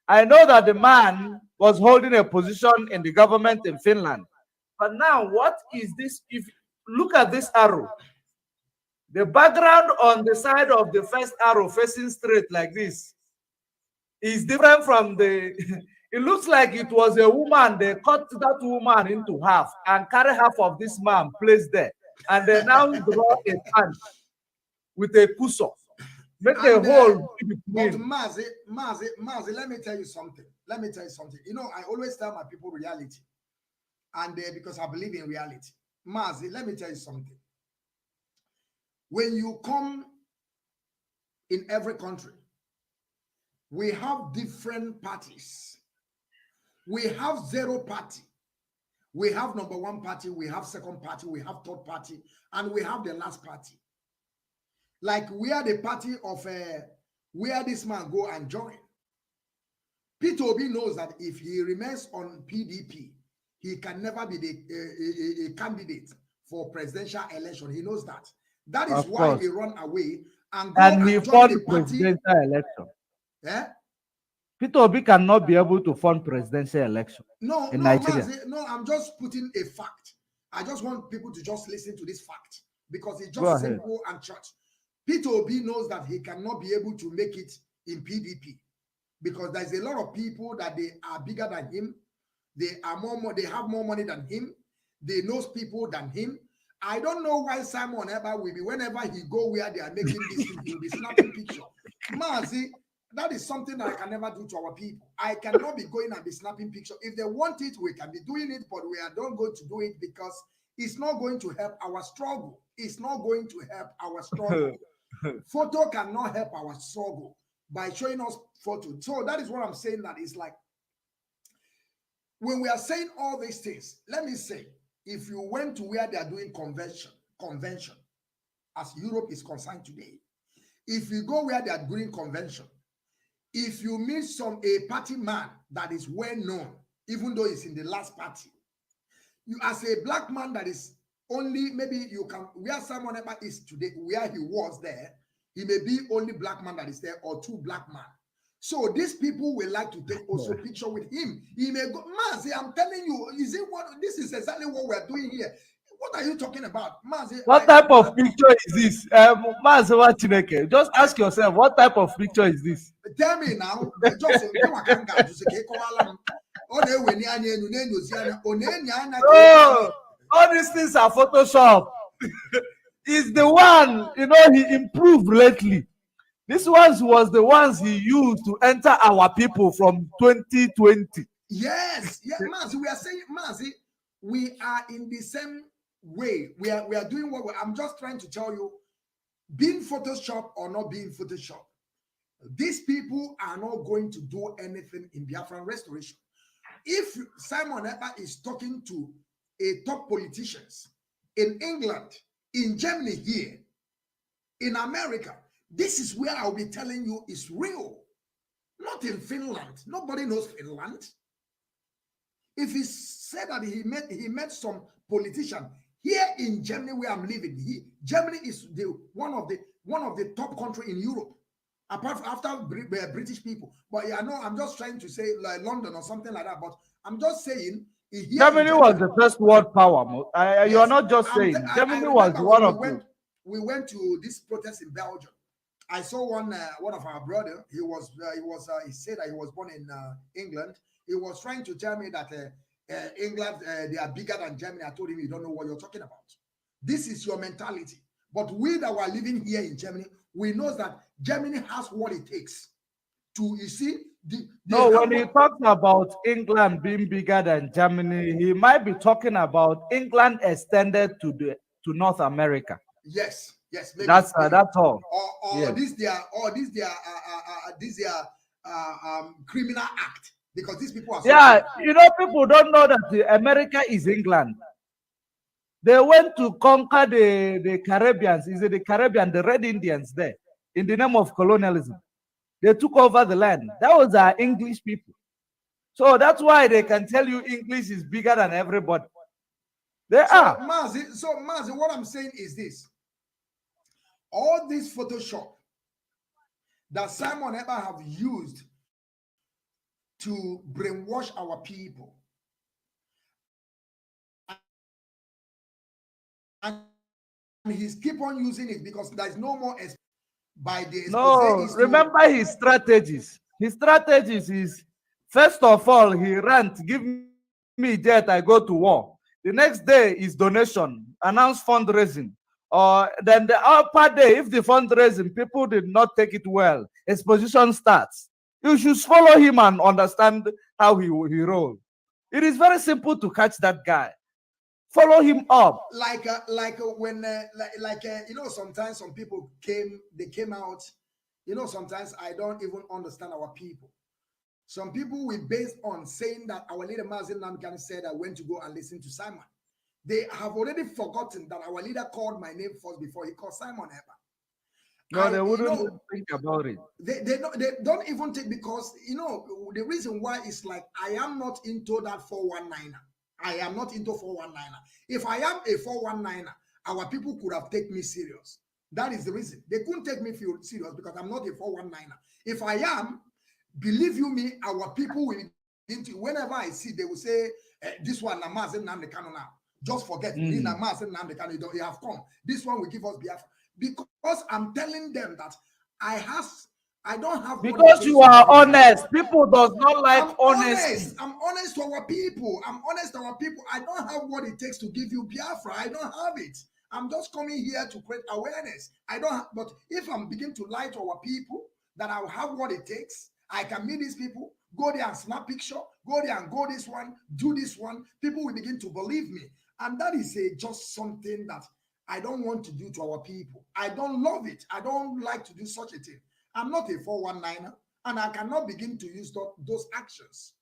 I know that the man was holding a position in the government in Finland. But now, what is this? If look at this arrow, the background on the side of the first arrow facing straight like this is different from the. It looks like it was a woman. They cut that woman into half and carry half of this man placed there, and they now draw a punch with a cushion. Make a hole. But Mazi, let me tell you something. You know, I always tell my people reality. And because I believe in reality. Mazi, let me tell you something. When you come in every country, we have different parties. We have zero party. We have number one party, we have second party, we have third party, and we have the last party. Like we are the party of where this man go and join. Peter Obi knows that if he remains on PDP, he can never be a candidate for presidential election. He knows that. That is why he run away and go and he join the fund party. Presidential election. Yeah? Peter Obi cannot be able to fund presidential election in Nigeria. No, I'm just putting a fact. I just want people to just listen to this fact because it's just simple and church. Peter Obi knows that he cannot be able to make it in PDP because there's a lot of people that they are bigger than him. They are they have more money than him. They know people than him. I don't know why Simon Eber will be, whenever he go where they are making this thing, he will be snapping picture. Mazi, that is something that I can never do to our people. I cannot be going and be snapping picture. If they want it, we can be doing it, but we are not going to do it because it's not going to help our struggle. It's not going to help our struggle. Photo cannot help our struggle by showing us photo. So that is what I'm saying, that it's like, when we are saying all these things, let me say, if you went to where they are doing convention, as Europe is concerned today, if you go where they are doing convention, if you meet a party man that is well known, even though it's in the last party, you as a black man that is only, maybe you can, where Simon Eber is today, where he was there, he may be only black man that is there, or two black men. So these people will like to take also picture with him. He may go, Mazi, I'm telling you, is it what this is exactly what we're doing here? What are you talking about, Mazi? What type of picture is this? Mazi, just ask yourself, what type of picture is this? Tell me now. Oh, all these things are Photoshop. Is the one, you know, he improved lately. This was the ones he used to enter our people from 2020. Yes, Mazi, we are saying, Mazi, we are in the same way. We are doing what I'm just trying to tell you, being Photoshop or not being Photoshop, these people are not going to do anything in Biafran restoration. If Simon Eber is talking to a top politicians in England, in Germany here, in America, this is where I'll be telling you is real. Not in Finland. Nobody knows Finland. If he said that he met some politician here in Germany where I'm living, Germany is one of the top country in Europe, apart after British people. But yeah, no, I'm just trying to say like London or something like that. But I'm just saying Germany was the first world power. Yes, you are not just saying Germany was one of them. We went to this protest in Belgium. I saw one of our brother. He said that he was born in England. He was trying to tell me that England they are bigger than Germany. I told him, you don't know what you're talking about. This is your mentality. But we that were living here in Germany, we know that Germany has what it takes to, you see. When he talks about England being bigger than Germany, he might be talking about England extended to North America. Yes, maybe, that's all. Or yes. this criminal act, because these people are people don't know that America is England. They went to conquer the Caribbeans. Is it the Caribbean, the Red Indians there, in the name of colonialism? They took over the land. That was our English people. So that's why they can tell you English is bigger than everybody. Mazi, what I'm saying is this. All this Photoshop that Simon Eber have used to brainwash our people, and he's keep on using it because there's no more by the remember his strategies. His strategies is, first of all, he rant, give me jet, I go to war. The next day is donation, announce fundraising. Then the upper day, if the fundraising, people did not take it well, exposition starts. You should follow him and understand how he rolls. It is very simple to catch that guy. Follow him up. When you know, sometimes some people came out, you know, sometimes I don't even understand our people. Some people we based on saying that our leader Mazi Namkan said I went to go and listen to Simon. They have already forgotten that our leader called my name first before he called Simon Eber. No, they wouldn't think about it. They don't even think, because you know the reason why is like I am not into that 419er. I am not into 419er. If I am a 419er, our people could have taken me serious. That is the reason. They couldn't take me serious because I'm not a 419er. If I am, believe you me, our people will, whenever I see, they will say, this one, Mazi Namdekano now. Just forget, Mazi Namdekano, you have come. This one will give us Biafra. Because I'm telling them that I I don't have because you are honest. People does not like honesty. I'm honest to our people. I'm honest to our people. I don't have what it takes to give you Biafra. I don't have it. I'm just coming here to create awareness. I don't have, but if I'm beginning to lie to our people that I'll have what it takes, I can meet these people, go there and snap picture, go there and go this one, do this one, people will begin to believe me. And that is just something that I don't want to do to our people. I don't love it. I don't like to do such a thing. I'm not a 419er, and I cannot begin to use those actions.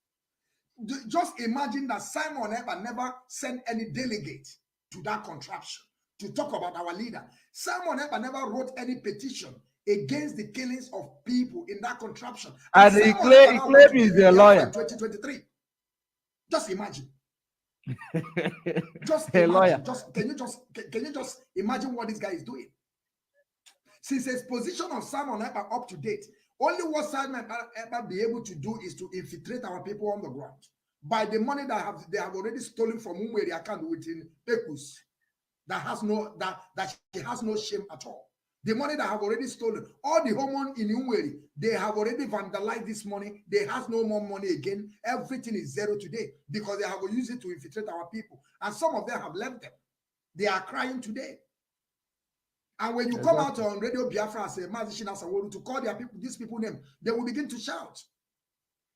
Just imagine that Simon Ekpa never sent any delegate to that contraption to talk about our leader. Simon Ekpa never wrote any petition against the killings of people in that contraption. And he claimed he's a lawyer. 2023. Just imagine. Just a imagine. Lawyer. Can you just imagine what this guy is doing? Since exposition of Simon Ekpa up to date, only what Simon Ekpa be able to do is to infiltrate our people on the ground by the money that they have already stolen from Umweri account within Pekus that she has no shame at all. The money that have already stolen, all the hormone in Umweri, they have already vandalized this money. They has no more money again. Everything is zero today because they have used it to infiltrate our people. And some of them have left them. They are crying today. And when you come out on Radio Biafra and say Mazi to call their people, these people name, they will begin to shout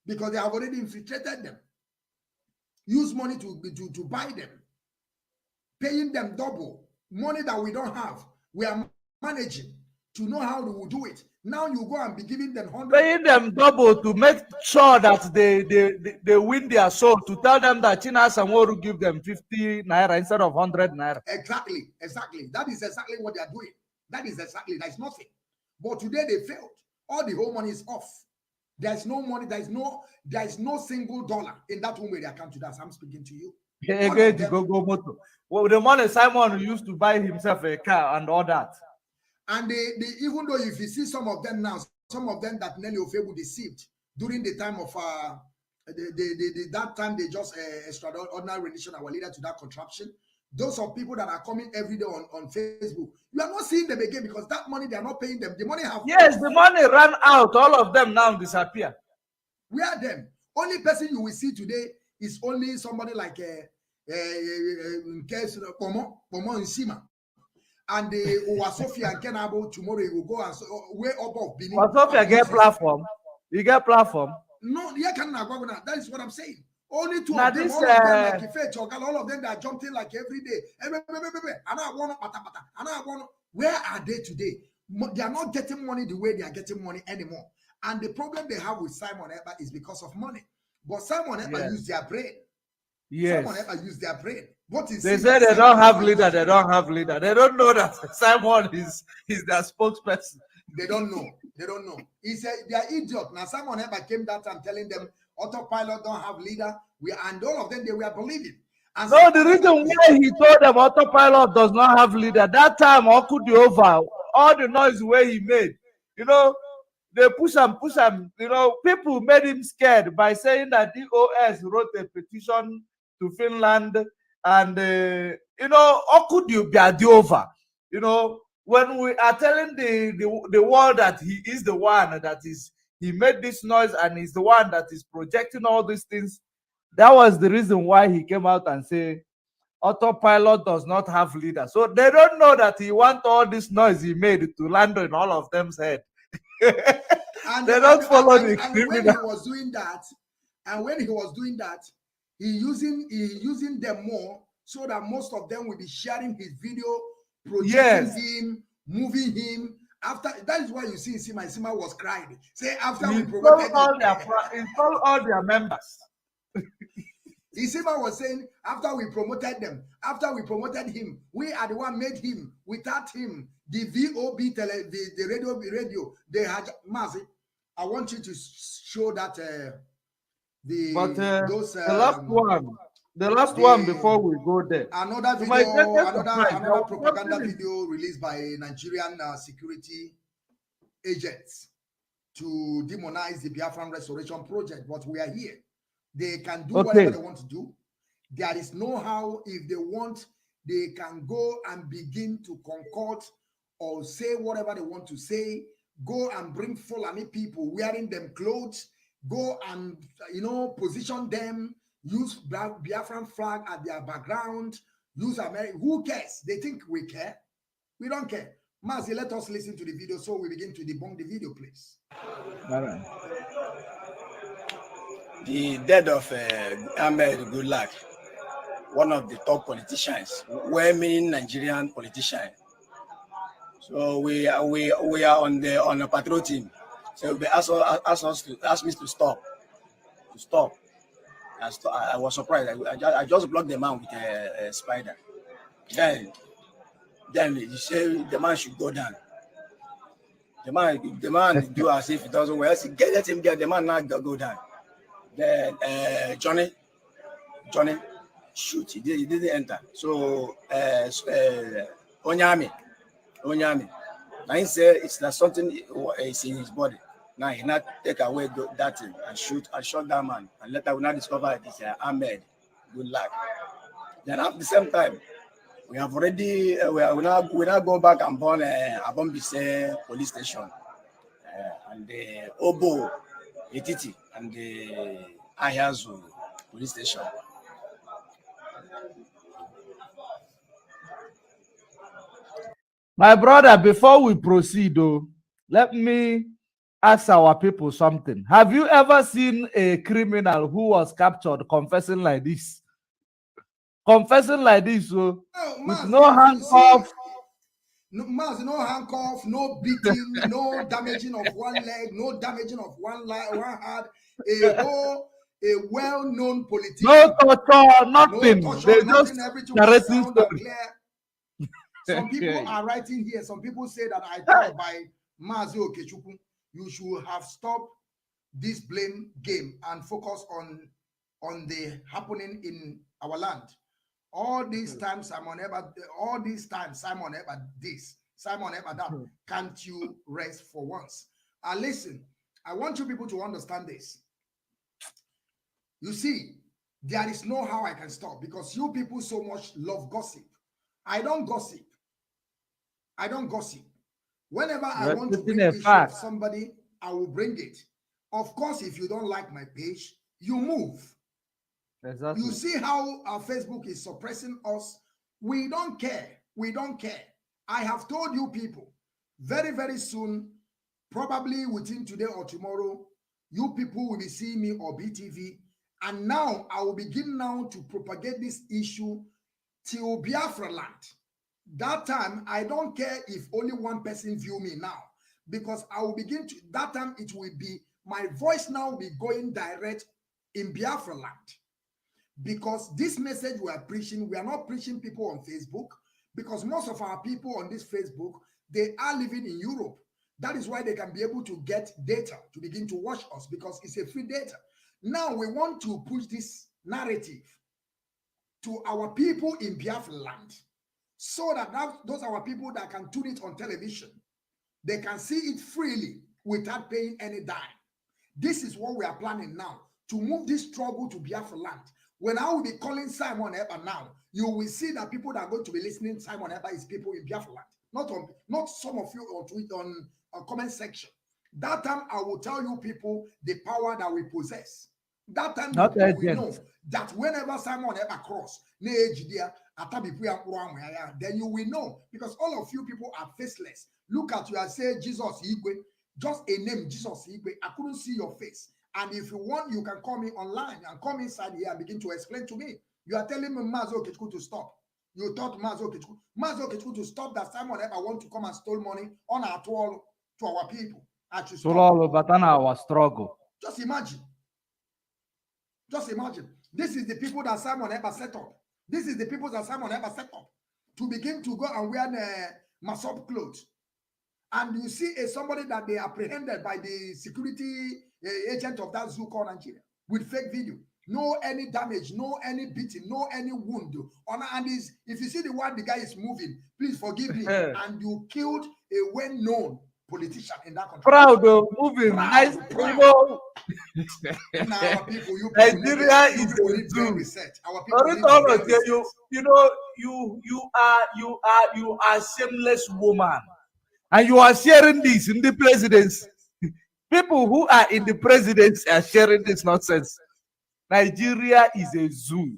because they have already infiltrated them. Use money to buy them, paying them double money that we don't have. We are managing to know how we will do it. Now you go and be giving them 100. Paying them double to make sure that they win their soul, to tell them that China Sanworu give them 50 naira instead of 100 naira. Exactly. That is exactly what they are doing. There's nothing. But today they failed. All the whole money is off. There's no money, there's no single dollar in that Umweri account today as I'm speaking to you. Well, the money Simon used to buy himself a car and all that. And even though if you see some of them now, some of them that Nelly Ofebu deceived during the time of that time they just extraordinary rendition our leader to that contraption. Those of people that are coming every day on Facebook, you are not seeing them again because that money they are not paying them. The money have the money ran out. All of them now disappear. Where are them? Only person you will see today is only somebody like in case Pomo Nsima. And the Owasofia and Kenabo tomorrow you will go and way up of Benin. Owasofia get platform. You get platform. No, that is what I'm saying. Only two of them, all of them like Ife Chogal, all of them that are jumping like every day. Where are they today? They are not getting money the way they are getting money anymore. And the problem they have with Simon Ekpa is because of money. But Simon Ekpa used their brain. Yes. Simon Ekpa used their brain. What is they say they don't have leader, they don't have leader. They don't know that Simon is their spokesperson. They don't know. He said they are idiot. Now Simon Ekpa came that time telling them autopilot don't have leader. And all of them they were believing. And no, the reason why he told them autopilot does not have leader, that time over all the noise where he made, they push him, people made him scared by saying that DOS wrote a petition to Finland and Okudu Biadiova, when we are telling the world that he is the one that he made this noise and he's the one that is projecting all these things. That was the reason why he came out and said autopilot does not have leader. So they don't know that he wants all this noise he made to land in all of them's head. And they don't follow the criminal. When he was doing that, he using them more so that most of them will be sharing his video, projecting him, moving him. After that is why you see Sima was crying. Say after we promoted all their members. Isima was saying after we promoted them, after we promoted him, we are the one made him. Without him, the VOB the radio they had Mazi. I want you to show that the last one before we go there. Another video, another propaganda video released by Nigerian security agents to demonize the Biafran Restoration Project. But we are here. They can do whatever they want to do. There is no how. If they want, they can go and begin to concord or say whatever they want to say. go and bring Fulani people wearing them clothes, go and, position them, use Biafran flag at their background, use America. Who cares? They think we care. We don't care. Mazi, let us listen to the video so we begin to debunk the video, please. All right. The death of Ahmed Goodluck, one of the top politicians, well-meaning Nigerian politician. So we are on a patrol team. So they asked me to stop. I was surprised. I just blocked the man with a spider. Then you say the man should go down. The man do as if it doesn't work. Let him get the man not go down. Then Johnny shoot. He didn't enter. So Onyami. Now he said it's that something is in his body. Now he not take away that thing and shot that man. And later we now discover it is Ahmed Goodluck. Then at the same time, we have already we now go back and burn Abombise police station and the Obo Etiti and the Ayazu police station. My brother, before we proceed, let me ask our people something. Have you ever seen a criminal who was captured confessing like this? Confessing like this, with no handcuff. No handcuff, no beating, no damaging of one leg, no damaging of one hand. A well-known politician. No torture, nothing. No torture, They nothing, just everything was sound and clear. Some people Okay. are writing here. Some people say that I thought by Mazi Okechukwu, you should have stopped this blame game and focus on the happening in our land. All these times Simon Eber this, Simon Eber that. Can't you rest for once? Listen, I want you people to understand this. You see, there is no how I can stop because you people so much love gossip. I don't gossip. Whenever I want to bring an issue of somebody, I will bring it. Of course, if you don't like my page, you move. Exactly. You see how our Facebook is suppressing us? We don't care. I have told you people, very, very soon, probably within today or tomorrow, you people will be seeing me or BTV. And now I will begin now to propagate this issue till Biafra land. That time, I don't care if only one person view me now, because I will begin to, that time it will be, my voice now will be going direct in Biafra land. Because this message we are preaching, we are not preaching people on Facebook, because most of our people on this Facebook, they are living in Europe. That is why they can be able to get data to begin to watch us, because it's a free data. Now we want to push this narrative to our people in Biafra land, so that those are our people that can tune it on television. They can see it freely without paying any dime. This is what we are planning now, to move this struggle to Biafra land. When I will be calling Simon Eber now, you will see that people that are going to be listening to Simon Eber is people in Biafra land, not some of you on Twitter, on a comment section. That time I will tell you people the power that we possess. That time we know that whenever Simon Eber cross, then you will know, because all of you people are faceless. Look at you and say Jesus Igwe, just a name, Jesus Igwe. I couldn't see your face. And if you want, you can call me online and come inside here and begin to explain to me. You are telling me Mazi Okechukwu to stop. You thought Mazi Okechukwu to stop that Simon Eber want to come and stole money on our toll to our people. But on our struggle. Just imagine. This is the people that Simon Eber set up. This is the people that Simon Eber set up to begin to go and wear the Masop clothes. And you see somebody that they apprehended by the security agent of that zoo called Nigeria with fake video. No any damage, no any beating, no any wound. And if you see the way the guy is moving, please forgive me. And you killed a well-known politician in that country. Proud of moving, nice people. Now, people, Nigeria is need brain reset. Our people you are a shameless woman. And you are sharing this in the presidency. People who are in the presidency are sharing this nonsense. Nigeria is a zoo.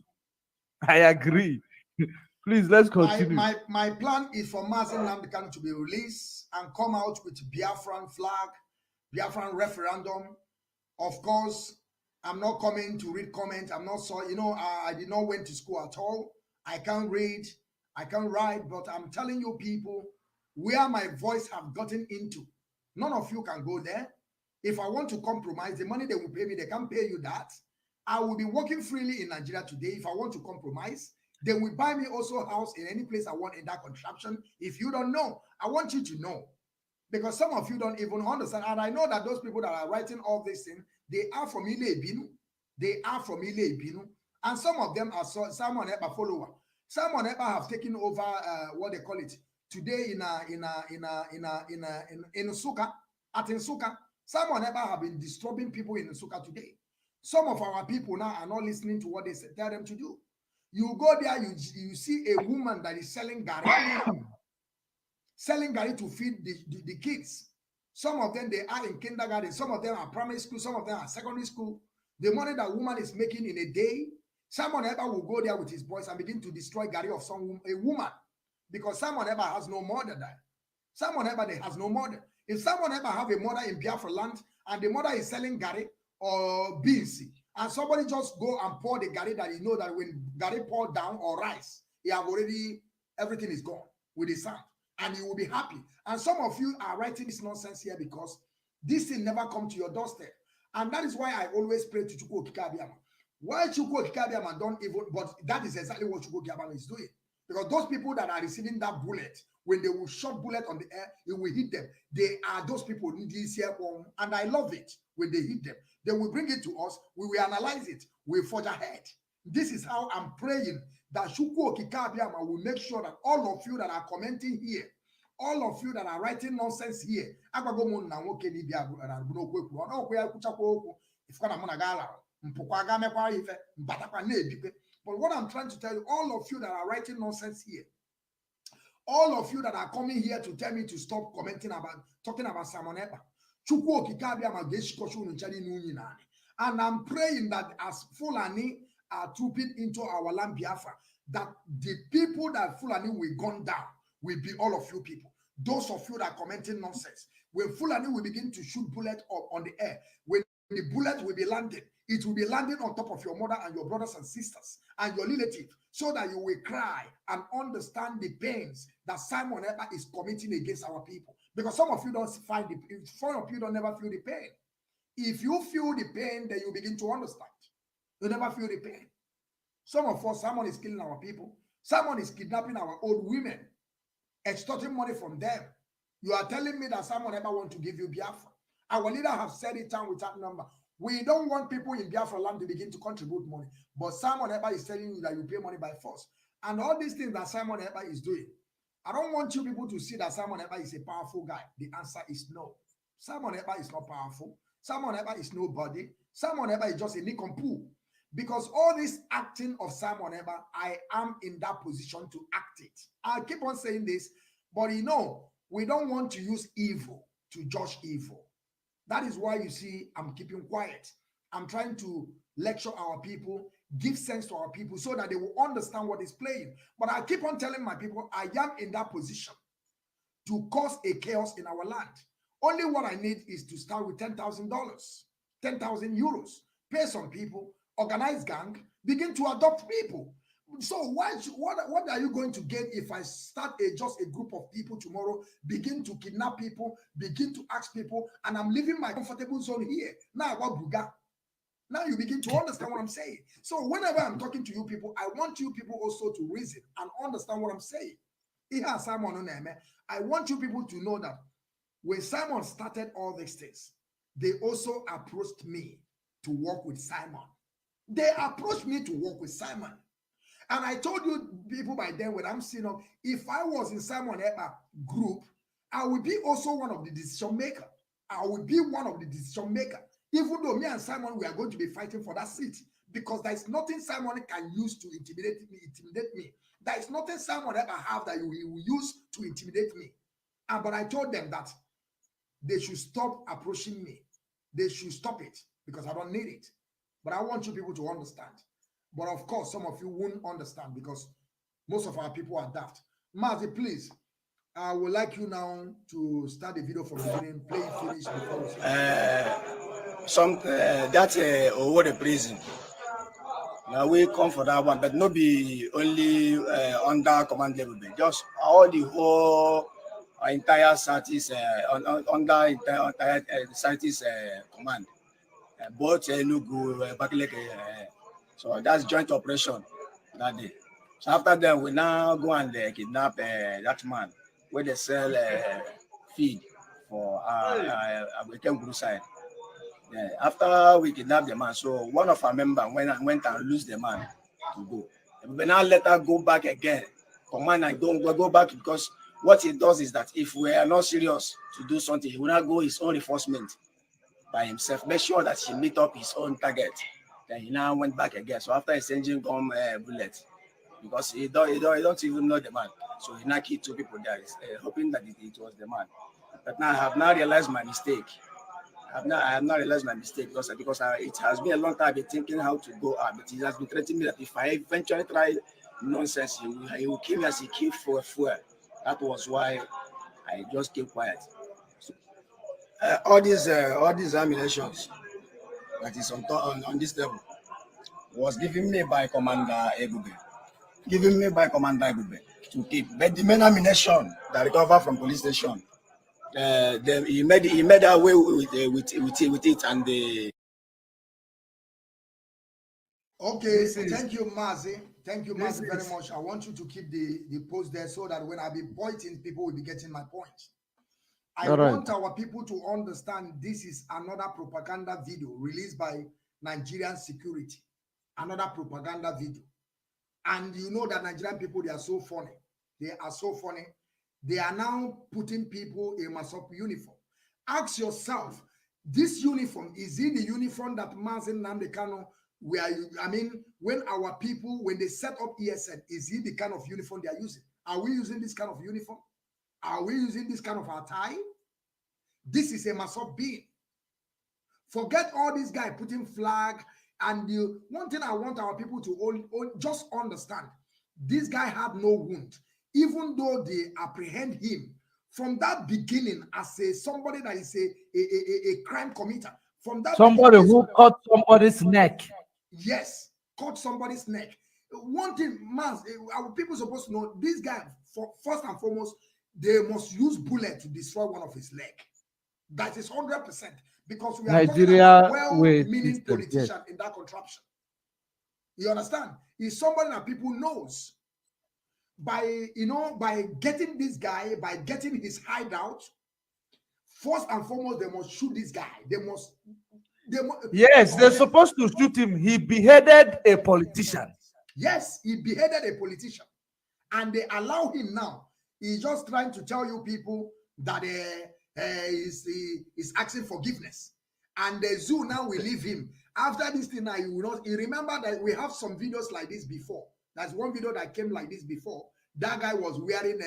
I agree. Please, let's continue. My plan is for Mazi Nnamdi to be released and come out with Biafran flag, Biafran referendum. Of course, I'm not coming to read comments. I'm not so, I did not went to school at all. I can't read, I can't write, but I'm telling you people where my voice have gotten into. None of you can go there. If I want to compromise, the money they will pay me, they can't pay you that. I will be working freely in Nigeria today. If I want to compromise, they will buy me also a house in any place I want in that contraption. If you don't know, I want you to know. Because some of you don't even understand. And I know that those people that are writing all this thing, they are from Ile Ibinu. They are from Ile Ibinu. And some of them are Simon Ekpa follower. Simon Ekpa have taken over what they call it today in Nsukka. At Nsukka, Simon Ekpa have been disturbing people in Nsukka today. Some of our people now are not listening to what they tell them to do. You go there, you see a woman that is selling gari, to feed the kids. Some of them, they are in kindergarten. Some of them are primary school. Some of them are secondary school. The money that woman is making in a day, Simon Ekpa will go there with his boys and begin to destroy gari of a woman. Because Simon Ekpa has no mother there. Simon Ekpa has no mother. If Simon Ekpa have a mother in Biafra land and the mother is selling gari or beans, and somebody just go and pour the gari that you know that when gari pour down or rice, you have already, everything is gone with the sand. And you will be happy. And some of you are writing this nonsense here because this thing never come to your doorstep. And that is why I always pray to Chukwu Okike Abiama. Why Chukwu Okike Abiama don't even, but that is exactly what Chukwu Okike Abiama is doing. Because those people that are receiving that bullet, when they will shot bullet on the air, it will hit them. They are those people who need this here, and I love it when they hit them. They will bring it to us, we will analyze it, we forge ahead. This is how I'm praying that Chukwu Okike Abiama will make sure that all of you that are commenting here, all of you that are writing nonsense here, but what I'm trying to tell you, all of you that are writing nonsense here, all of you that are coming here to tell me to stop commenting about, talking about Simon Ekpa, and I'm praying that as Fulani are trooping into our land Biafra, that the people that Fulani will gun down will be all of you people. Those of you that are commenting nonsense. When Fulani will begin to shoot bullets on the air, when the bullet will be landed, it will be landing on top of your mother and your brothers and sisters and your relative, so that you will cry and understand the pains that Simon Ekpa is committing against our people. Because some of you don't find some of you don't never feel the pain. If you feel the pain, then you begin to understand. You never feel the pain. Some of us, someone is killing our people. Someone is kidnapping our old women, extorting money from them. You are telling me that someone ever want to give you Biafra. Our leader have said it down with that number. We don't want people in Biafra land to begin to contribute money. But Simon Ekpa is telling you that you pay money by force. And all these things that Simon Ekpa is doing, I don't want you people to see that Simon Ekpa is a powerful guy. The answer is no. Simon Ekpa is not powerful. Simon Ekpa is nobody. Simon Ekpa is just a nincompoop. Because all this acting of Simon Ekpa, I am in that position to act it. I keep on saying this, but you know, we don't want to use evil to judge evil. That is why you see I'm keeping quiet. I'm trying to lecture our people, give sense to our people so that they will understand what is playing. But I keep on telling my people, I am in that position to cause a chaos in our land. Only what I need is to start with $10,000, 10,000 euros, pay some people, organize gang, begin to adopt people. So what are you going to get if I start just a group of people tomorrow, begin to kidnap people, begin to ask people, and I'm leaving my comfortable zone here? Now what buga? Now you begin to understand what I'm saying. So whenever I'm talking to you people, I want you people also to reason and understand what I'm saying. I want you people to know that when Simon started all these things, they also approached me to work with Simon. They approached me to work with Simon. And I told you people by then, when I'm seeing up, if I was in Simon Ekpa group, I would be also one of the decision maker. I would be one of the decision maker. Even though me and Simon, we are going to be fighting for that seat, because there is nothing Simon can use to intimidate me. There is nothing Simon Ekpa have that he will use to intimidate me. But I told them that they should stop approaching me. They should stop it because I don't need it. But I want you people to understand. But of course, some of you won't understand because most of our people are daft. Mazi, please, I would like you now to start the video from the beginning, play it finish before we that's over the prison. Now we come for that one, but not be only under command level, just all the whole entire Southeast under entire Southeast command, both Enugu, Bakileke. So that's joint operation that day. So after that, we now go and kidnap that man where they sell feed for American Guru side. Yeah, after we kidnapped the man, so one of our members went and lose the man to go. We now let her go back again. Command and go back because what he does is that if we are not serious to do something, he will not go his own reinforcement by himself. Make sure that he meet up his own target. Then he now went back again. So after exchanging gun bullets, because he don't even know the man, so he now killed 2 people there, hoping that it was the man. But now I have now realized my mistake. I have not realized my mistake because it has been a long time I've been thinking how to go out. But he has been threatening me that if I eventually try nonsense, he will kill me as he killed for a fool. That was why I just kept quiet. So, all these ammunitions that is on this level was given me by Commander Ebube. To keep. But the main ammunition that recovered from police station, then he made away with it and the. Okay, thank you, Mazi. Thank you, Mazi, very much. I want you to keep the post there so that when I be pointing, people will be getting my point. I want our people to understand this is another propaganda video released by Nigerian security. Another propaganda video. And you know that Nigerian people, they are so funny. They are so funny. They are now putting people in Masop uniform. Ask yourself, this uniform, is it the uniform that Mazi Nandekano, when our people, when they set up ESN, is it the kind of uniform they are using? Are we using this kind of uniform? Are we using this kind of attire? This is a Masop being. Forget all these guys putting flag. And the one thing I want our people to just understand, this guy had no wound. Even though they apprehend him from that beginning as somebody that is a crime committer. From that somebody who cut somebody's neck. Yes, cut somebody's neck. One thing, our people supposed to know, this guy, first and foremost, they must use bullet to destroy one of his leg. That is 100%. Because we are Nigeria talking about well-meaning politician in that contraption. You understand? He's somebody that people knows. By getting this guy, by getting his hideout, first and foremost, they must shoot this guy. Yes, they're supposed to shoot him. He beheaded a politician. Yes, he beheaded a politician. And they allow him now. He's just trying to tell you people that is asking forgiveness. And the zoo now will leave him. After this thing now, you remember that we have some videos like this before. That's one video that came like this before. That guy was wearing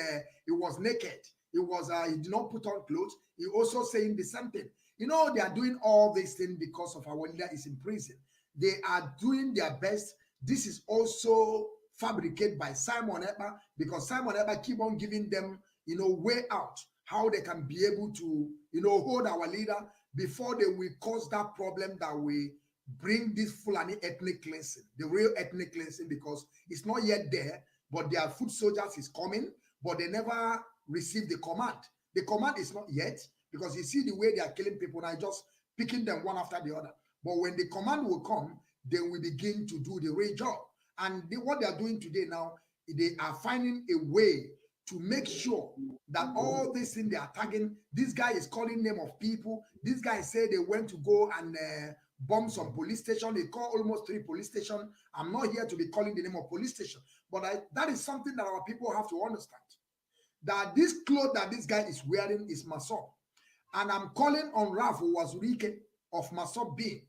he was naked. He did not put on clothes. He also saying the same thing. You know, they are doing all these things because of our leader is in prison. They are doing their best. This is also fabricated by Simon Ekpa, because Simon Ekpa keep on giving them, way out, how they can be able to, hold our leader before they will cause that problem that we bring this Fulani ethnic cleansing, the real ethnic cleansing, because it's not yet there, but their foot soldiers is coming, but they never received the command. The command is not yet, because you see the way they are killing people now, just picking them one after the other. But when the command will come, they will begin to do the real job. And what they are doing today now, they are finding a way to make sure that all this thing they are tagging, this guy is calling name of people. This guy said they went to go and bomb some police station. They call almost 3 police stations. I'm not here to be calling the name of police station, but that is something that our people have to understand. That this clothes that this guy is wearing is Masop. And I'm calling on Rafu Wazurike of Masop being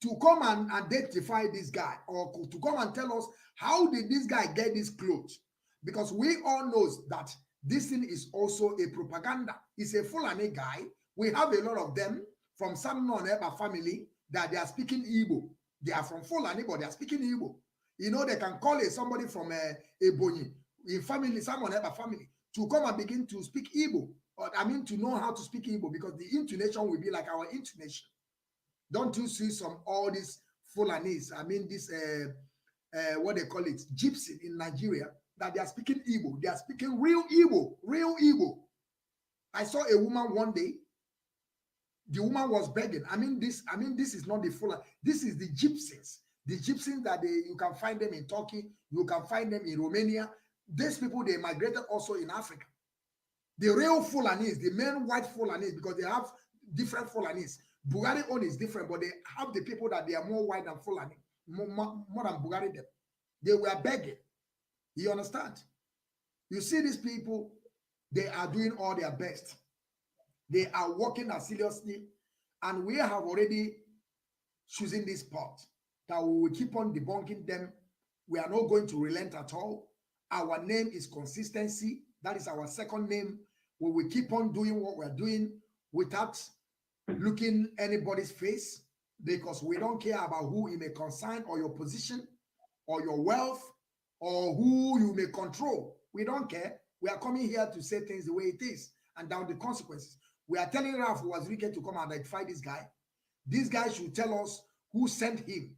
to come and identify this guy, or to come and tell us how did this guy get these clothes. Because we all know that This thing is also a propaganda. It's a Fulani guy. We have a lot of them from some non-Eba family that they are speaking Igbo. They are from Fulani, but they are speaking Igbo. You know, they can call somebody from Ebonyi, in family, someone Eba family, to come and begin to speak Igbo. Or, I mean, to know how to speak Igbo, because the intonation will be like our intonation. Don't you see all these Fulanis? I mean, this, what they call it, gypsy in Nigeria, that they are speaking Igbo. They are speaking real Igbo, real Igbo. I saw a woman one day. The woman was begging. This is not the Fulani. This is the gypsies. The gypsies that you can find them in Turkey. You can find them in Romania. These people, they migrated also in Africa. The real Fulanis, the main white Fulanis, because they have different Fulanis. Bulgari own is different, but they have the people that they are more white than Fulani, more than Bulgari them. They were begging. You understand? You see these people, they are doing all their best. They are working as seriously, and we have already chosen this part that we will keep on debunking them. We are not going to relent at all. Our name is consistency. That is our second name. We will keep on doing what we're doing without looking anybody's face, because we don't care about who you may consign, or your position, or your wealth, or who you may control. We don't care. We are coming here to say things the way it is and down the consequences. We are telling Ralph Wazirike to come and identify this guy. This guy should tell us who sent him.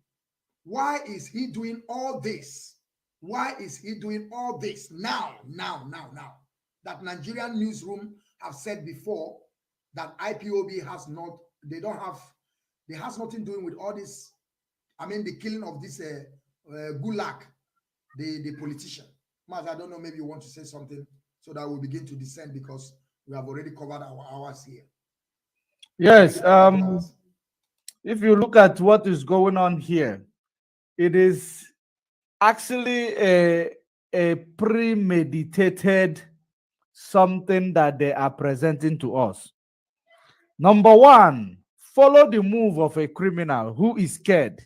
Why is he doing all this? Why is he doing all this now? That Nigerian newsroom have said before that IPOB has nothing doing with all this. I mean, the killing of this Gulag, the politician. Mazi, I don't know, maybe you want to say something so that we'll begin to descend, because we have already covered our hours here. Yes. If you look at what is going on here, it is actually a premeditated something that they are presenting to us. Number one, follow the move of a criminal who is scared.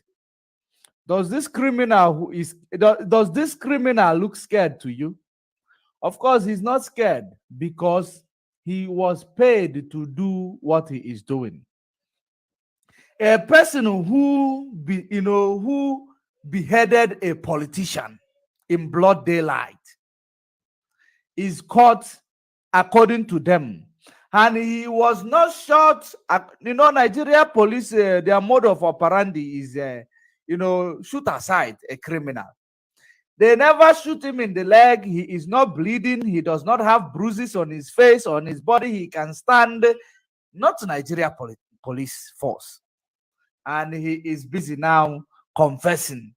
Does this criminal look scared to you? Of course, he's not scared, because he was paid to do what he is doing. A person who beheaded a politician in broad daylight is caught according to them, and he was not shot. Nigeria police, their mode of operandi is shoot aside a criminal. They never shoot him in the leg. He is not bleeding. He does not have bruises on his face, on his body. He can stand. Not Nigeria police force. And he is busy now confessing.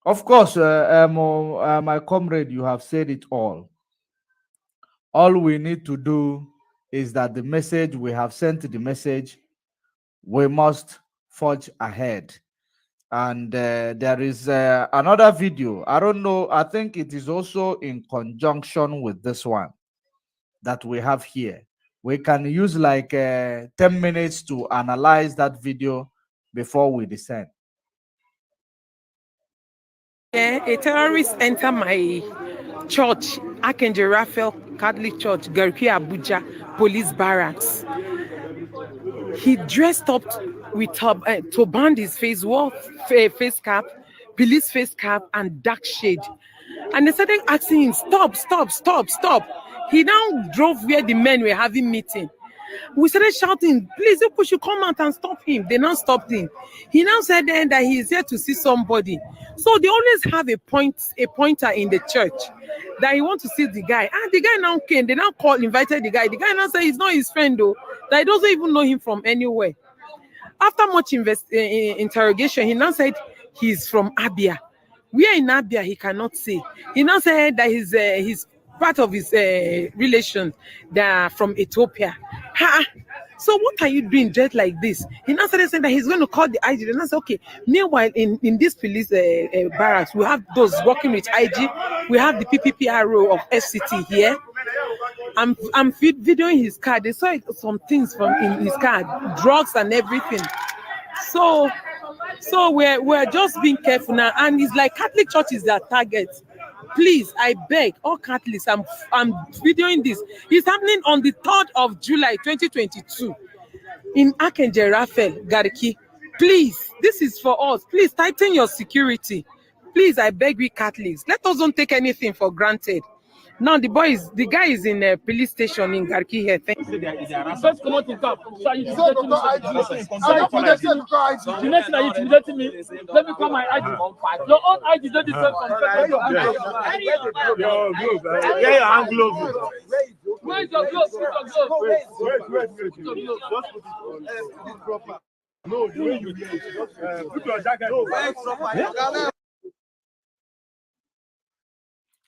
Of course, my comrade, you have said it all. All we need to do is that the message, we have sent the message, we must forge ahead. And there is another video. I don't know. I think it is also in conjunction with this one that we have here. We can use like 10 minutes to analyze that video before we descend. A terrorist entered my church, Archangel Raphael Catholic Church, Garki Abuja Police Barracks. He dressed up with turban, his face, wore face cap, police face cap, and dark shade. And they started asking him, stop, stop, stop, stop. He now drove where the men were having meeting. We started shouting, please, you should come out and stop him. They now stopped him. He now said then that he is here to see somebody. So they always have a pointer in the church that he wants to see the guy. And the guy now came. They now invited the guy. The guy now said he's not his friend though. That he doesn't even know him from anywhere. After much interrogation, he now said he's from Abia. Where in Abia he cannot say. He now said that he's part of his relations that are from Ethiopia. So what are you doing just like this? He now started saying that he's going to call the IG. And I said, okay. Meanwhile, in this police barracks, we have those working with IG. We have the PPPRO of FCT here. I'm videoing his car. They saw some things from in his car, drugs and everything. So So we're just being careful now, and it's like Catholic Church is their target. Please, I beg all Catholics, I'm videoing this. It's happening on the 3rd of July 2022 in Archangel Raphael Gariki. Please, this is for us. Please tighten your security. Please, I beg we Catholics. Let us don't take anything for granted. Now the guy is in a police station in Garki here. Thank you. First come out in cap. So you intimidating me. The next thing you intimidating me. Let me call my ID. Your own ID don't different from Where your hand glove? Where's your glove? Wait. No, the way you put your jacket.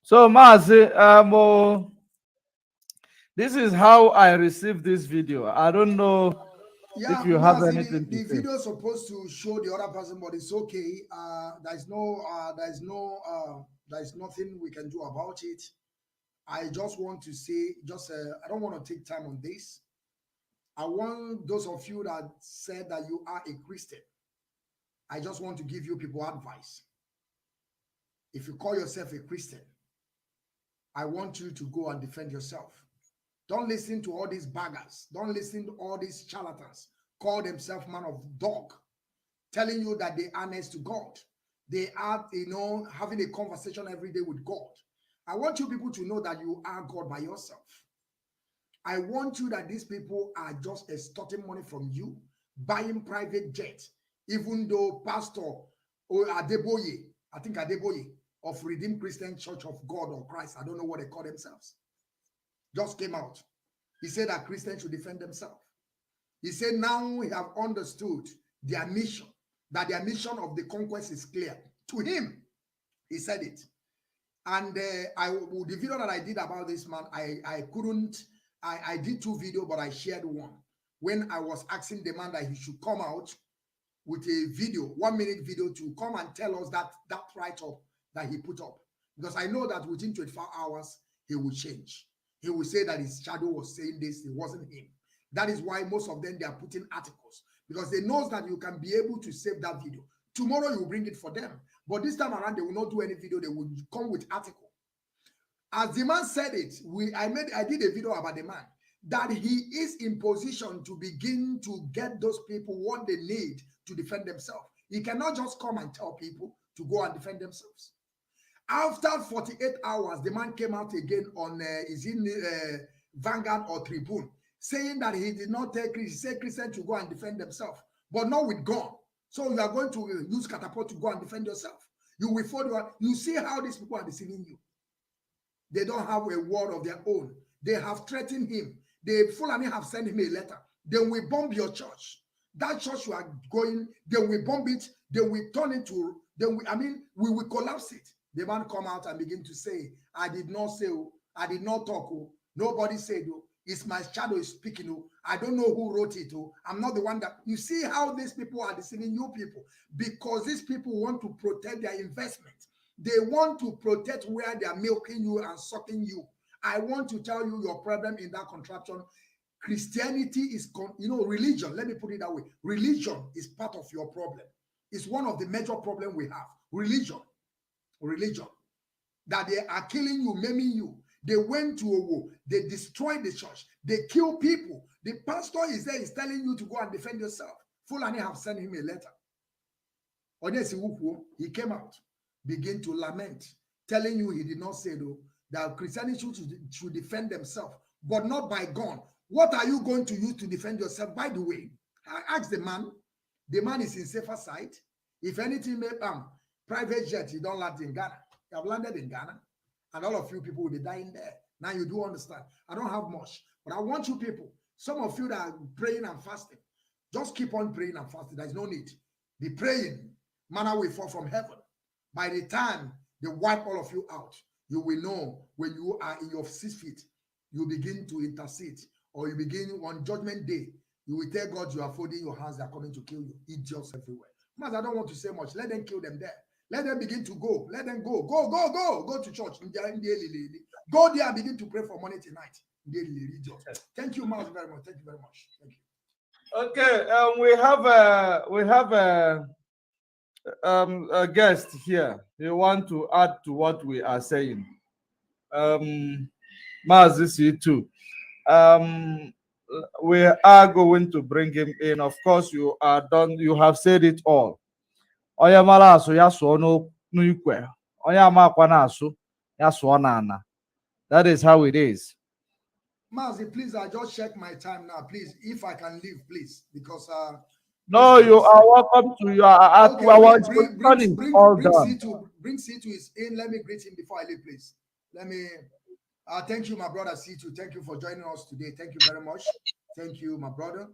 So Mazi, this is how I received this video. I don't know if you have anything the to say. video is supposed to show the other person, but it's okay. There's nothing we can do about it. I just want to say, I don't want to take time on this. I want those of you that said that you are a Christian, I just want to give you people advice. If you call yourself a Christian, I want you to go and defend yourself. Don't listen to all these baggers. Don't listen to all these charlatans, call themselves man of dog, telling you that they are next to God. They are, having a conversation every day with God. I want you people to know that you are God by yourself. I want you that these people are just extorting money from you, buying private jets, even though Pastor Adeboye, I think Adeboye, of Redeemed Christian Church of God or Christ, I don't know what they call themselves, just came out. He said that Christians should defend themselves. He said now we have understood their mission, that their mission of the conquest is clear. To him, he said it. And the video that I did about this man, I did 2 videos, but I shared one. When I was asking the man that he should come out with a video, 1-minute video, to come and tell us that write-up that he put up. Because I know that within 24 hours, he will change. He will say that his shadow was saying this, it wasn't him. That is why most of them, they are putting articles, because they know that you can be able to save that video. Tomorrow, you will bring it for them. But this time around, they will not do any video. They will come with article. As the man said it, I did a video about the man, that he is in position to begin to get those people what they need to defend themselves. He cannot just come and tell people to go and defend themselves. After 48 hours, the man came out again on Vanguard or Tribune, saying that he did not take Christians to go and defend themselves, but not with gun. So you are going to use catapult to go and defend yourself. You will follow. You see how these people are deceiving you. They don't have a word of their own. They have threatened him. The Fulani have sent him a letter. They will bomb your church. That church you are going, they will bomb it. They will turn it to, we will collapse it. The man come out and begin to say, I did not say, I did not talk. Nobody said, it's my shadow is speaking. I don't know who wrote it. I'm not the one that. You see how these people are deceiving you people, because these people want to protect their investment. They want to protect where they are milking you and sucking you. I want to tell you your problem in that contraption. Christianity is, religion. Let me put it that way. Religion is part of your problem. It's one of the major problems we have. Religion. That they are killing you, maiming you. They went to a war. They destroyed the church. They kill people. The pastor is there, is telling you to go and defend yourself. Fulani have sent him a letter. He came out, begin to lament, telling you he did not say though that Christianity should defend themselves, but not by gun. What are you going to use to defend yourself? By the way, I asked the man. The man is in safer side. If anything, private jet, you don't land in Ghana. You have landed in Ghana, and all of you people will be dying there. Now you do understand. I don't have much, but I want you people, some of you that are praying and fasting, just keep on praying and fasting. There's no need. Be praying. Manna will fall from heaven. By the time they wipe all of you out, you will know when you are in your 6 feet, you begin to intercede, or you begin on judgment day, you will tell God you are folding your hands, they are coming to kill you. Idiots everywhere. Mas, I don't want to say much. Let them kill them there. Let them begin to go. Let them go. Go to church. Go there and begin to pray for money tonight. Thank you, Mas, very much. Thank you very much. Thank you. Okay, we have a guest here, you want to add to what we are saying? Mazi too. We are going to bring him in. Of course, you are done. You have said it all. Oyamala so yaso no nuikwe. Oyama kwanasu yaso nana. That is how it is. Mazi, please, I just check my time now. Please, if I can leave, please, because no, you are welcome to your okay, bring C2 is in. Let me greet him before I leave, please. Let me thank you, my brother C2. Thank you for joining us today. Thank you very much. Thank you, my brother.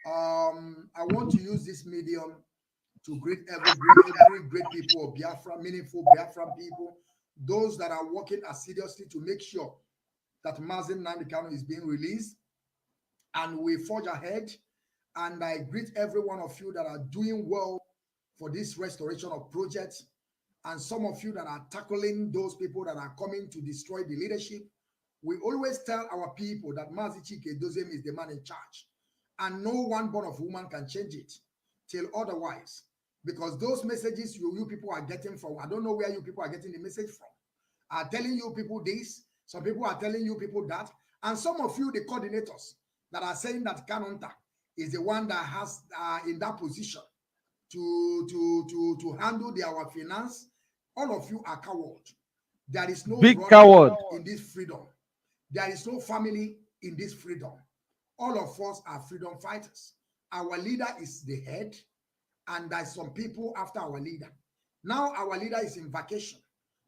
I want to use this medium to greet every great people of Biafra, meaningful Biafran people, those that are working assiduously to make sure that Mazi Nnamdi Kanu is being released, and we forge ahead. And I greet every one of you that are doing well for this restoration of projects, and some of you that are tackling those people that are coming to destroy the leadership. We always tell our people that Mazi Chike Dozem is the man in charge, and no one born of woman can change it till otherwise, because those messages you people are getting from, I don't know where you people are getting the message from, are telling you people this, some people are telling you people that, and some of you, the coordinators, that are saying that Kanonta is the one that has in that position to handle our finance. All of you are coward. There is no big coward in this freedom. There is no family in this freedom. All of us are freedom fighters. Our leader is the head, and there's some people after our leader. Now our leader is in vacation.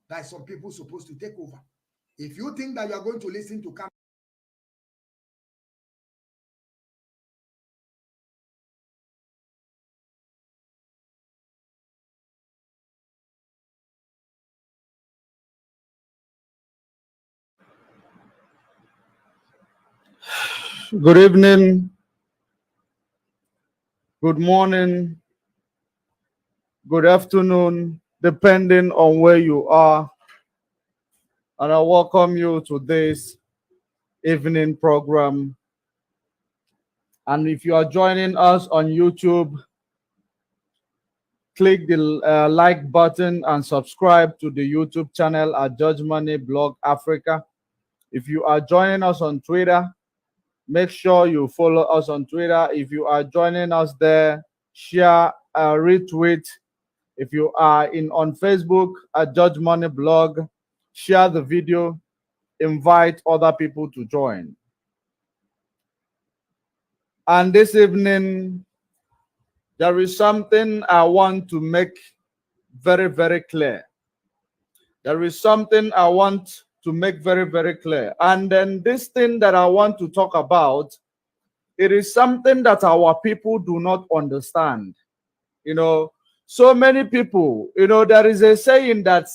There's some people supposed to take over. If you think that you are going to listen to good evening, good morning, good afternoon, depending on where you are. And I welcome you to this evening program. And if you are joining us on YouTube, click the like button and subscribe to the YouTube channel at Judge Money Blog Africa. If you are joining us on Twitter, make sure you follow us on Twitter. If you are joining us there, share, retweet. If you are on Facebook at Judge Money Blog, share the video, invite other people to join. And this evening, there is something I want to make very, very clear. There is something I want to make very, very clear. And then this thing that I want to talk about, it is something that our people do not understand. You know, so many people, you know, there is a saying that